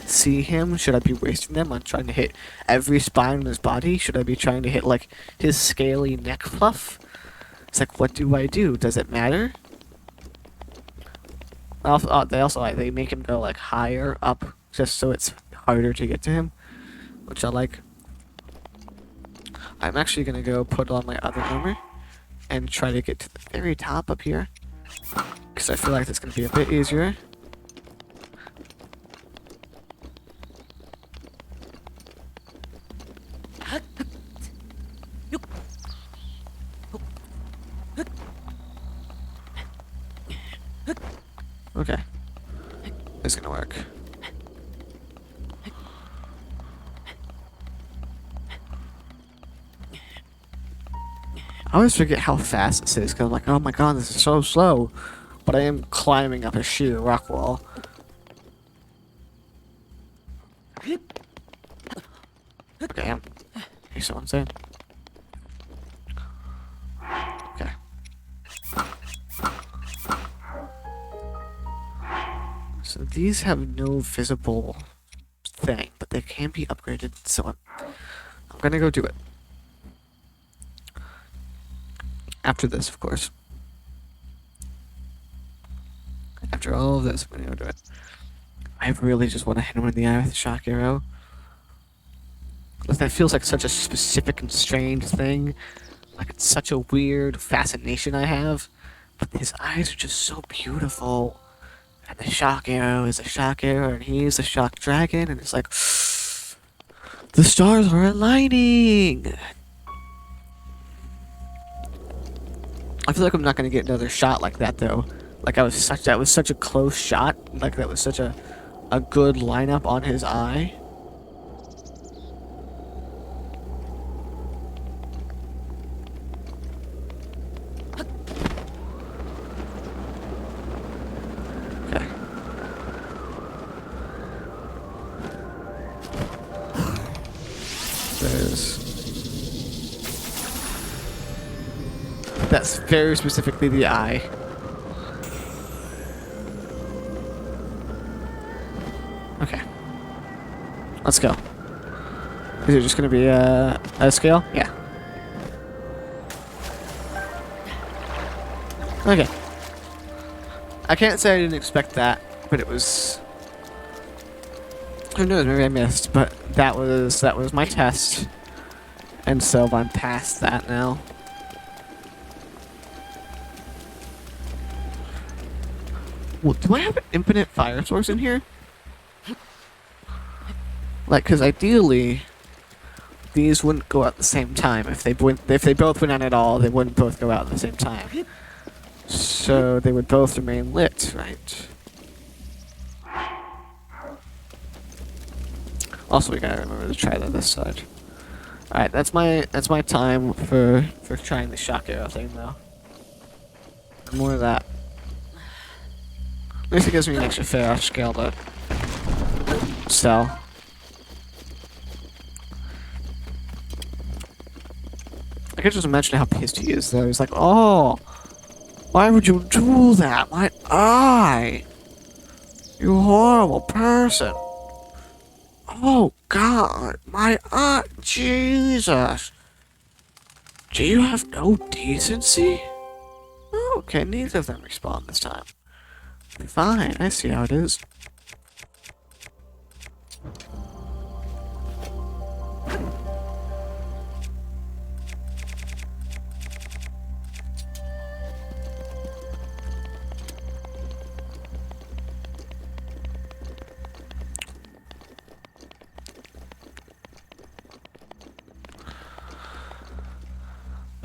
see him. Should I be wasting them on trying to hit every spine on his body? Should I be trying to hit like his scaly neck fluff? It's like, what do? Does it matter? Also, they make him go like higher up just so it's harder to get to him, which I like. I'm actually gonna go put on my other armor and try to get to the very top up here because I feel like it's gonna be a bit easier. Okay, it's gonna work. I always forget how fast this is because I'm like, oh my god, this is so slow. But I am climbing up a sheer rock wall. Okay, you see what I'm saying? Okay. So these have no visible thing, but they can be upgraded, so I'm gonna go do it. After this, of course. After all of this, I'm gonna go do it. I really just want to hit him in the eye with a shock arrow. That feels like such a specific and strange thing. Like it's such a weird fascination I have. But his eyes are just so beautiful. And the shock arrow is a shock arrow, and he's a shock dragon, and it's like the stars are aligning. I feel like I'm not gonna get another shot like that though. Like that was such a close shot. Like that was such a good lineup on his eye. Okay. That's very specifically the eye. Okay. Let's go. Is it just gonna be a scale? Yeah. Okay. I can't say I didn't expect that, but it was... Who knows, maybe I missed, but that was my test. And so I'm past that now. Well, do I have an infinite fire source in here? Like, because ideally, these wouldn't go out at the same time. If they both went out at all, they wouldn't both go out at the same time. So they would both remain lit, right? Also, we gotta remember to try that this side. All right, that's my time for trying the shock arrow thing, though. More of that. At least it gives me an extra fair scale to sell. I can just imagine how pissed he is, though. He's like, "Oh, why would you do that? My eye! You horrible person! Oh God, my eye! Jesus! Do you have no decency?" Oh, okay, neither of them respond this time. Fine, I see how it is.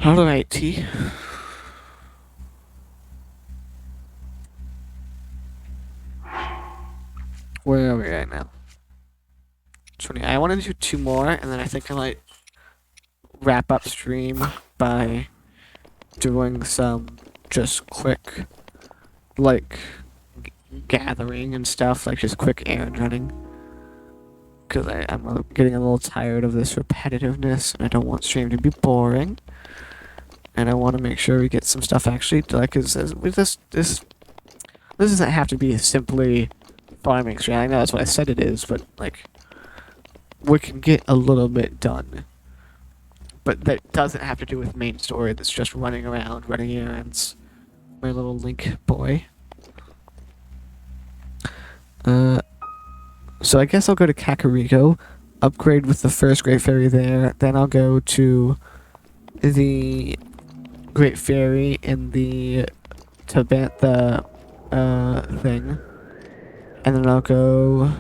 Alrighty. Where are we right now? 20. I want to do 2 more, and then I think I might wrap up stream by doing some just quick, like, gathering and stuff, like just quick errand running. Because I'm getting a little tired of this repetitiveness, and I don't want stream to be boring. And I want to make sure we get some stuff actually, like, because with this doesn't have to be simply farming stream. I know that's what I said it is, but, like, we can get a little bit done. But that doesn't have to do with main story, that's just running around, running errands. My little Link boy. So I guess I'll go to Kakariko, upgrade with the first Great Fairy there, then I'll go to the Great Fairy in the Tabantha thing, and then I'll go...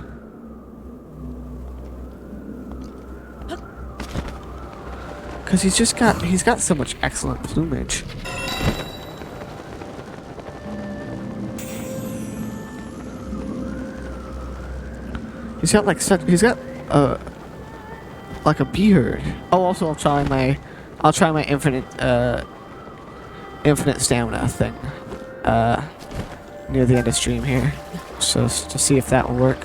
Because he's got so much excellent plumage. He's got like like a beard. Oh, also I'll try my infinite stamina thing near the end of stream here, so to see if that will work.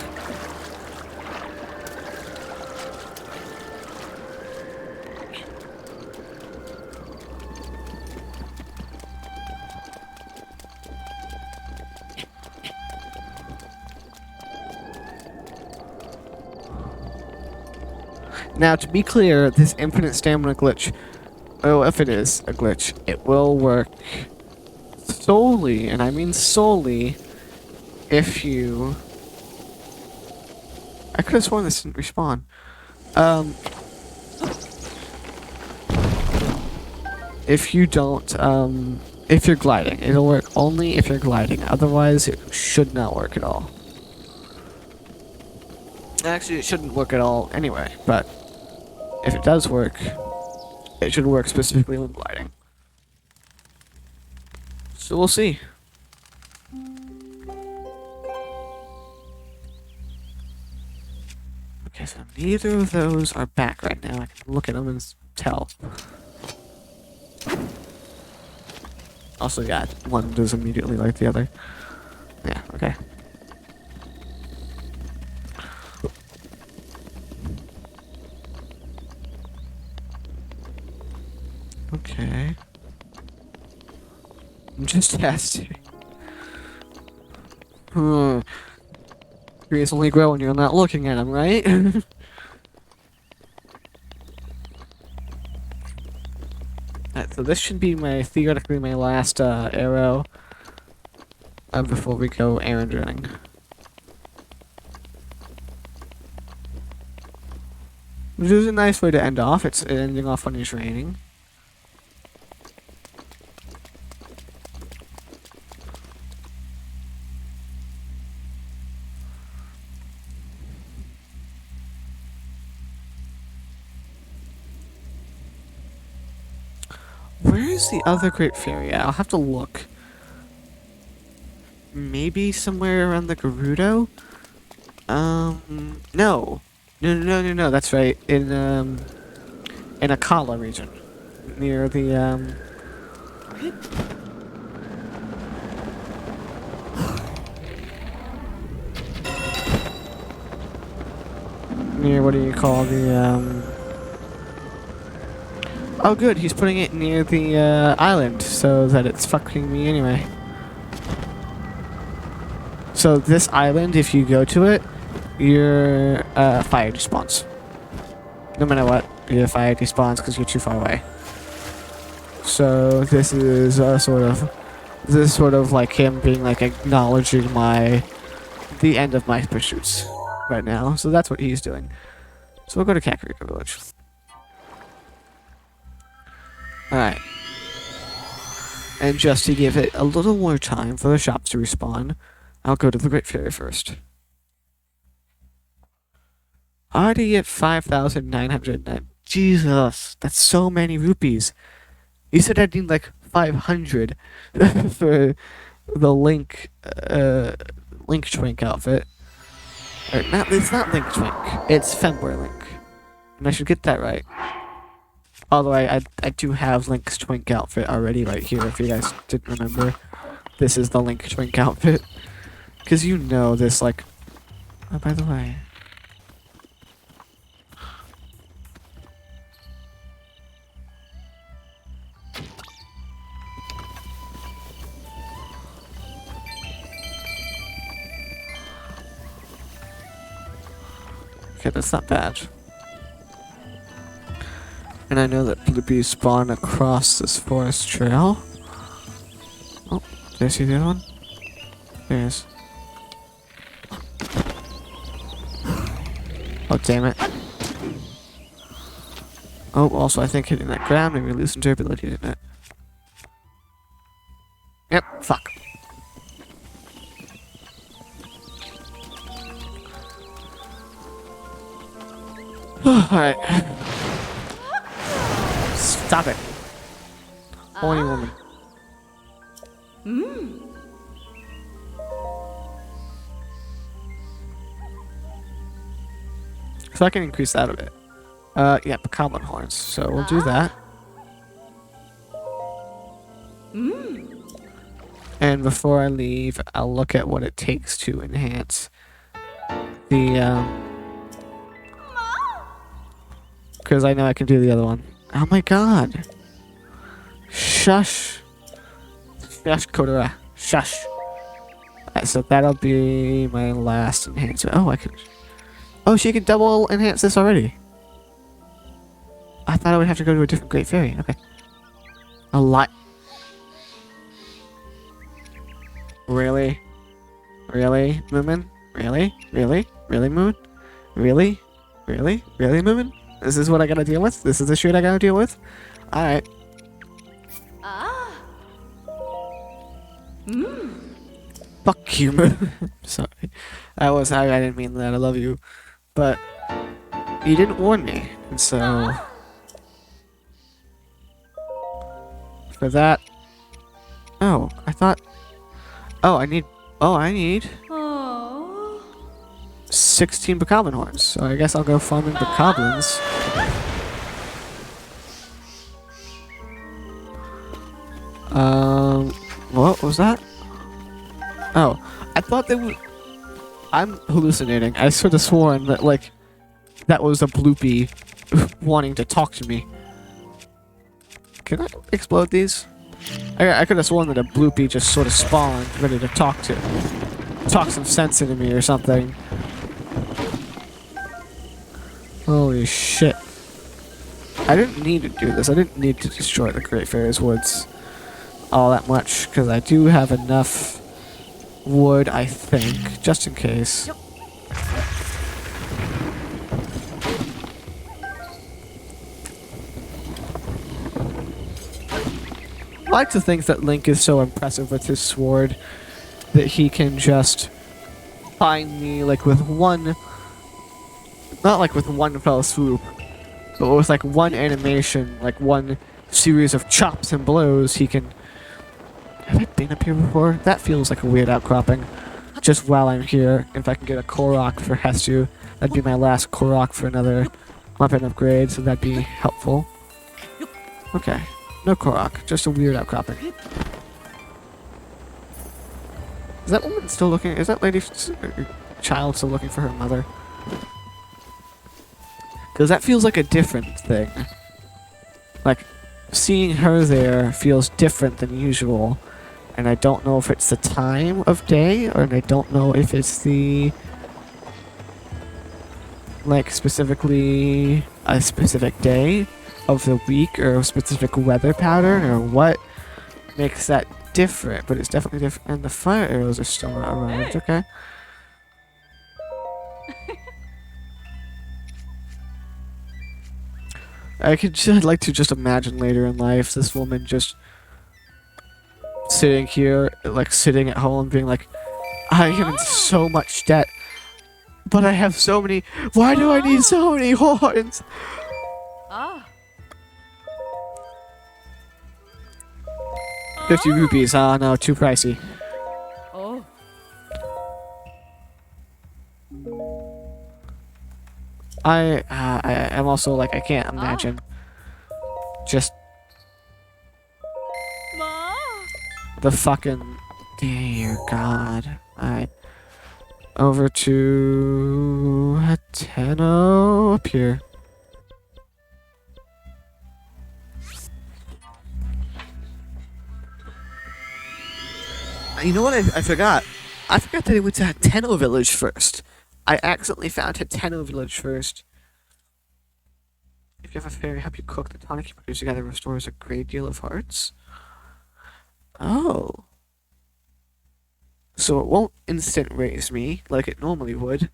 Now, to be clear, this infinite stamina glitch, oh, if it is a glitch, it will work solely, and I mean solely, if you... I could have sworn this didn't respawn. If you don't, if you're gliding. It'll work only if you're gliding. Otherwise, it should not work at all. Actually, it shouldn't work at all anyway, but if it does work, it should work specifically when gliding. So we'll see. Okay, so neither of those are back right now. I can look at them and tell. Also, yeah, one does immediately like the other. Yeah, okay. Okay. I'm just testing. Trees only grow when you're not looking at them, right? Alright, so this should be theoretically my last arrow before we go errand running. Which is a nice way to end off. It's ending off when it's raining. Where is the other Great Fairy at? I'll have to look. Maybe somewhere around the Gerudo? No. No, that's right. In Akala region. Near the, near, what do you call the, Oh good, he's putting it near the, island, so that it's fucking me anyway. So this island, if you go to it, your fire despawns. No matter what, your fire despawns because you're too far away. So this is sort of like him being like acknowledging the end of my pursuits right now. So that's what he's doing. So we'll go to Kakariko Village. Alright. And just to give it a little more time for the shops to respawn, I'll go to the Great Fairy first. Already at 5,909. Jesus, that's so many rupees. You said I'd need like 500 for the Link Twink outfit. Or not, it's not Link Twink. It's Femboy Link. And I should get that right. Although I do have Link's Twink outfit already right here, if you guys didn't remember. This is the Link Twink outfit. Because you know this, like... Oh, by the way... Okay, that's not bad. And I know that Blippies spawn across this forest trail. Oh, did I see the other one? There he is. Oh, damn it. Oh, also I think hitting that ground maybe loosened durability, didn't it? Yep, fuck. Alright. Stop it. Horny woman. So I can increase that a bit. Yeah, goblin horns. So we'll do that. And before I leave, I'll look at what it takes to enhance the, because I know I can do the other one. Oh my god. Shush. Shush, Kodora. Shush. Alright, so that'll be my last enhancement. Oh, I can... Oh, she can double enhance this already. I thought I would have to go to a different Great Fairy. Okay. A lot. Really? Really, Moomin? Really? Really? Really, Moon? Really? Really? Really, Moomin? This is what I gotta deal with? This is the shit I gotta deal with? Alright. Fuck you, Moon. Sorry. I didn't mean that. I love you. But you didn't warn me. And so for that. Oh, I thought I need 16 Bokoblin horns. So I guess I'll go farming Bokoblins. What was that? Oh, I thought they would. I'm hallucinating. I sort of sworn that, like, that was a Bloopy wanting to talk to me. Can I explode these? I could have sworn that a Bloopy just sort of spawned, ready to talk some sense into me or something. Holy shit. I didn't need to do this. I didn't need to destroy the Great Fairy's Woods all that much, because I do have enough wood, I think, just in case. like to think that Link is so impressive with his sword that he can just find me like with one, not like with one fell swoop, but with like one animation, like one series of chops and blows, he can... Have I been up here before? That feels like a weird outcropping. Just while I'm here, if I can get a Korok for Hestu, that'd be my last Korok for another weapon upgrade, so that'd be helpful. Okay, no Korok, just a weird outcropping. Is that woman still looking? Is that lady, child still looking for her mother? Because that feels like a different thing. Like, seeing her there feels different than usual. And I don't know if it's the time of day, or I don't know if it's the... like, specifically a specific day of the week, or a specific weather pattern, or what makes that different. But it's definitely different. And the fire arrows are still not arrived, okay? I'd like to just imagine later in life this woman just sitting here, like sitting at home being like, I am in so much debt, but I have so many, why do I need so many horns? 50 rupees, no, too pricey. I'm also like, I can't imagine just the fucking, dear God. Alright. Over to Tenno up here. You know what I forgot? I forgot that I went to Tenno Village first. I accidentally found Tenno Village first. If you have a fairy help you cook, the tonic you produce together restores a great deal of hearts. Oh. So it won't instant raise me like it normally would.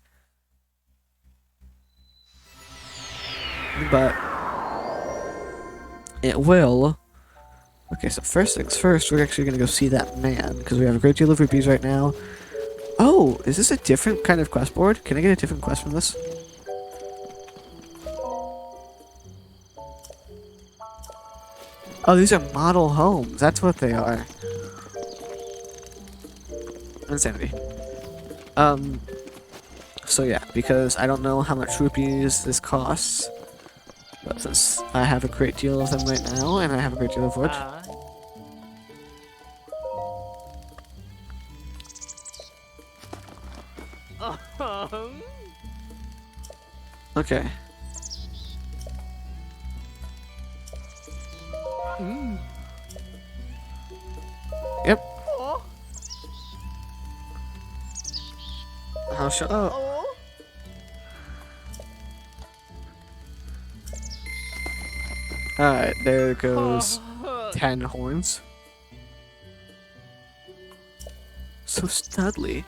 But it will. Okay, so first things first, we're actually gonna go see that man, because we have a great deal of rupees right now. Oh, is this a different kind of quest board? Can I get a different quest from this? Oh, these are model homes. That's what they are. Insanity. So yeah, because I don't know how much rupees this costs, but since I have a great deal of them right now, and I have a great deal of wood. Okay. Yep. How shut up. Alright, there goes 10 horns. So studly.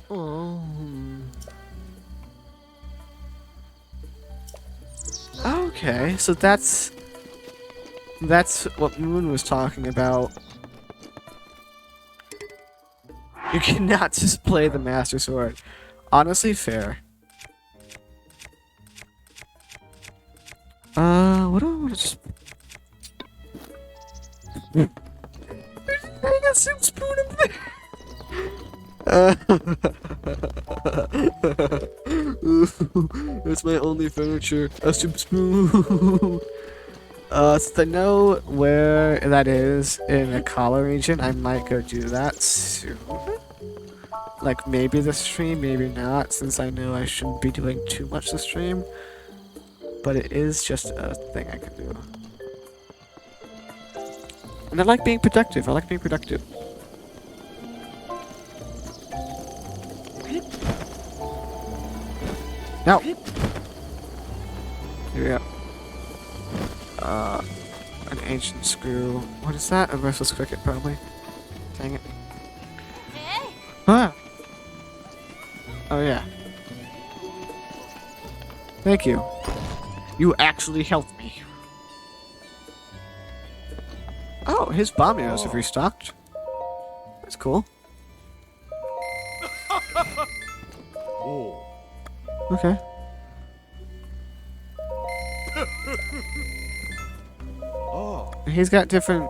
Oh. Okay, so that's what Moon was talking about. You cannot just play the Master Sword. Honestly, fair. What do I want to just... I got some spoon up there. That's my only furniture. A soup spoon. Since I know where that is in the Kala region, I might go do that soon. Like, maybe this stream, maybe not, since I know I shouldn't be doing too much this stream. But it is just a thing I can do. And I like being productive. I like being productive. No! Here we go. An ancient screw. What is that? A restless cricket, probably. Dang it. Ah! Oh, yeah. Thank you. You actually helped me. his bomb arrows have restocked. That's cool. Okay. He's got different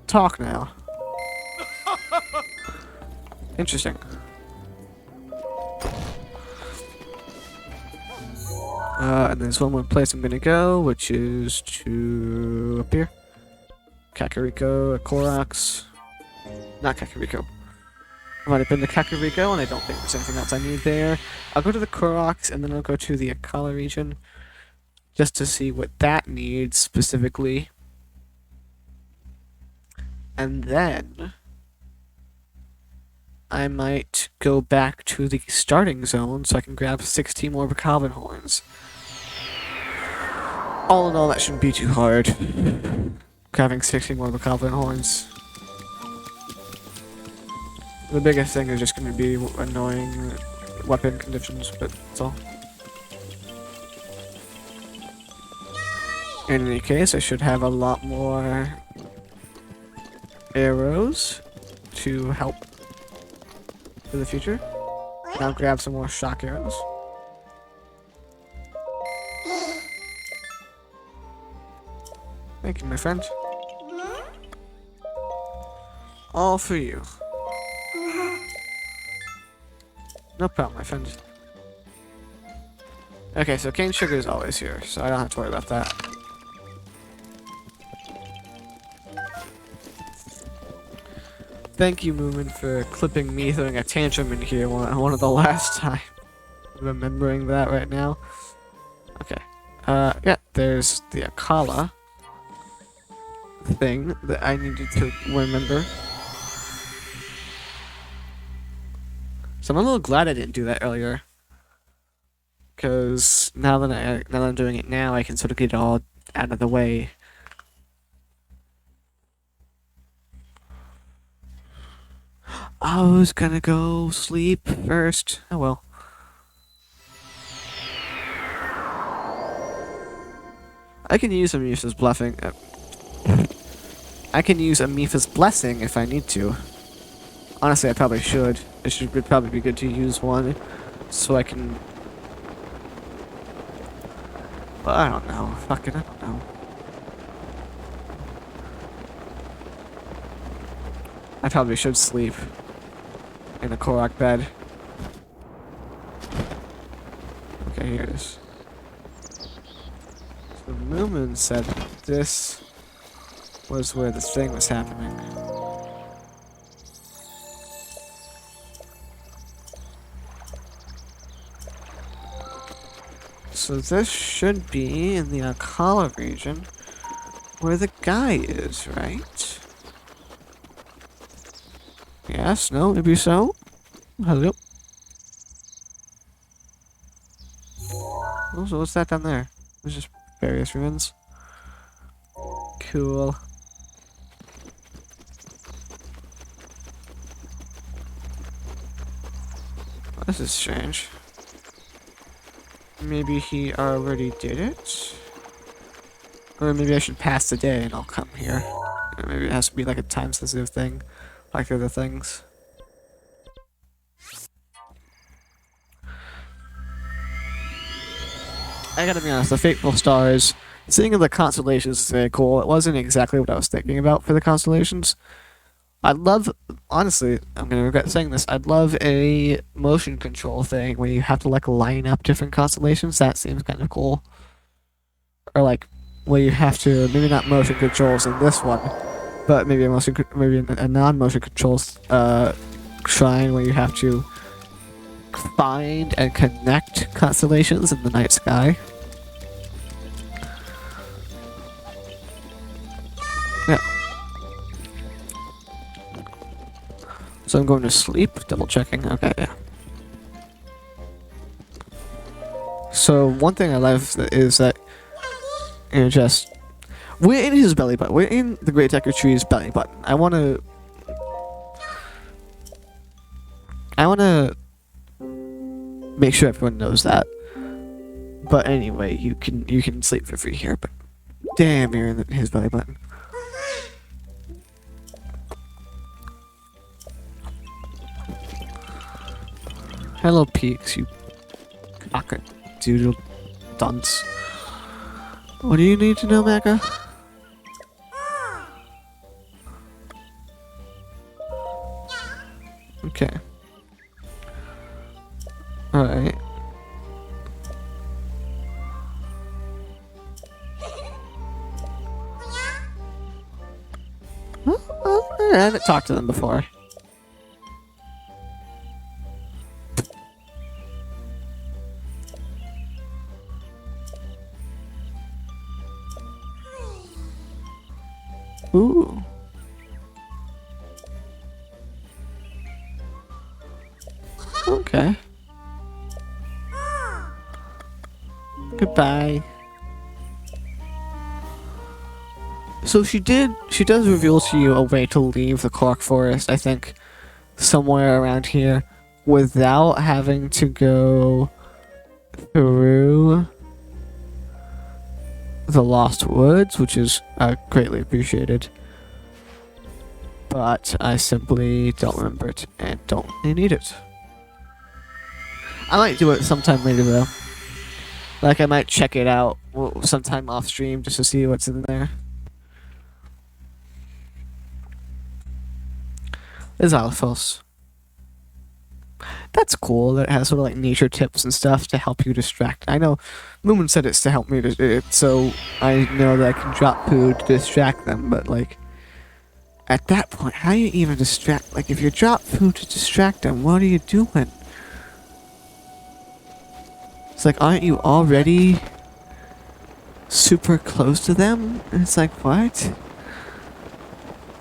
talk now. Interesting. And there's one more place I'm gonna go, which is to up here. Kakariko, Koroks. Not Kakariko. I've already been to Kakariko, and I don't think there's anything else I need there. I'll go to the Koroks, and then I'll go to the Akala region, just to see what that needs specifically. And then I might go back to the starting zone so I can grab 16 more Bokoblin horns. All in all, that shouldn't be too hard. Grabbing 16 more Bokoblin horns. The biggest thing is just going to be annoying weapon conditions, but that's all. In any case, I should have a lot more arrows to help for the future. And I'll grab some more shock arrows. Thank you, my friend. All for you. No problem, my friend. Okay, so cane sugar is always here, so I don't have to worry about that. Thank you, Moomin, for clipping me throwing a tantrum in here one of the last time. Remembering that right now. Okay. Yeah, there's the Akala thing that I needed to remember. So I'm a little glad I didn't do that earlier. Because now that I'm doing it now, I can sort of get it all out of the way. I was gonna go sleep first. Oh well. I can use Amifa's bluffing. I can use Amifa's blessing if I need to. Honestly, I probably should. It'd probably be good to use one, so I can. Well, I don't know. Fuck it, I don't know. I probably should sleep in a Korok bed. Okay, here it is. So Moomin said this was where the thing was happening. So this should be in the Akala region where the guy is, right? Yes, no, maybe so? Hello? Oh, so what's that down there? There's just various ruins. Cool. This is strange. Maybe he already did it? Or maybe I should pass the day and I'll come here. Or maybe it has to be like a time-sensitive thing, like the other things. I gotta be honest, the Fateful Stars, seeing the constellations is very cool. It wasn't exactly what I was thinking about for the constellations. I'd love, honestly, I'm gonna regret saying this, I'd love a motion control thing where you have to like line up different constellations. That seems kind of cool. Or like, where you have to, maybe not motion controls in this one, but maybe a non-motion controls shrine where you have to find and connect constellations in the night sky. Yeah. So I'm going to sleep, double checking. Okay, yeah. So one thing I love is that we're in his belly button. We're in the Great Decker Tree's belly button. I wanna make sure everyone knows that. But anyway, you can sleep for free here. But damn, you're in his belly button. Hello, Peaks, you cock-a-doodle dunce. What do you need to know, Mecca? Okay. Alright. I haven't talked to them before. Ooh. Okay. Goodbye. So she does reveal to you a way to leave the Cork Forest, I think, somewhere around here, without having to go through the Lost Woods, which is greatly appreciated. But I simply don't remember it and don't really need it. I might do it sometime later though. Like I might check it out sometime off stream just to see what's in there. There's Alphos. That's cool that it has sort of like nature tips and stuff to help you distract. I know Lumen said it's to help me, so I know that I can drop food to distract them, but like, at that point, how do you even distract? Like, if you drop food to distract them, what are you doing? It's like, aren't you already super close to them? And it's like, what?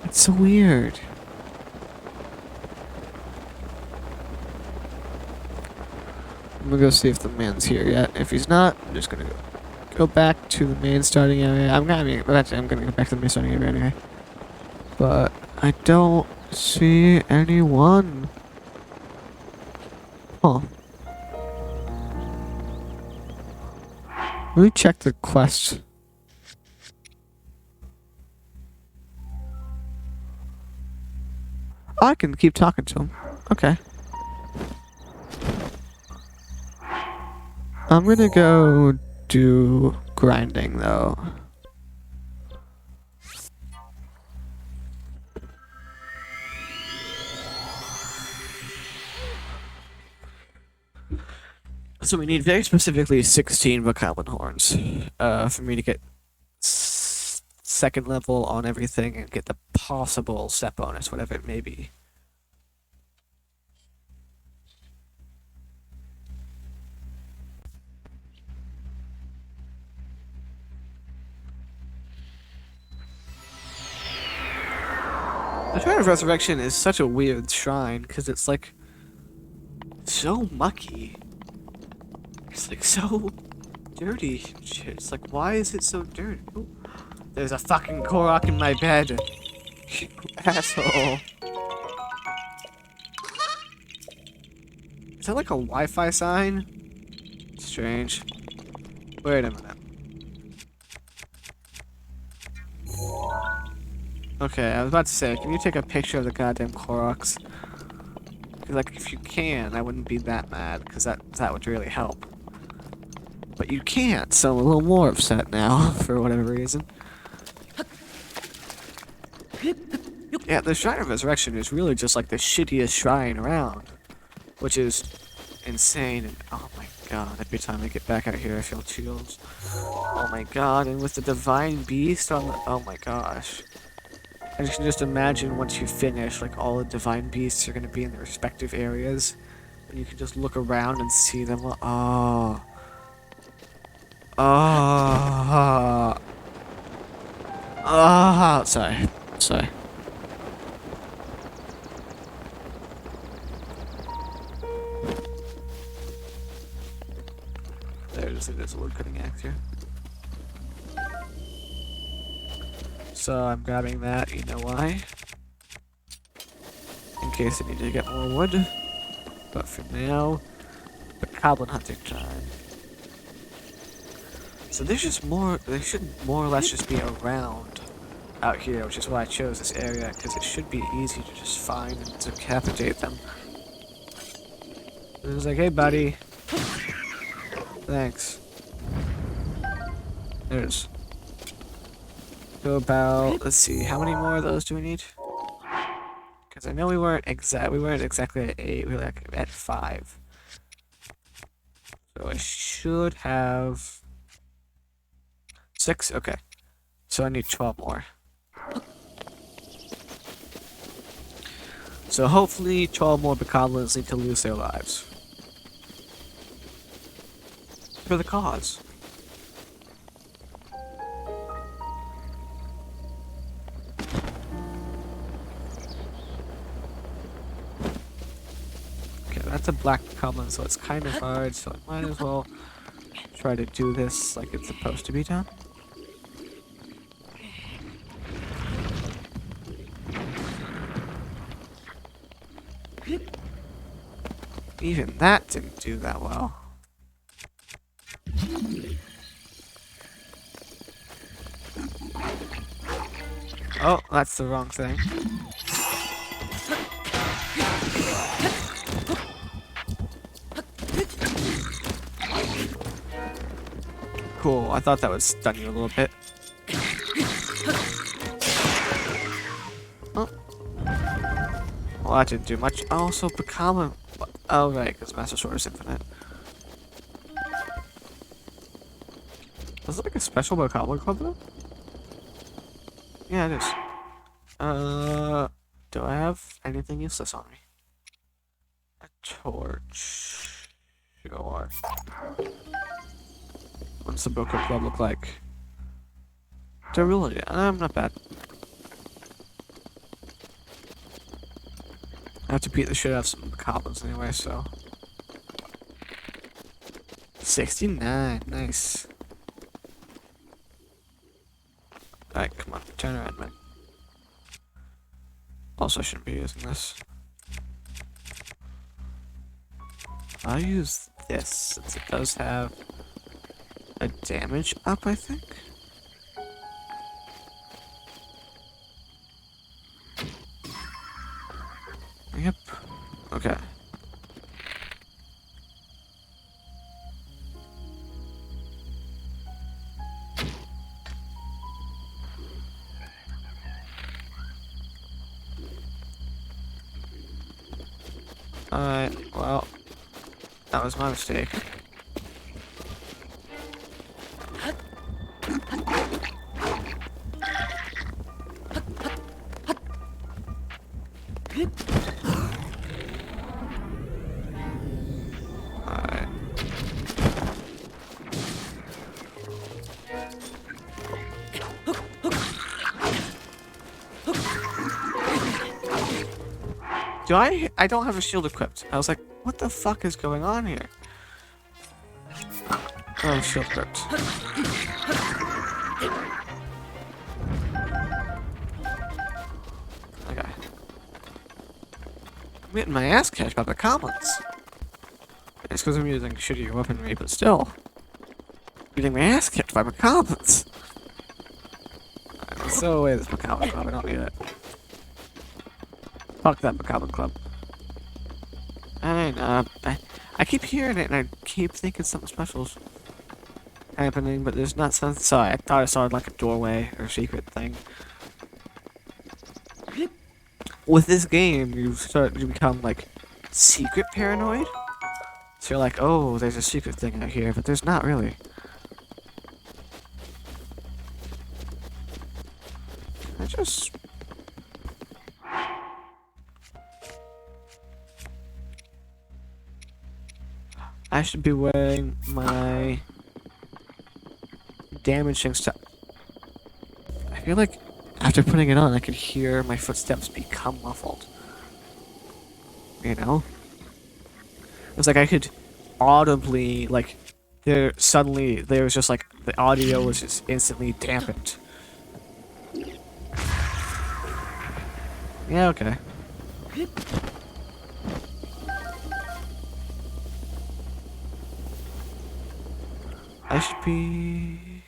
It's so weird. I'm gonna go see if the man's here yet. If he's not, I'm just gonna go back to the main starting area. I'm gonna go back to the main starting area anyway. But I don't see anyone. Huh. Let me check the quest. Oh, I can keep talking to him. Okay. I'm gonna go do grinding though. So we need very specifically 16 Bokoblin horns for me to get second level on everything and get the possible set bonus, whatever it may be. The Shrine of Resurrection is such a weird shrine because it's like so mucky. It's like so dirty. It's like, why is it so dirty? Ooh. There's a fucking Korok in my bed. You asshole. Is that like a Wi-Fi sign? Strange. Wait a minute. Okay, I was about to say, can you take a picture of the goddamn Koroks? Like, if you can, I wouldn't be that mad, because that would really help. But you can't, so I'm a little more upset now, for whatever reason. Yeah, the Shrine of Resurrection is really just like the shittiest shrine around. Which is insane, and oh my god, every time I get back out here I feel chills. Oh my god, and with the Divine Beast on the... oh my gosh. I can just imagine once you finish, like, all the Divine Beasts are gonna be in their respective areas. And you can just look around and see them. Oh. Oh. Oh. Sorry. Sorry. There's a wood cutting axe here. So I'm grabbing that, you know why? In case I need to get more wood. But for now, the goblin hunting time. So there's just more, they should more or less just be around out here, which is why I chose this area, because it should be easy to just find and decapitate them. And it was like, hey, buddy. Thanks. There's. So about, let's see, how many more of those do we need? Because I know we weren't exactly at 8, we were like at 5. So I should have 6. Okay. So I need 12 more. So hopefully 12 more bokoblins need to lose their lives. For the cause. Okay, that's a black bokoblin, so it's kind of hard, so I might as well try to do this like it's supposed to be done. Even that didn't do that well. Oh, that's the wrong thing. Cool, I thought that would stun you a little bit. Oh. Well, that didn't do much. Oh, so Bokoblin. Oh, right, because Master Sword is infinite. Was it like a special Bokoblin club though? Yeah, it is. Do I have anything useless on me? A torch. Sure. What's the Boko Club look like? Durability. Not bad. I have to beat the shit out of some goblins anyway, so. 69. Nice. Alright, come on. Turn around, man. Also, I shouldn't be using this. I'll use this since it does have a damage up, I think. Yep. Okay. Alright, well, that was my mistake. Alright. I don't have a shield equipped. I was like, what the fuck is going on here? Oh, shield equipped. Okay. I'm getting my ass kicked by the goblins. It's because I'm using shitty weaponry, but still. I'm getting my ass kicked by the goblins. Alright, let's throw away this Macabre Club. I don't need it. Fuck that Macabre Club. I keep hearing it and I keep thinking something special's happening, but there's not something. So I thought I saw like a doorway or a secret thing. With this game, you become like secret paranoid. So you're like, oh, there's a secret thing out here, but there's not really. I just. I should be wearing my damaging stuff. I feel like after putting it on, I could hear my footsteps become muffled. You know? It's like I could audibly, like, there was just like, the audio was just instantly dampened. Yeah, okay. I should be...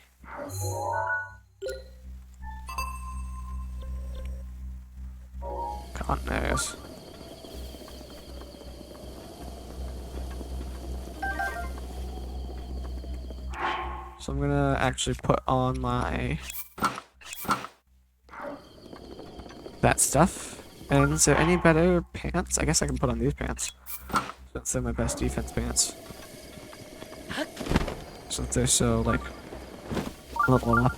God knows. So I'm gonna actually put on my that stuff. And is there any better pants? I guess I can put on these pants. Since they're my best defense pants. Since they're so, like, level up.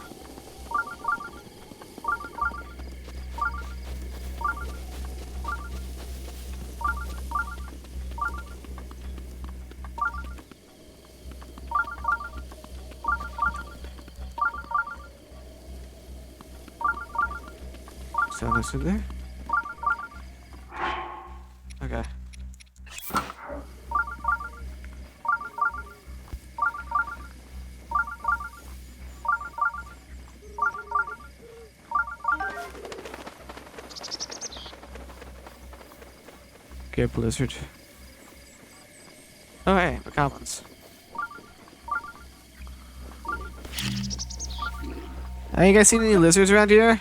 So this in there? Okay. Okay, blizzard. Oh hey, the goblins. Have you guys seen any lizards around here?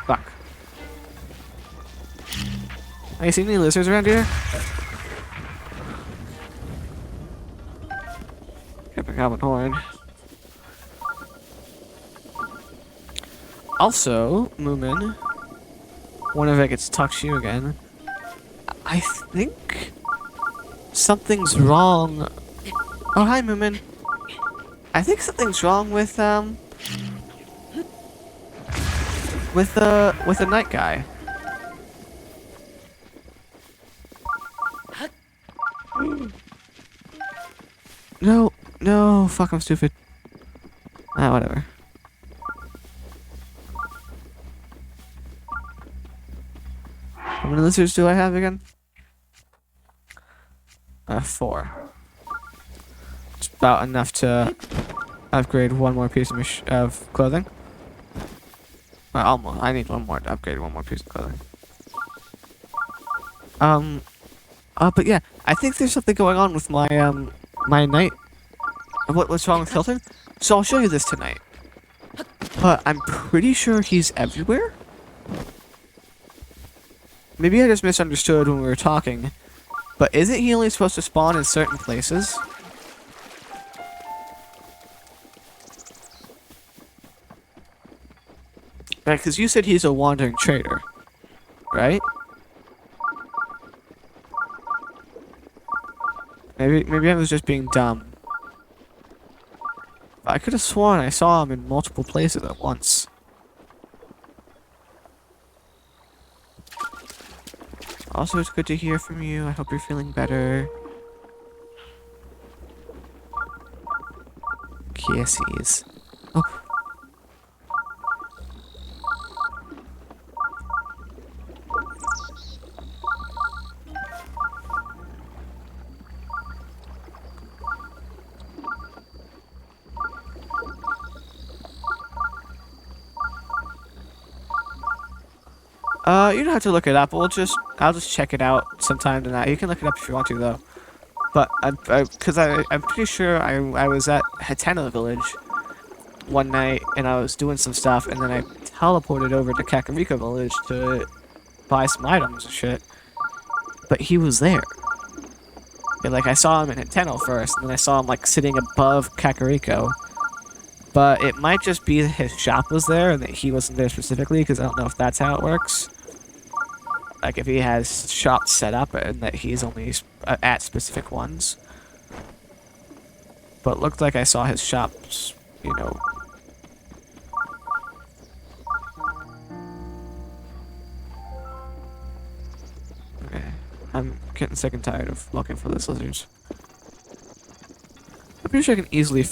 Fuck. Have you seen any lizards around here? Got the goblin horn. Also, Moomin, whenever I get to talk to you again, I think something's wrong. Oh, hi, Moomin. I think something's wrong with the night guy. No, no, fuck, I'm stupid. Ah, whatever. How many lizards do I have again? 4. It's about enough to upgrade one more piece of clothing. Well, almost. I need one more to upgrade one more piece of clothing. But yeah, I think there's something going on with my my night. What's wrong with Hilton? So I'll show you this tonight. But I'm pretty sure he's everywhere. Maybe I just misunderstood when we were talking. But isn't he only supposed to spawn in certain places? Right, because you said he's a wandering trader, right? Maybe I was just being dumb. But I could have sworn I saw him in multiple places at once. Also, it's good to hear from you. I hope you're feeling better. Kissies. Oh. You don't have to look it up. I'll just check it out sometime tonight. You can look it up if you want to, though. But I'm pretty sure I was at Hatena Village one night and I was doing some stuff, and then I teleported over to Kakariko Village to buy some items and shit. But he was there. And, like, I saw him in Hateno first, and then I saw him like sitting above Kakariko. But it might just be that his shop was there and that he wasn't there specifically, because I don't know if that's how it works. Like, if he has shops set up and that he's only at specific ones. But it looked like I saw his shops, you know. Okay. I'm getting sick and tired of looking for these lizards. I'm pretty sure I can easily...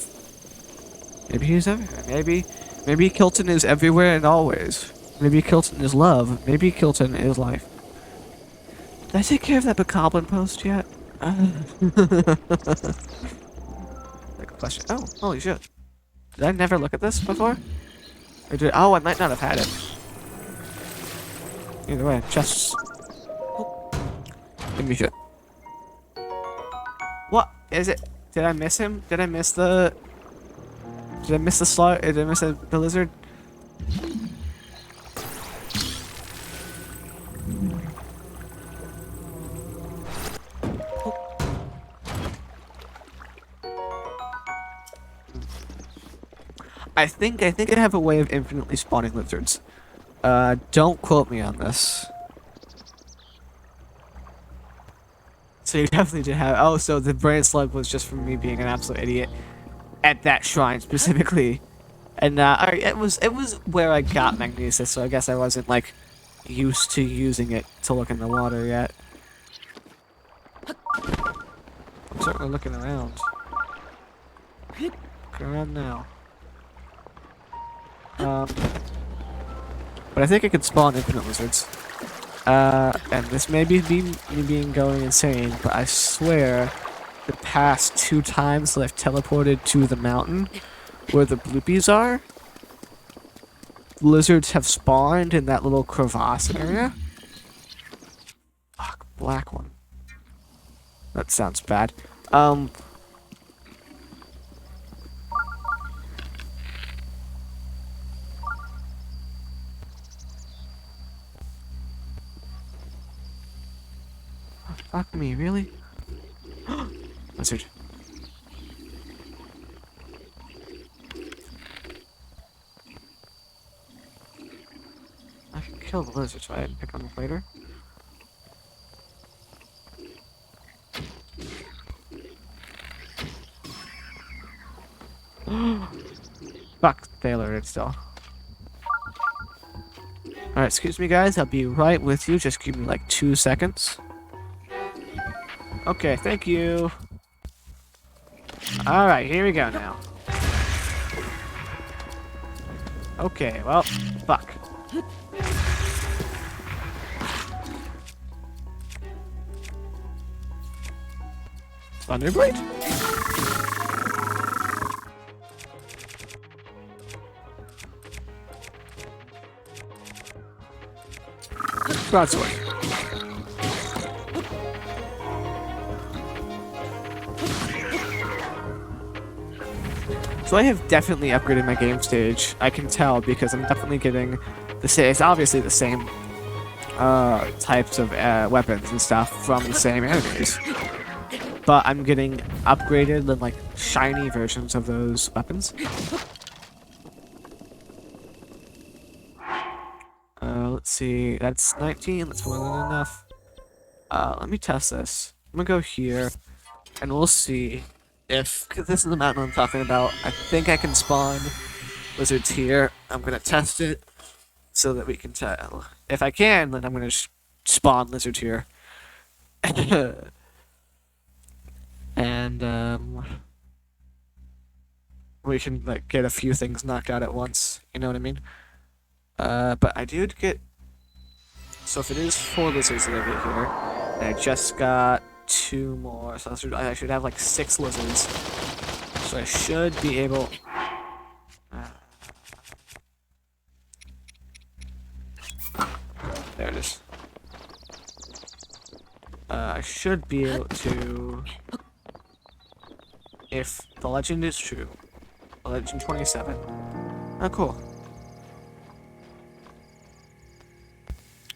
Maybe he's everywhere. Maybe Kilton is everywhere and always. Maybe Kilton is love. Maybe Kilton is life. Did I take care of that bokoblin post yet? Like a question. Oh, holy shit. Did I never look at this before? Or did... Oh, I might not have had it. Either way, chests. Oh. Give me shit. What is it? Did I miss him? Did I miss the... Did I miss the slot? Did I miss the lizard? I think I have a way of infinitely spawning lizards. Don't quote me on this. So you definitely did have. Oh, so the brain slug was just from me being an absolute idiot at that shrine specifically, and alright, it was where I got magnesis. So I guess I wasn't like used to using it to look in the water yet. I'm certainly looking around. Looking around now. But I think I could spawn infinite lizards. And this may be me being going insane, but I swear the past 2 times that I've teleported to the mountain where the bloopies are, lizards have spawned in that little crevasse area. Fuck, black one. That sounds bad. Fuck me, really? Lizard. I can kill the lizard so I can pick on them later. Fuck, they alerted still. Alright, excuse me guys, I'll be right with you. Just give me like 2 seconds. Okay, thank you. Alright, here we go now. Okay, well, fuck. Thunderblade? Broadsword. So I have definitely upgraded my game stage. I can tell because I'm definitely getting the same. It's obviously the same types of weapons and stuff from the same enemies, but I'm getting upgraded and like shiny versions of those weapons. Let's see. That's 19. That's more than enough. Let me test this. I'm gonna go here, and we'll see. Because this is the mountain I'm talking about, I think I can spawn lizards here. I'm gonna test it so that we can tell. If I can, then I'm gonna spawn lizards here. And we can like get a few things knocked out at once. You know what I mean? But I did get. So if it is 4 lizards that I get here, and I just got 2 more, so I should have like 6 lizards. So I should be able. There it is. I should be able to, if the legend is true, legend 27. Oh, cool.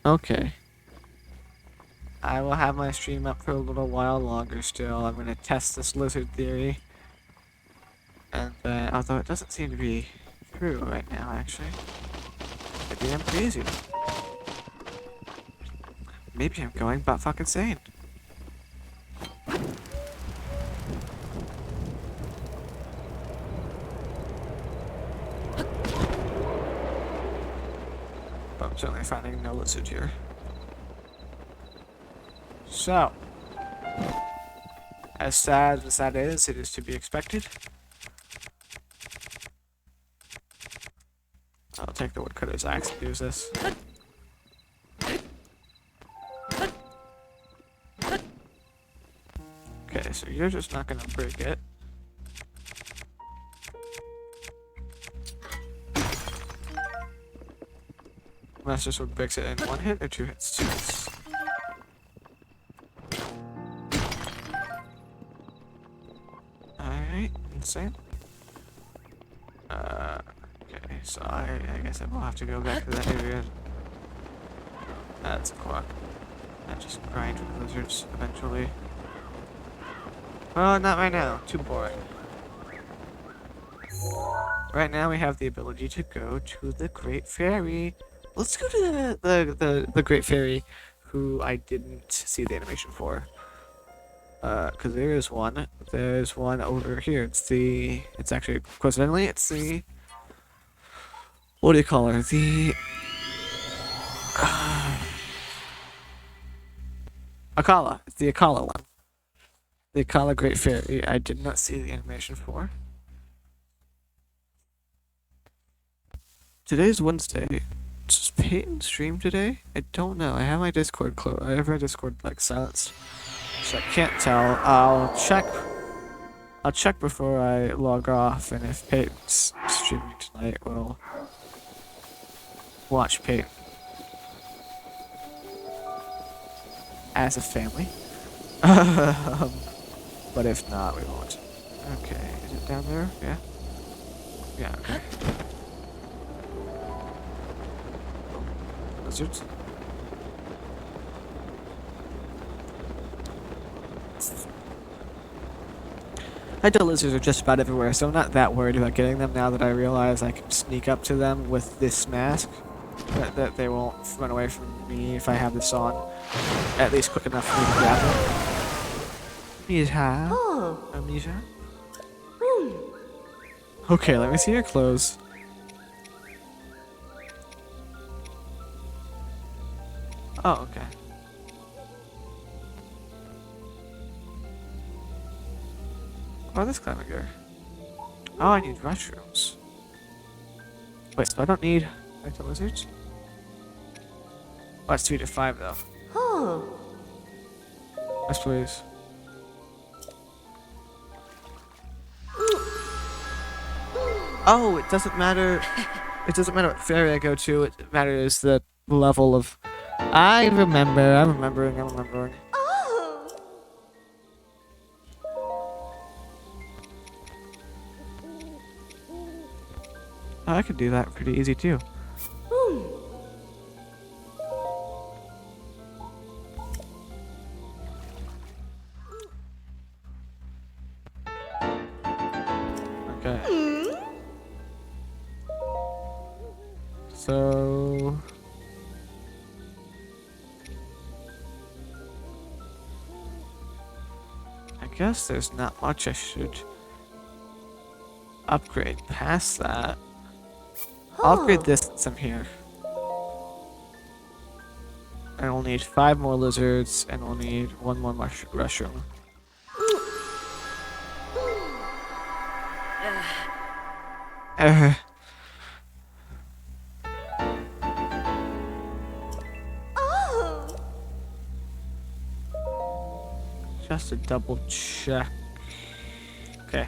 Okay. I will have my stream up for a little while longer still. I'm gonna test this lizard theory. And then, although it doesn't seem to be true right now, actually. Maybe I'm crazy. Maybe I'm going butt fucking insane. But I'm certainly finding no lizard here. So, as sad as that is, it is to be expected. I'll take the woodcutter's axe and use this. Okay, so you're just not gonna break it. Master Sword breaks it in 1 hit or 2 hits? 2 hits. Alright, insane. Okay, so I guess I will have to go back to that area. That's a quack. I just grind with lizards eventually. Well, not right now. Too boring. Right now we have the ability to go to the Great Fairy. Let's go to the Great Fairy, who I didn't see the animation for. Because there is one. There's one over here. It's actually, coincidentally, it's the, what do you call her? The, Akala. It's the Akala one. The Akala Great Fairy. I did not see the animation for. Today's Wednesday. Does Peyton stream today? I don't know. I have my Discord closed. I have my Discord like silenced, so I can't tell. I'll check. I'll check before I log off, and if Peyton's streaming tonight, we'll watch Peyton as a family. But if not, we won't. Okay, is it down there? Yeah. Yeah. Okay. Lizards. I know lizards are just about everywhere, so I'm not that worried about getting them now that I realize I can sneak up to them with this mask. That they won't run away from me if I have this on. At least quick enough for me to grab them. Amnesia. Oh. Amnesia. Okay, let me see your clothes. Oh, okay. Oh, this climbing gear. Oh, I need mushrooms. Wait, so I don't need the lizards? Oh, it's 2 to 5 though. Oh. Yes, please. Oh, it doesn't matter. It doesn't matter what fairy I go to. It matters the level of. I remember. I'm remembering. Oh. Oh, I could do that pretty easy too. Okay. So. I guess there's not much I should upgrade past that. I'll upgrade this since I'm here. And we'll need 5 more lizards, and we'll need 1 more mushroom. Just to double check. Okay.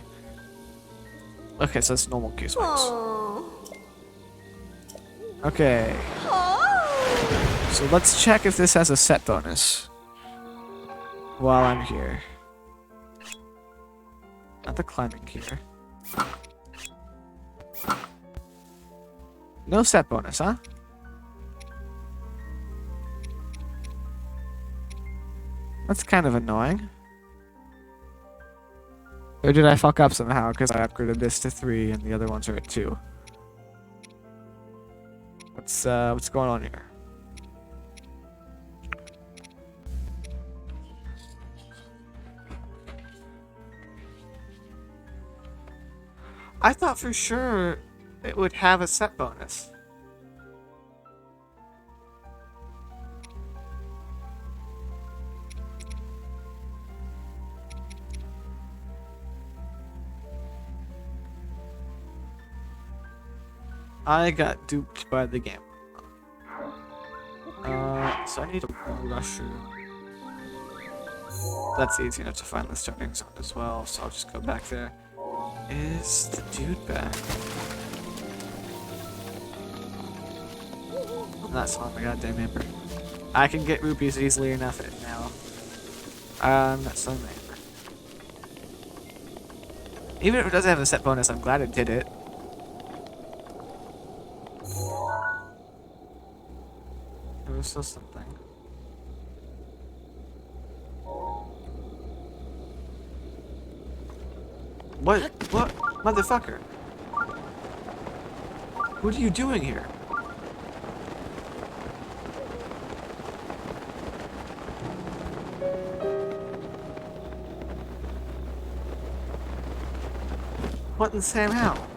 Okay, so it's normal goose wings. Okay. So let's check if this has a set bonus while I'm here. Not the climbing gear. No set bonus, huh? That's kind of annoying. Or did I fuck up somehow because I upgraded this to 3 and the other ones are at 2? What's going on here? I thought for sure it would have a set bonus. I got duped by the game. So I need a rusher. That's easy enough to find the starting zone as well, so I'll just go back there. Is the dude back? I'm not selling my goddamn amber. I can get rupees easily enough now. I'm not selling my amber. Even if it doesn't have a set bonus, I'm glad it did it. There was still something. What? What? Motherfucker. What are you doing here? What in Sam how?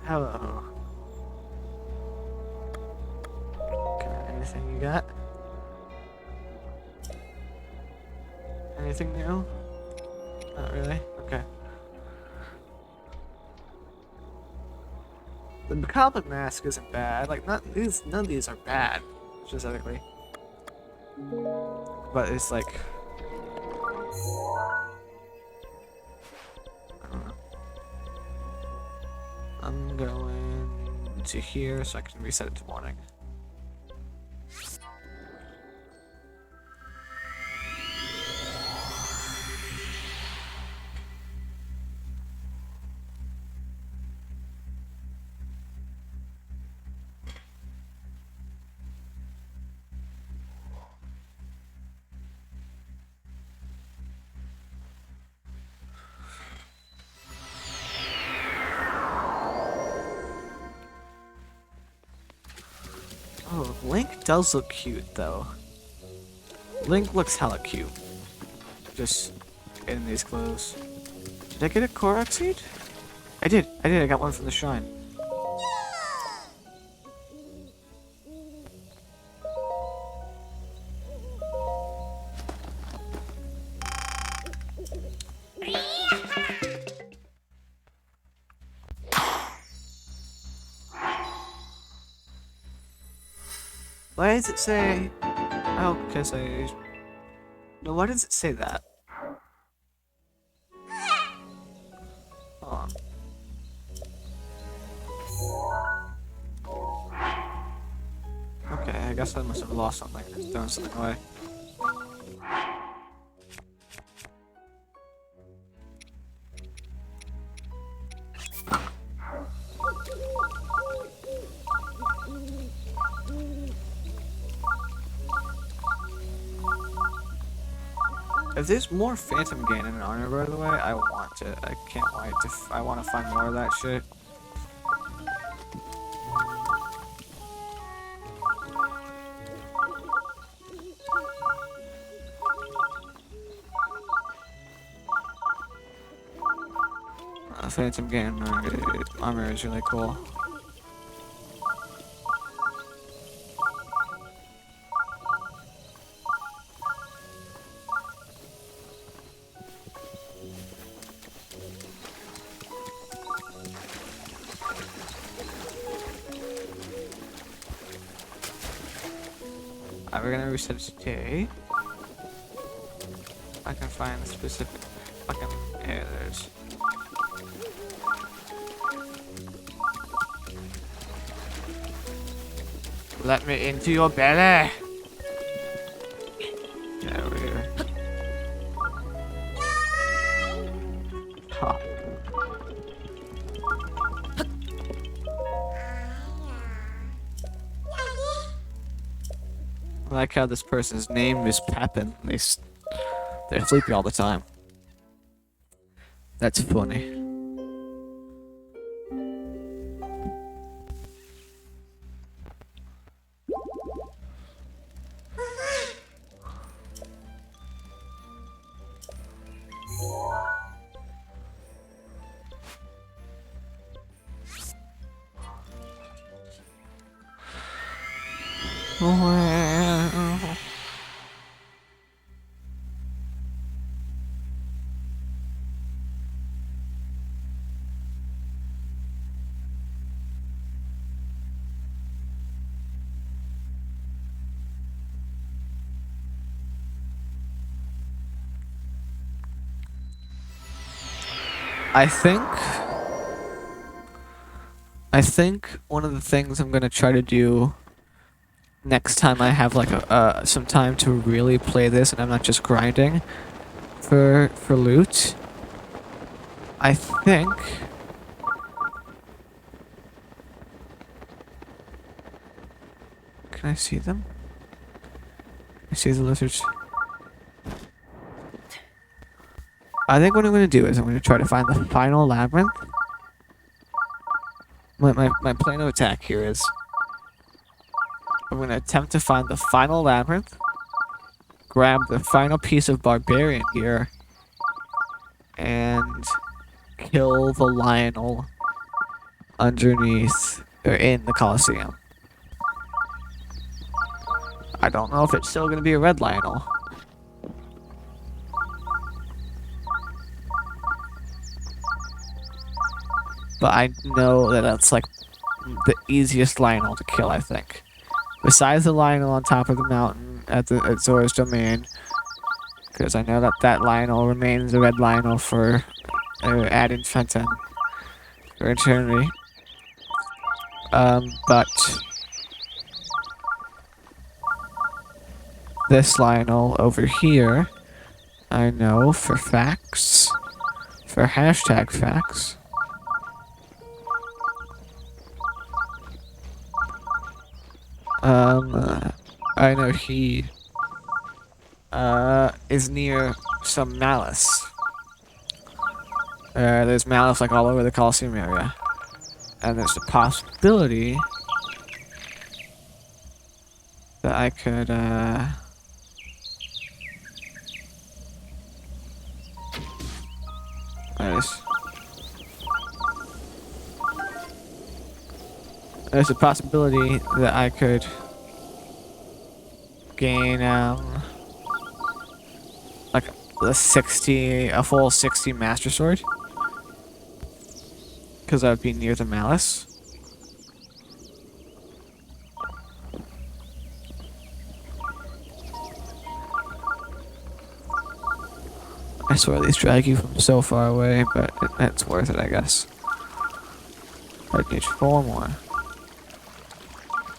Hello. Okay, anything you got? Anything new? Not really? Okay. The macabre mask isn't bad. Like, none of these are bad, specifically. But it's like, I don't know. I'm going to here so I can reset it to morning. Oh, Link does look cute, though. Link looks hella cute. Just in these clothes. Did I get a Korok seed? I did. I got one from the shrine. Why does it say... Oh, because I... No, why does it say that? Hold on. Okay, I guess I must have lost something. Throwing something away. If there's more Phantom Gain in an armor, by the way, I want it. I can't wait to. I want to find more of that shit. Phantom Gain armor is really cool. We're gonna reset it today. I can find the specific fucking there's. Let me into your belly. Get over here. Ha. I like how this person's name is Pepin. They're sleepy all the time. That's funny. I think one of the things I'm gonna try to do next time I have like some time to really play this and I'm not just grinding for loot. I think Can I see them? I see the lizards. I think what I'm going to do is I'm going to try to find the final labyrinth. My plan of attack here is I'm going to attempt to find the final labyrinth, grab the final piece of barbarian gear, and kill the Lionel underneath or in the Colosseum. I don't know if it's still going to be a red Lionel. But I know that that's like the easiest Lionel to kill, I think. Besides the Lionel on top of the mountain at Zora's Domain. Because I know that that Lionel remains a red Lionel for ad infinitum. For eternity. But this Lionel over here, I know for facts, for hashtag facts. I know he is near some malice. There's malice like all over the Colosseum area. And there's a possibility that I could, there's a possibility that I could gain, like a full 60 Master Sword. Because I would be near the malice. I swear these drag you from so far away, but it's worth it, I guess. I'd need 4 more.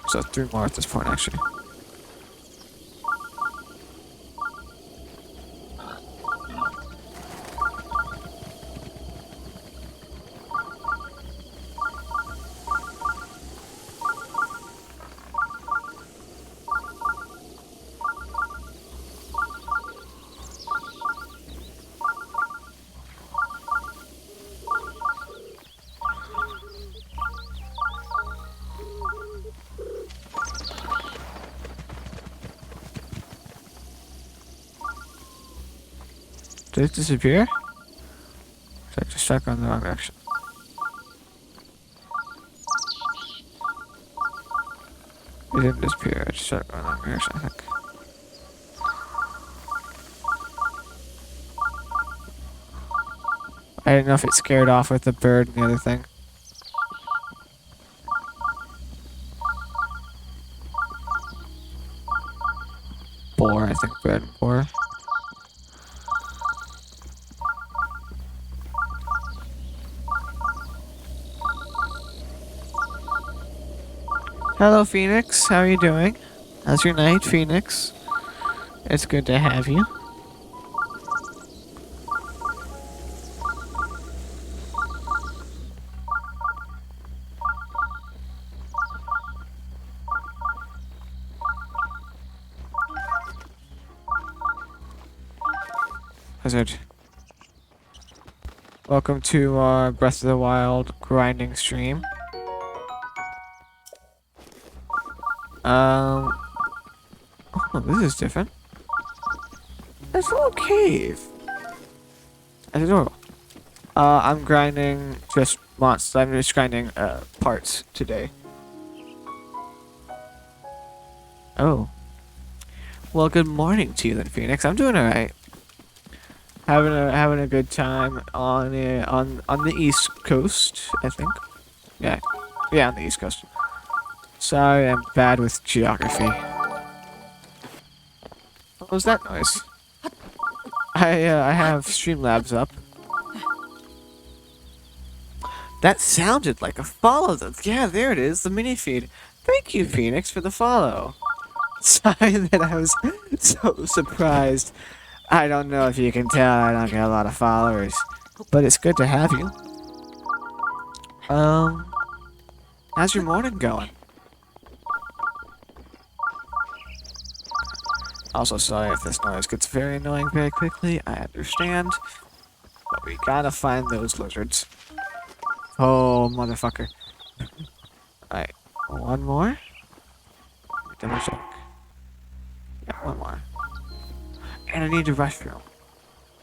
So 3 more at this point, actually. Did it disappear? Did I just struck on the wrong direction? It didn't disappear, I just struck on the wrong direction, I think. I didn't know if it scared off with the bird and the other thing. Boar, I think bird and boar. Hello, Phoenix. How are you doing? How's your night, Phoenix? It's good to have you. Wizard. Welcome to our Breath of the Wild grinding stream. Oh, this is different. There's a little cave. That's adorable. I'm grinding just monsters. I'm just grinding parts today. Oh. Well, good morning to you then, Phoenix. I'm doing alright. Having a good time on the East Coast, I think. Yeah, on the East Coast. Sorry, I'm bad with geography. What was that noise? I have Streamlabs up. That sounded like a follow. Yeah, there it is, the mini feed. Thank you, Phoenix, for the follow. Sorry that I was so surprised. I don't know if you can tell, I don't get a lot of followers, but it's good to have you. How's your morning going? Also, sorry if this noise gets very annoying very quickly. I understand. But we gotta find those lizards. Oh, motherfucker. Alright, one more. Double check. Yeah, one more. And I need a restroom.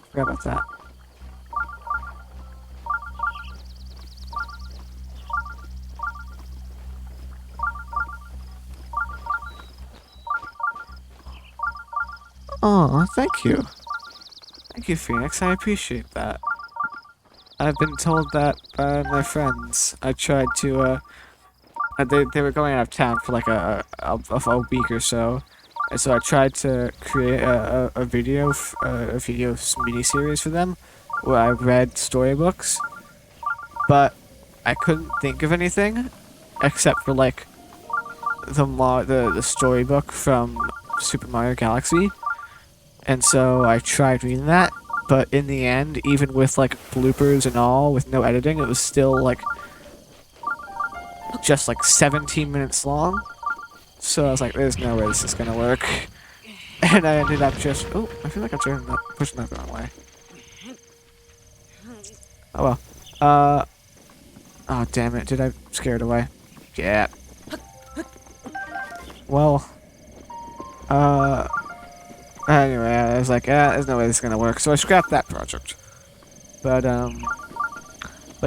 Forgot about that. Oh, thank you. Thank you, Phoenix. I appreciate that. I've been told that by my friends. I tried to, they were going out of town for like a week or so. And so I tried to create a video, a video mini-series for them where I read storybooks, but I couldn't think of anything except for like the storybook from Super Mario Galaxy. And so I tried reading that, but in the end, even with like bloopers and all, with no editing, it was still like just like 17 minutes long. So I was like, there's no way this is gonna work. And I ended up just, oh, I feel like I'm pushing that the wrong way. Oh well. Oh damn it, did I scare it away? Yeah. Well, anyway, I was like, there's no way this is gonna work, so I scrapped that project. But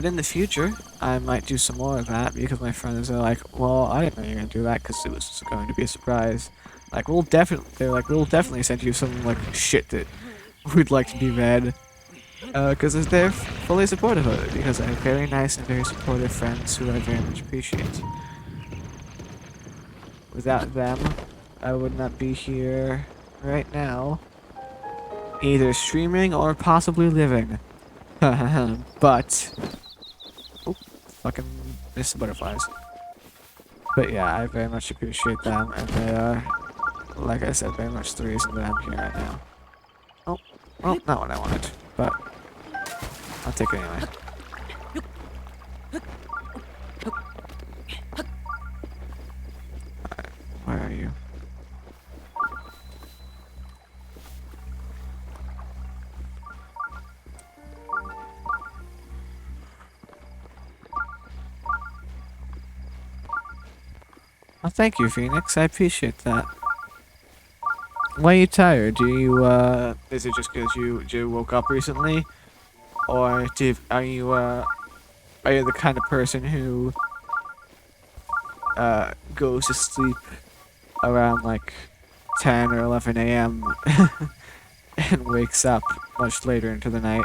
in the future, I might do some more of that because my friends are like, well, I didn't know you were gonna do that because it was going to be a surprise. Like, they're like, we'll definitely send you some like shit that we'd like to be read. Because they're fully supportive of it because I have very nice and very supportive friends who I very much appreciate. Without them, I would not be here right now, either streaming or possibly living. But, oh, fucking missed the butterflies. But yeah, I very much appreciate them, and they are, like I said, very much the reason that I'm here right now. Oh, well, not what I wanted, but I'll take it anyway. Alright, where are you? Oh, thank you, Phoenix. I appreciate that. Why are you tired? Do you, is it just because you woke up recently? Or are you the kind of person who, goes to sleep around, like, 10 or 11 a.m. and wakes up much later into the night?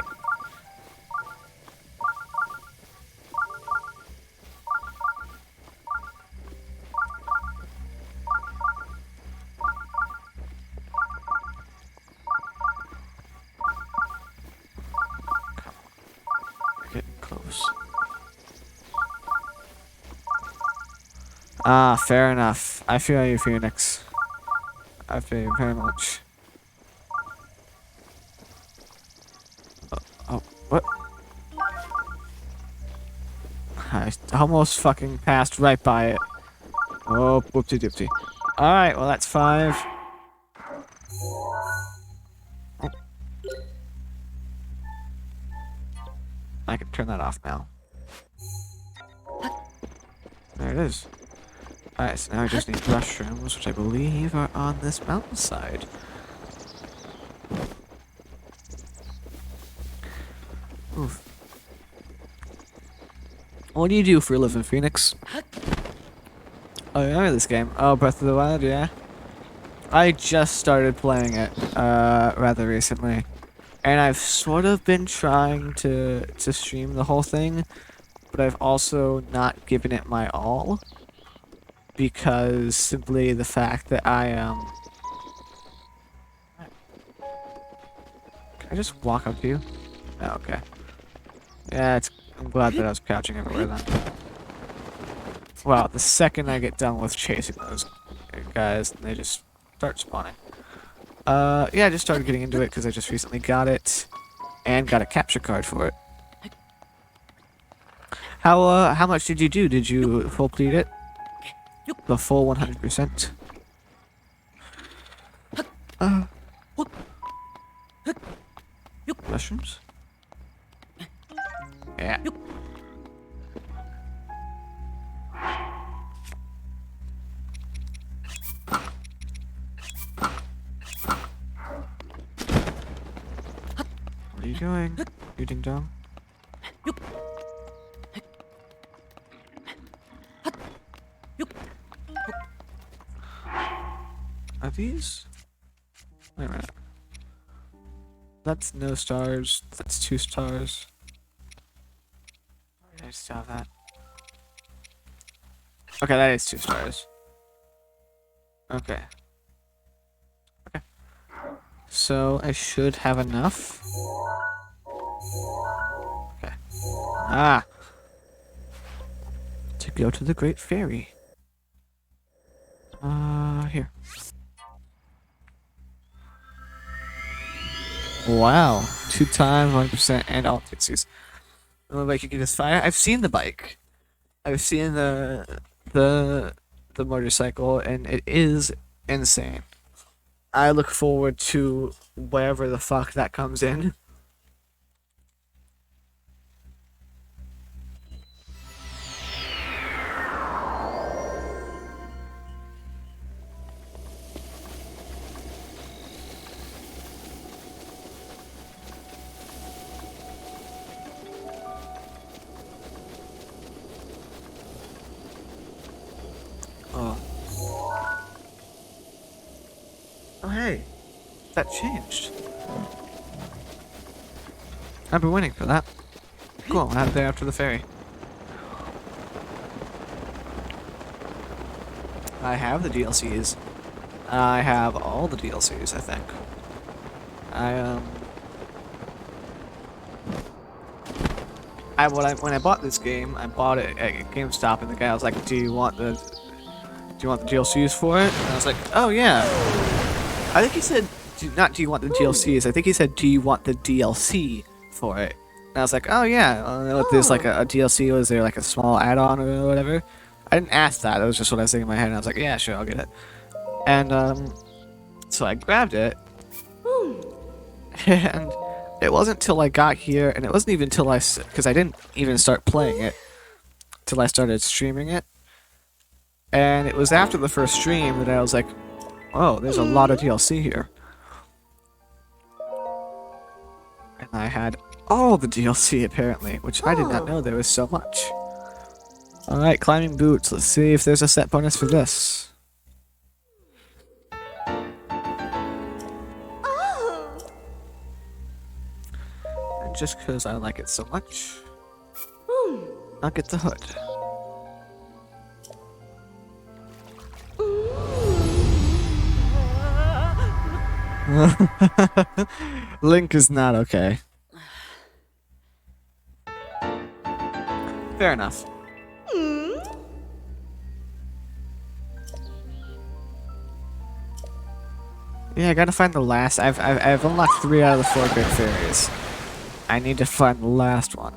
Getting close. Ah, fair enough. I feel you, Phoenix. I feel you very much. Oh, what? I almost fucking passed right by it. Oh, whoopsie doopsie. Alright, well that's 5. Oh. I can turn that off now. There it is. Alright, so now I just need restrooms, which I believe are on this mountainside. Oof. What do you do for a living, Phoenix? Oh, you know this game? Oh, Breath of the Wild, yeah. I just started playing it, rather recently. And I've sort of been trying to stream the whole thing, but I've also not given it my all. Because simply the fact that Can I just walk up to you? Oh, okay. Yeah, I'm glad that I was crouching everywhere then. Wow, the second I get done with chasing those guys, they just start spawning. Yeah, I just started getting into it because I just recently got it. And got a capture card for it. How much did you do? Did you complete it? The full 100%? Uh, mushrooms? Yeah. What are you doing, you ding dong? Are these? Wait a minute. That's no stars. That's 2 stars. I still have that. Okay, that is 2 stars. Okay. Okay. So I should have enough. Okay. Ah! To go to the Great Fairy. Here. Wow. 2 times, 100%, and all pixies. The bike you can just fire. I've seen the bike. I've seen the motorcycle, and it is insane. I look forward to wherever the fuck that comes in. Oh. Oh hey. That changed. I've been waiting for that. Cool, I'll have it there after the ferry. I have the DLCs. I have all the DLCs, I think. When I bought this game, I bought it at GameStop, and the guy was like, do you want the DLCs for it?" And I was like, "Oh yeah." I think he said, not "Do you want the DLCs?" I think he said, "Do you want the DLC for it?" And I was like, "Oh yeah." What there's like a DLC? Was there like a small add-on or whatever? I didn't ask that. That was just what I was thinking in my head, and I was like, "Yeah, sure, I'll get it." And so I grabbed it, and it wasn't till I got here, and it wasn't even till because I didn't even start playing it till I started streaming it. And it was after the first stream that I was like, "Oh, there's a lot of DLC here." And I had all the DLC apparently, which I did not know there was so much. Alright, climbing boots. Let's see if there's a set bonus for this. And just because I like it so much, I'll get the hood. Link is not okay. Fair enough. Yeah, I gotta find the last. I've unlocked 3 out of the 4 great fairies. I need to find the last one.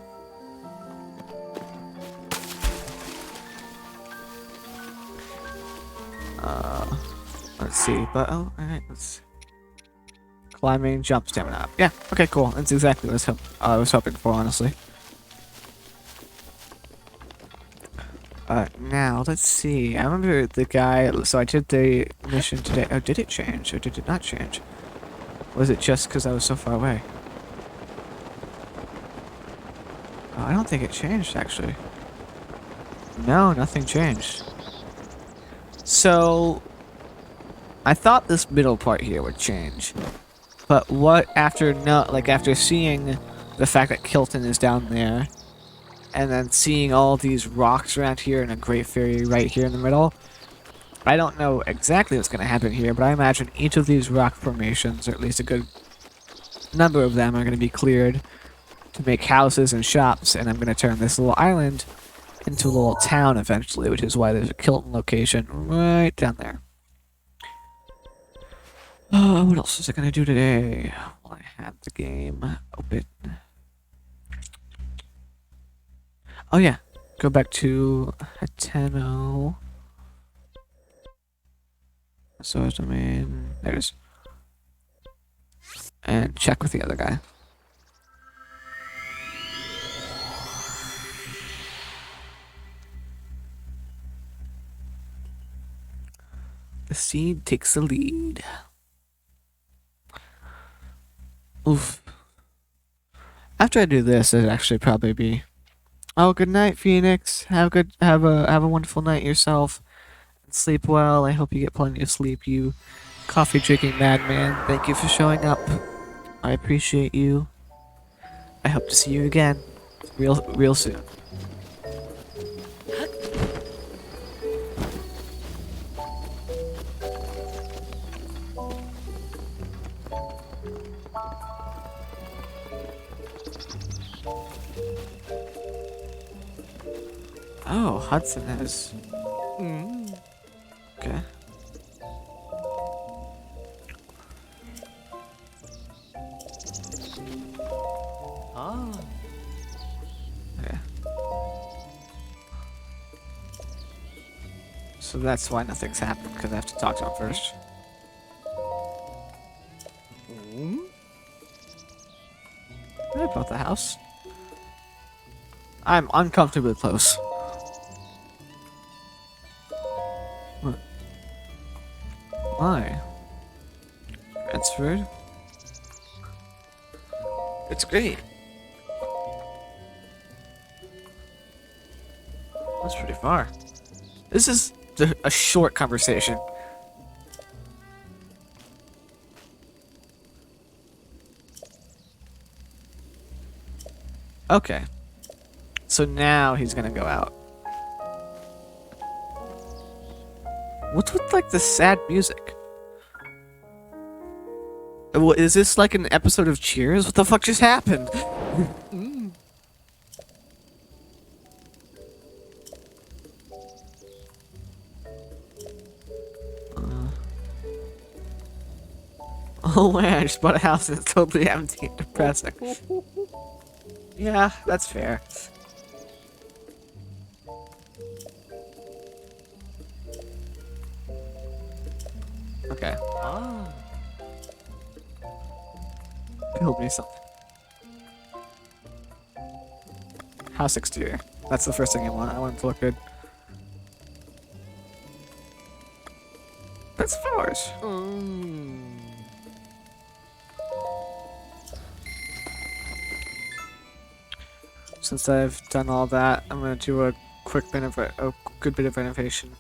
Let's see. But oh, alright. Let's climbing, jump, stamina up. Yeah. Okay. Cool. That's exactly what I was hoping for, honestly. Now let's see. I remember the guy. So I did the mission today. Oh, did it change or did it not change? Was it just because I was so far away? Oh, I don't think it changed actually. No, nothing changed. So I thought this middle part here would change, but after seeing the fact that Kilton is down there, and then seeing all these rocks around here and a great fairy right here in the middle, I don't know exactly what's going to happen here, but I imagine each of these rock formations, or at least a good number of them, are going to be cleared to make houses and shops, and I'm going to turn this little island into a little town eventually, which is why there's a Kilton location right down there. What else was I going to do today? Well, I had the game open. Oh yeah, go back to Ateno. Source domain. There it is. and check with the other guy. The seed takes the lead. Oof. After I do this, it'd actually probably be, oh, good night, Phoenix. Have a wonderful night yourself. And sleep well. I hope you get plenty of sleep, you coffee drinking madman. Thank you for showing up. I appreciate you. I hope to see you again, real soon. Oh, Hudson has. Okay. Yeah. So that's why nothing's happened, because I have to talk to him first. What about the house? I'm uncomfortably close. What? Why? Transferred? It's great. That's pretty far. This is a short conversation. Okay. So now he's gonna go out. What's with like the sad music? Is this like an episode of Cheers? What the fuck just happened? Oh man, I just bought a house and it's totally empty and depressing. Yeah, that's fair. Okay. Build me something. House exterior. That's the first thing I want. I want it to look good. That's flowers. Since I've done all that, I'm gonna do a good bit of renovation.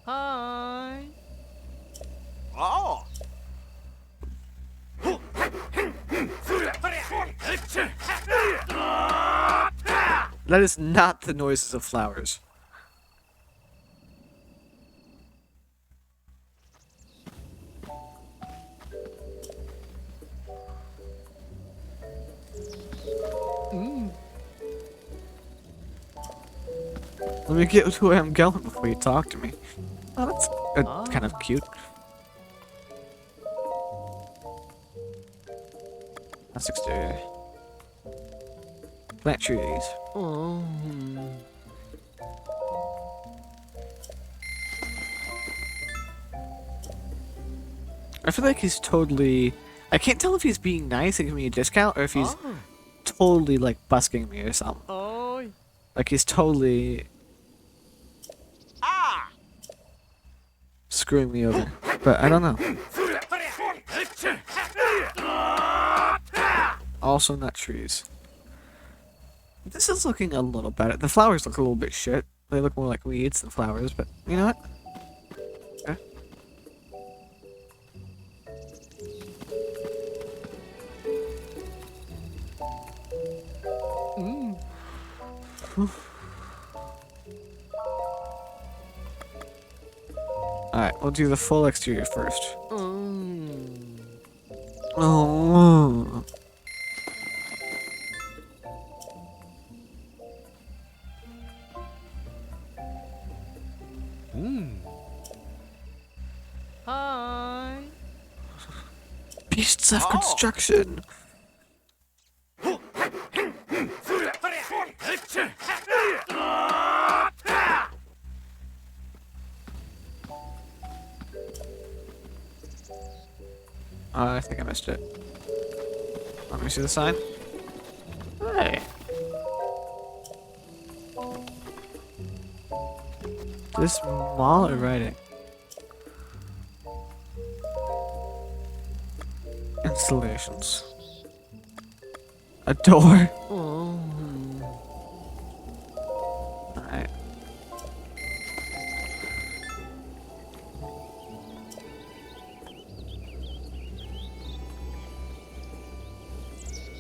Hi. Oh. That is not the noises of flowers. Let me get to where I'm going before you talk to me. Oh, that's kind of cute. That's exterior. Plant trees. I feel like he's totally. I can't tell if he's being nice and giving me a discount or if he's totally like busking me or something. Like he's totally screwing me over. But I don't know. Also not trees. This is looking a little better. The flowers look a little bit shit. They look more like weeds than flowers, but you know what? Okay. Alright, we'll do the full exterior first. Oh. Hi. Beasts of construction. I think I missed it. Let me see the sign. Hey. This Mahler writing. Installations. A door. Alright.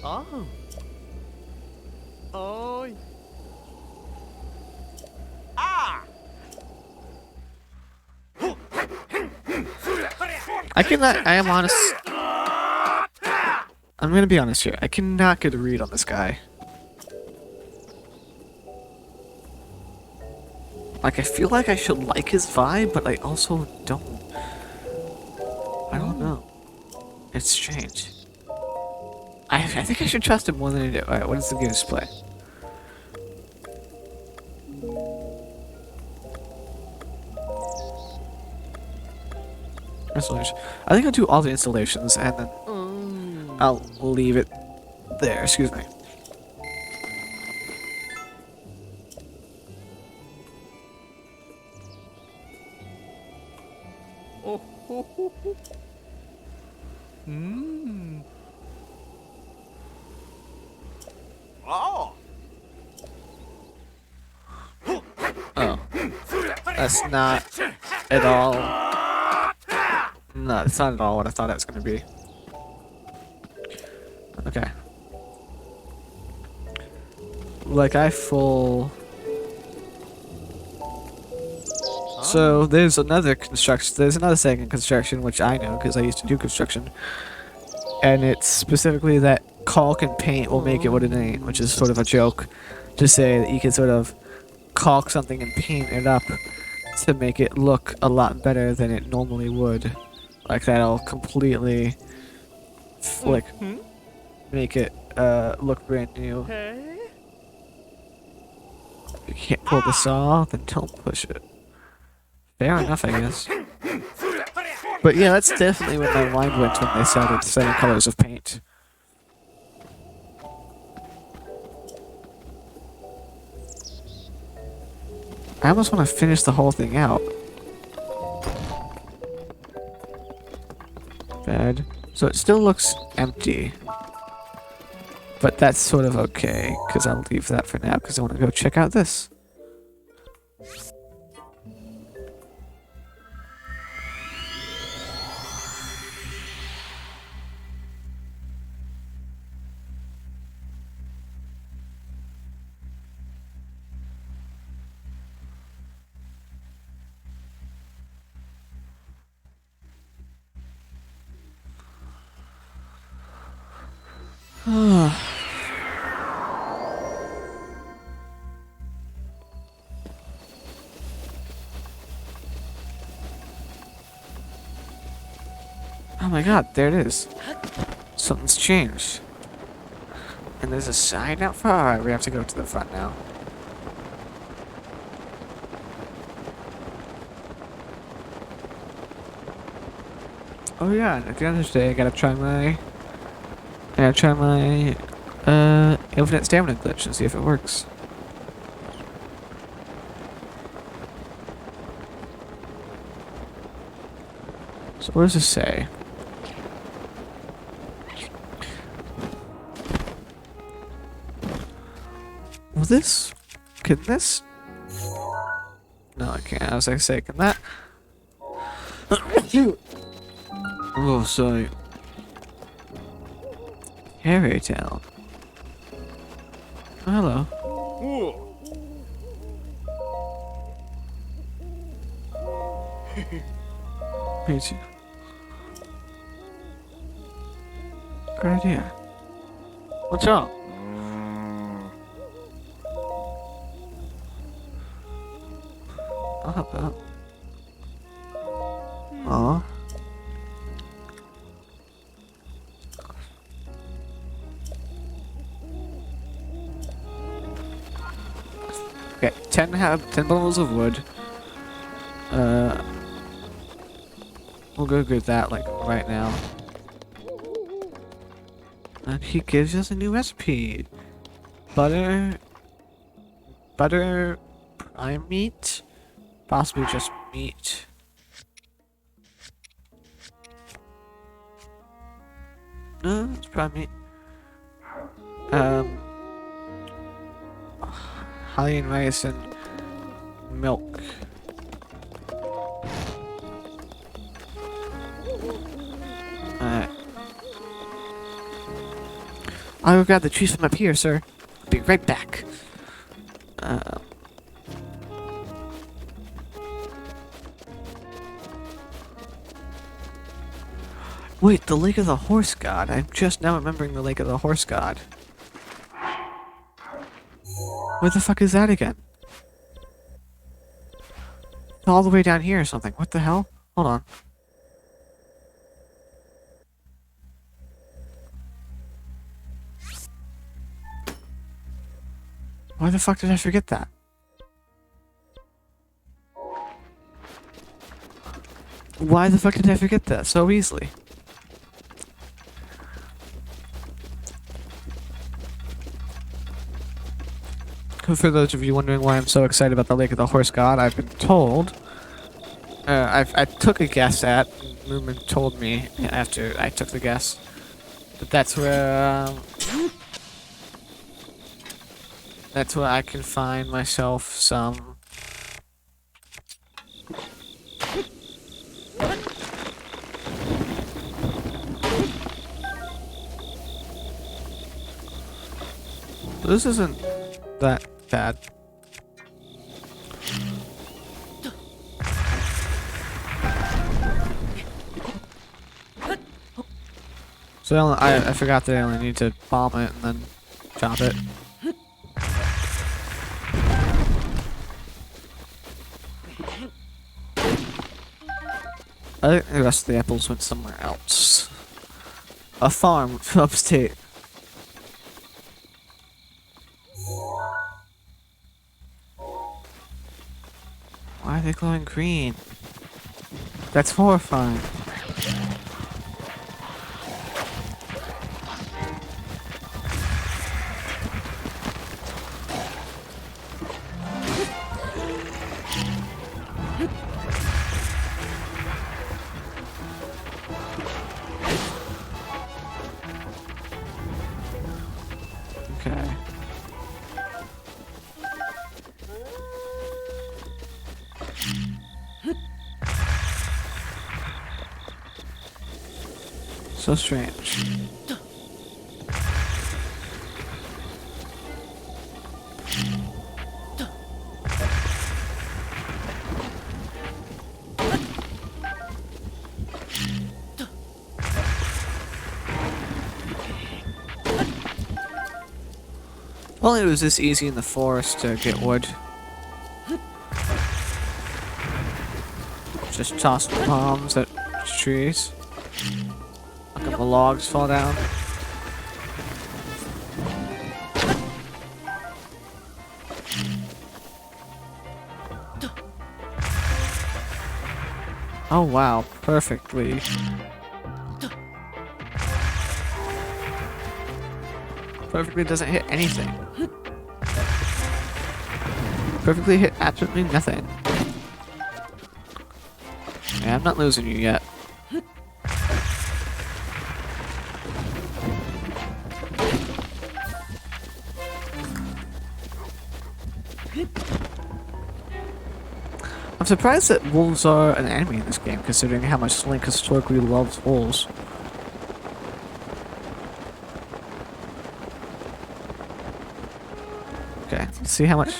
Oh. Ôi. À. I am honest. I'm gonna be honest here. I cannot get a read on this guy. Like, I feel like I should like his vibe, but I also don't. I don't know. It's strange. I think I should trust him more than I do. Alright, what does the game display? Installation. I think I'll do all the installations and then I'll leave it there. Excuse me. Oh. Ho, ho, ho. Mmm. Oh. Oh. That's not at all. No, it's not at all what I thought it was going to be. Okay. Like, I full... So, there's another construction... There's another second in construction, which I know, because I used to do construction. And it's specifically that caulk and paint will make it what it ain't, which is sort of a joke. To say that you can sort of caulk something and paint it up to make it look a lot better than it normally would. Like, that'll completely... like, make it look brand new. Hey. If you can't pull the saw, then don't push it. Fair enough, I guess. But yeah, that's definitely where my mind went when they started setting colors of paint. I almost want to finish the whole thing out. Bad. So it still looks empty. But that's sort of okay, because I'll leave that for now, because I want to go check out this. Oh my god, there it is. Something's changed. And there's a sign out front. Alright, we have to go to the front now. Oh yeah, and at the end of the day, I gotta try my infinite stamina glitch and see if it works. So what does this say? Will this... Can this... No, I can't. I was gonna say, can that... Oh, sorry. Harry Town. Oh, hello. Whoa. Me too. Good idea. What's wrong? I'll help out. Aw. Okay, 10 bundles of wood. We'll go get that like right now. And he gives us a new recipe. Butter... Butter... prime meat? Possibly just meat. No, it's prime meat. Honey and rice and milk. Alright. I will grab the trees from up here, sir. Be right back. Wait, the Lake of the Horse God. I'm just now remembering the Lake of the Horse God. Where the fuck is that again? It's all the way down here or something. What the hell? Hold on. Why the fuck did I forget that? Why the fuck did I forget that so easily? For those of you wondering why I'm so excited about the Lake of the Horse God, I've been told. I took a guess at. Moomin told me after I took the guess that that's where I can find myself some. This isn't that bad. So I forgot that I only need to bomb it and then drop it. I think the rest of the apples went somewhere else. A farm upstate. Why are they glowing green? That's horrifying. Okay. So strange. If only it was this easy in the forest to get wood. Just toss bombs at trees. A couple logs fall down. Oh wow, perfectly. Perfectly doesn't hit anything. Perfectly hit absolutely nothing. Yeah, I'm not losing you yet. I'm surprised that wolves are an enemy in this game, considering how much Link historically loves wolves. Okay, let's see how much.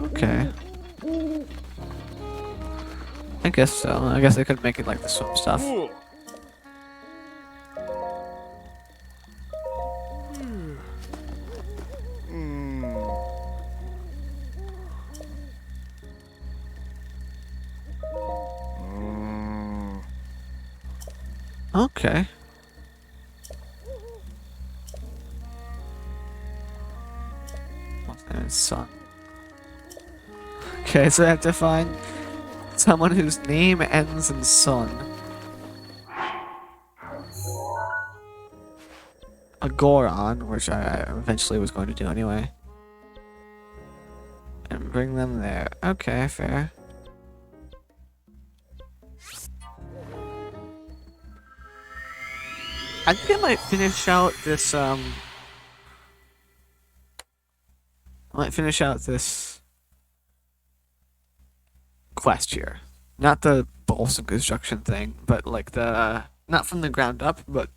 Okay. I guess so. I guess they could make it like the swim stuff. Cool. Okay. What's that? Sun. Okay, so I have to find someone whose name ends in son. A Goron, which I eventually was going to do anyway. And bring them there. Okay, fair. I think I might finish out this, I might finish out this quest here. Not the balls and construction thing, but like the, not from the ground up, but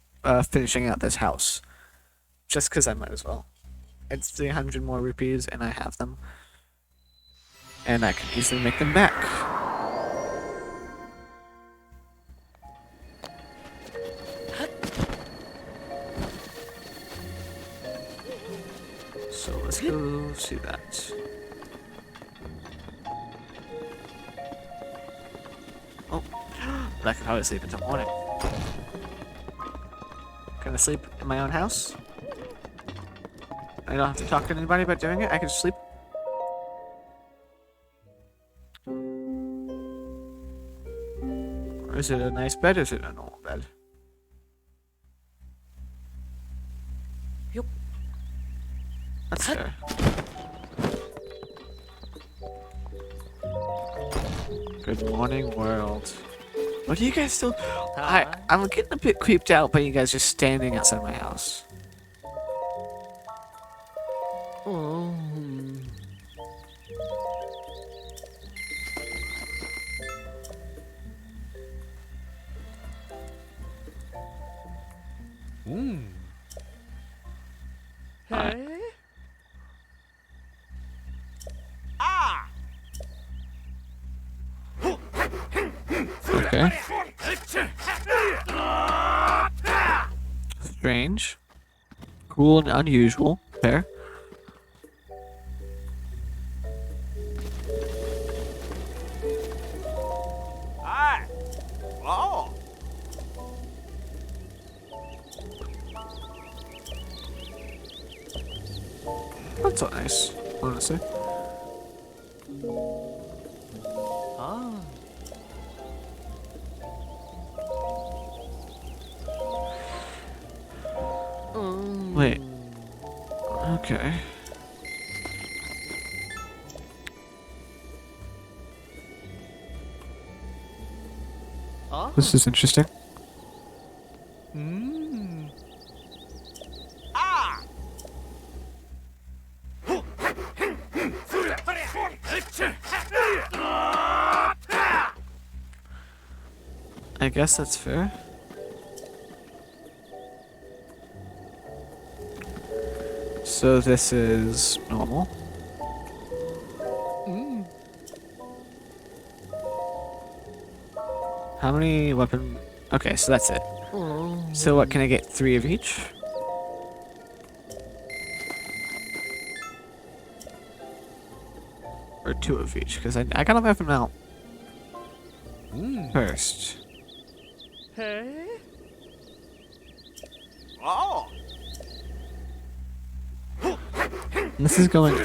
finishing out this house. Just because I might as well. It's 300 more rupees and I have them. And I can easily make them back. So let's go see that. Oh, but I can probably sleep until morning. Can I sleep in my own house? I don't have to talk to anybody about doing it. I can just sleep. Or is it a nice bed? Or is it a normal bed? Yup. That's fair. Good morning, world. What are you guys still? I'm getting a bit creeped out by you guys just standing outside my house. Hey? Ah! Okay. Strange. Cool and unusual. Fair. Ah! Oh! That's not nice, honestly. Ah. Wait. Okay. Ah. This is interesting. Ah! I guess that's fair. So this is normal. How many weapon? Okay, so that's it. So what, can I get 3 of each? Or 2 of each, because I gotta weapon them out first. Hey? Oh! And this is going.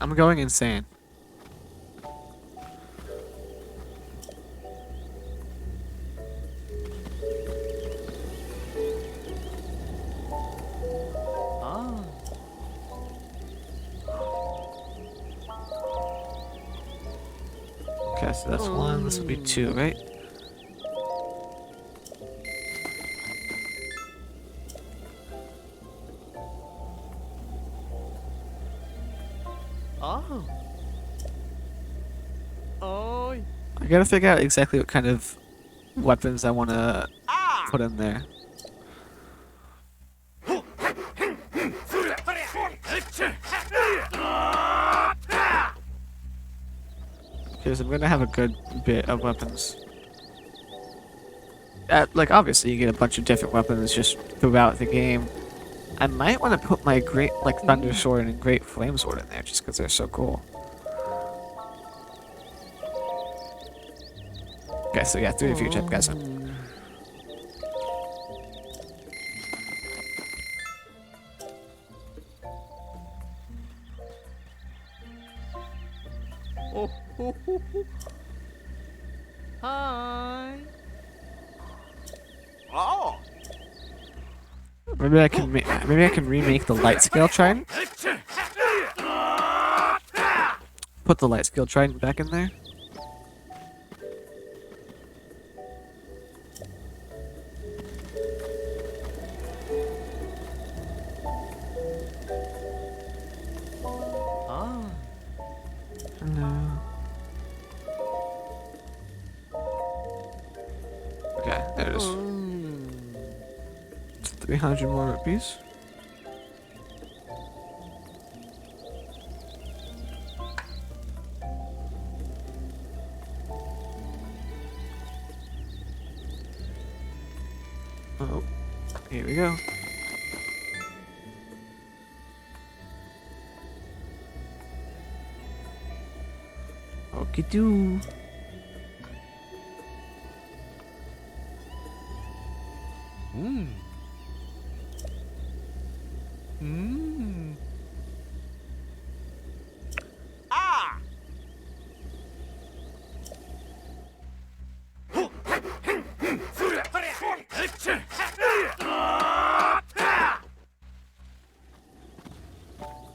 I'm going insane. Ah. Okay, so that's 1. This would be 2, right? Oh. Oh. I gotta figure out exactly what kind of weapons I want to Ah! put in there. Because I'm gonna have a good bit of weapons. Like, obviously, you get a bunch of different weapons just throughout the game. I might want to put my great, like, Thunder Sword and Great Flame Sword in there just because they're so cool. Okay, so yeah, 3 of each, I'm guessing. Oh. Hi. Oh. Maybe I can maybe I can remake the light scale trident. Put the light scale trident back in there. Ah. No. Okay, there it is. 300 more rupees. Oh, here we go. Okie doo. Mmm. Mmm. Ah.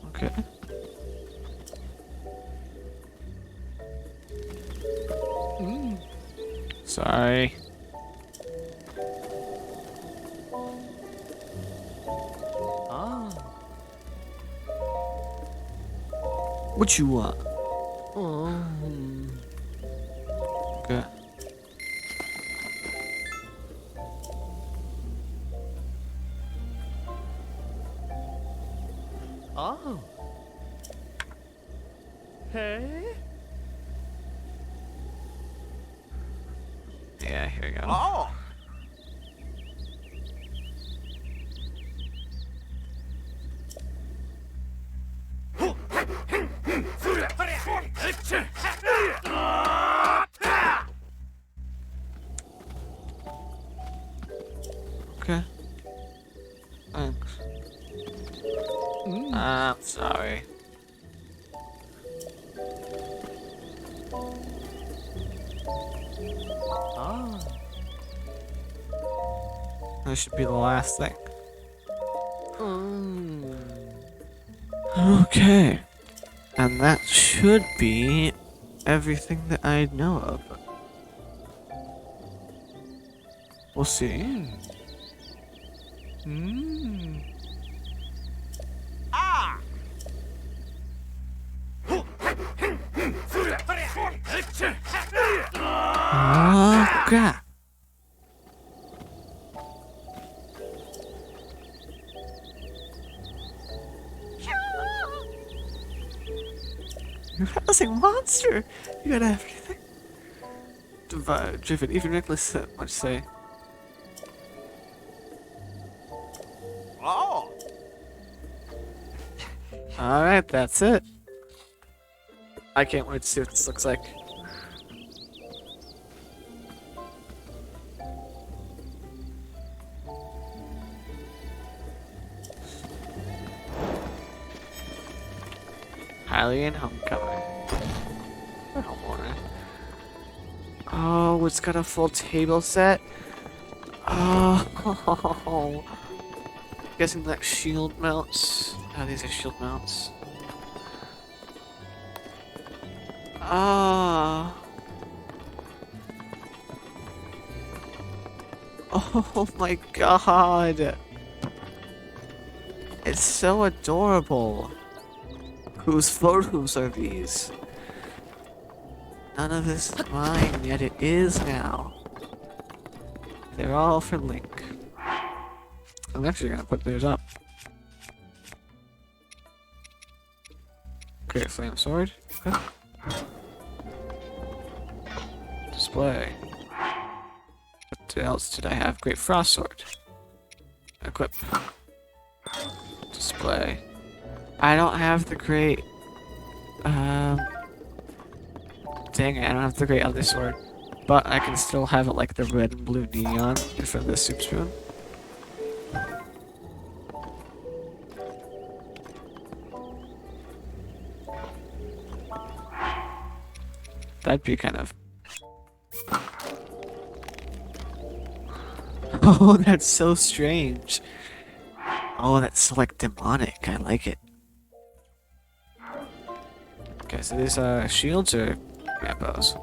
Okay. Sorry. Ah. What you want? Oh. Okay. Oh. Hey. Yeah, here we go. Oh. Okay. Thanks. I'm sorry. Ah. That should be the last thing. Mm. Okay. And that should be everything that I know of. We'll see. Mmm. Ah. Okay. You're a rousing monster. You got everything. Driven, even reckless, much say. Oh. Alright, that's it. I can't wait to see what this looks like. Hylian Homecoming. Homeowner. Oh, it's got a full table set. Oh, guessing that shield mounts. Oh, these are shield mounts. Ah. Oh my god. It's so adorable. Whose photos are these? None of this is mine, yet it is now. They're all for Link. I'm actually gonna put theirs up. Great Flame Sword. Okay. Display. What else did I have? Great Frost Sword. Equip. Display. I don't have the great... Dang it, I don't have the great other sword. But I can still have it like the red and blue neon for the soup spoon. That'd be kind of. Oh, that's so strange. Oh, that's so like demonic. I like it. Okay, so these shields or bows?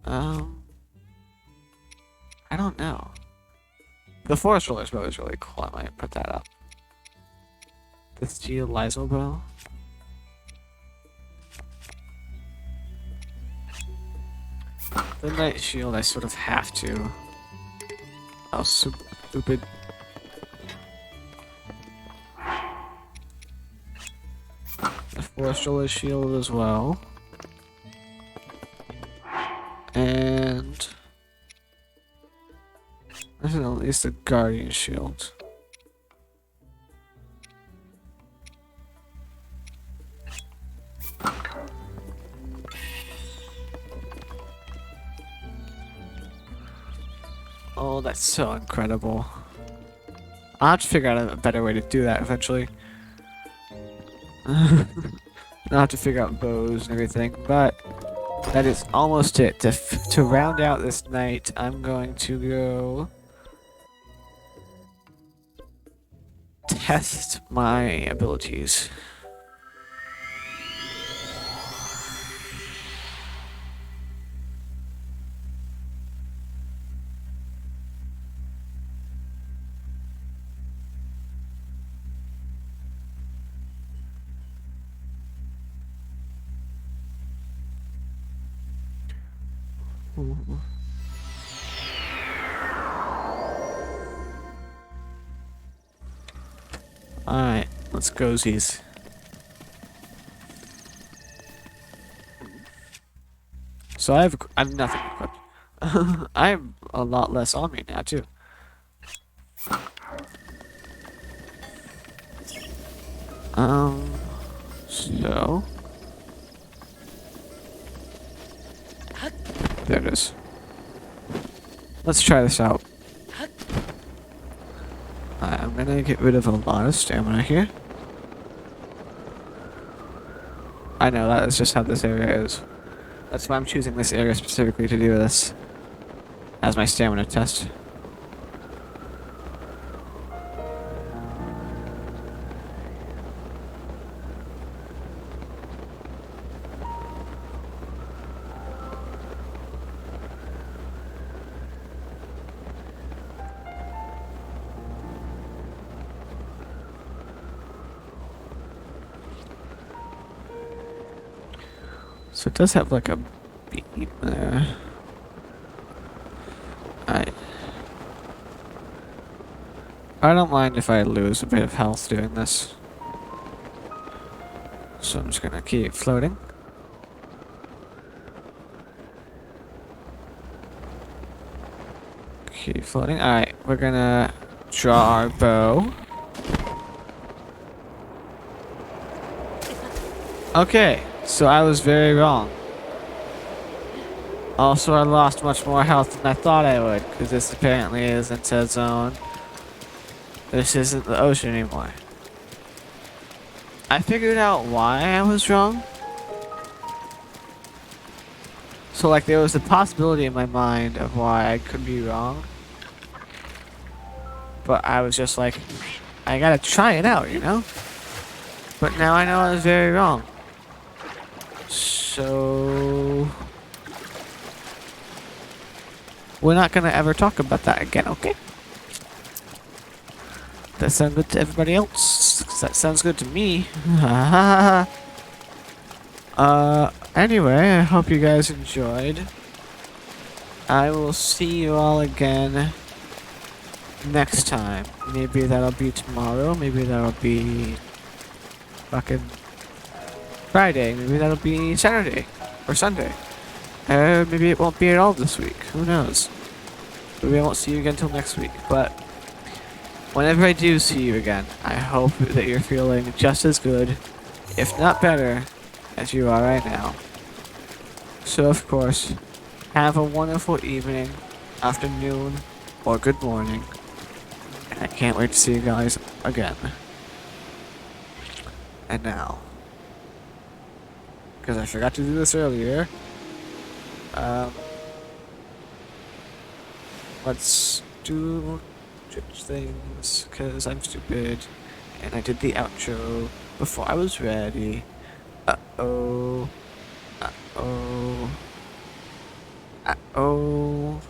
I don't know. The forest roller's bow is really cool. I might put that up. The steel Lysol bow. The night shield, I sort of have to. Oh, stupid. The forest roller shield as well. And this is at least a guardian shield. Oh, that's so incredible. I'll have to figure out a better way to do that eventually. I'll have to figure out bows and everything, but that is almost it. To round out this night, I'm going to go test my abilities. Alright, let's go, Z's. So I have nothing equipped. I have a lot less on me now too. So there it is. Let's try this out. I'm gonna get rid of a lot of stamina here. I know that is just how this area is. That's why I'm choosing this area specifically to do this as my stamina test. So it does have like a beam there. I don't mind if I lose a bit of health doing this. So I'm just gonna keep floating. Keep floating. Alright, we're gonna draw our bow. Okay, so I was very wrong. Also, I lost much more health than I thought I would, because this apparently isn't a zone. This isn't the ocean anymore. I figured out why I was wrong. So, like, there was a possibility in my mind of why I could be wrong. But I was just like, I gotta try it out, you know? But now I know I was very wrong. So we're not gonna ever talk about that again, okay? That sounds good to everybody else? 'Cause that sounds good to me. Anyway, I hope you guys enjoyed. I will see you all again next time. Maybe that'll be tomorrow, maybe that'll be fucking Friday, maybe that'll be Saturday or Sunday. Maybe it won't be at all this week. Who knows? Maybe I won't see you again until next week. But whenever I do see you again, I hope that you're feeling just as good, if not better, as you are right now. So of course, have a wonderful evening, afternoon, or good morning. And I can't wait to see you guys again. And now, because I forgot to do this earlier. Let's do judge things, because I'm stupid. And I did the outro before I was ready. Uh-oh. Uh-oh. Uh-oh.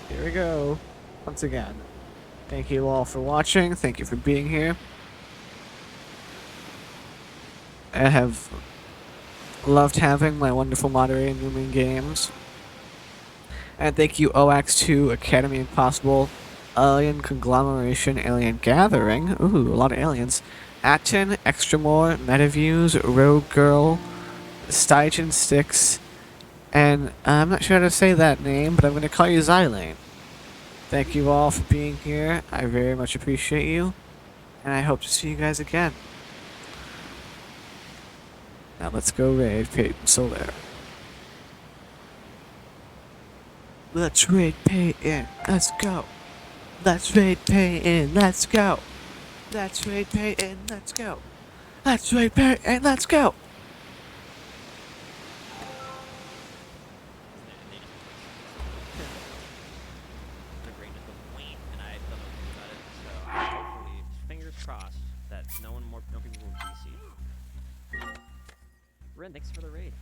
Here we go. Once again. Thank you all for watching. Thank you for being here. I have loved having my wonderful moderator in Lumen Games. And thank you OX2, Academy Impossible, Alien Conglomeration, Alien Gathering, ooh, a lot of aliens, Atten, Extramore, Metaviews, Rogue Girl, Stygian Sticks, and I'm not sure how to say that name, but I'm going to call you Xylane. Thank you all for being here. I very much appreciate you, and I hope to see you guys again. Now let's go raid Peyton Soler. Let's raid Peyton. Let's go. Let's raid Peyton. Let's go. Let's raid Peyton. Let's go. Let's raid Peyton. Let's go. The grain is the point, and I don't know anything about it, so hopefully, fingers crossed that no people will DC. Ren, thanks for the raid.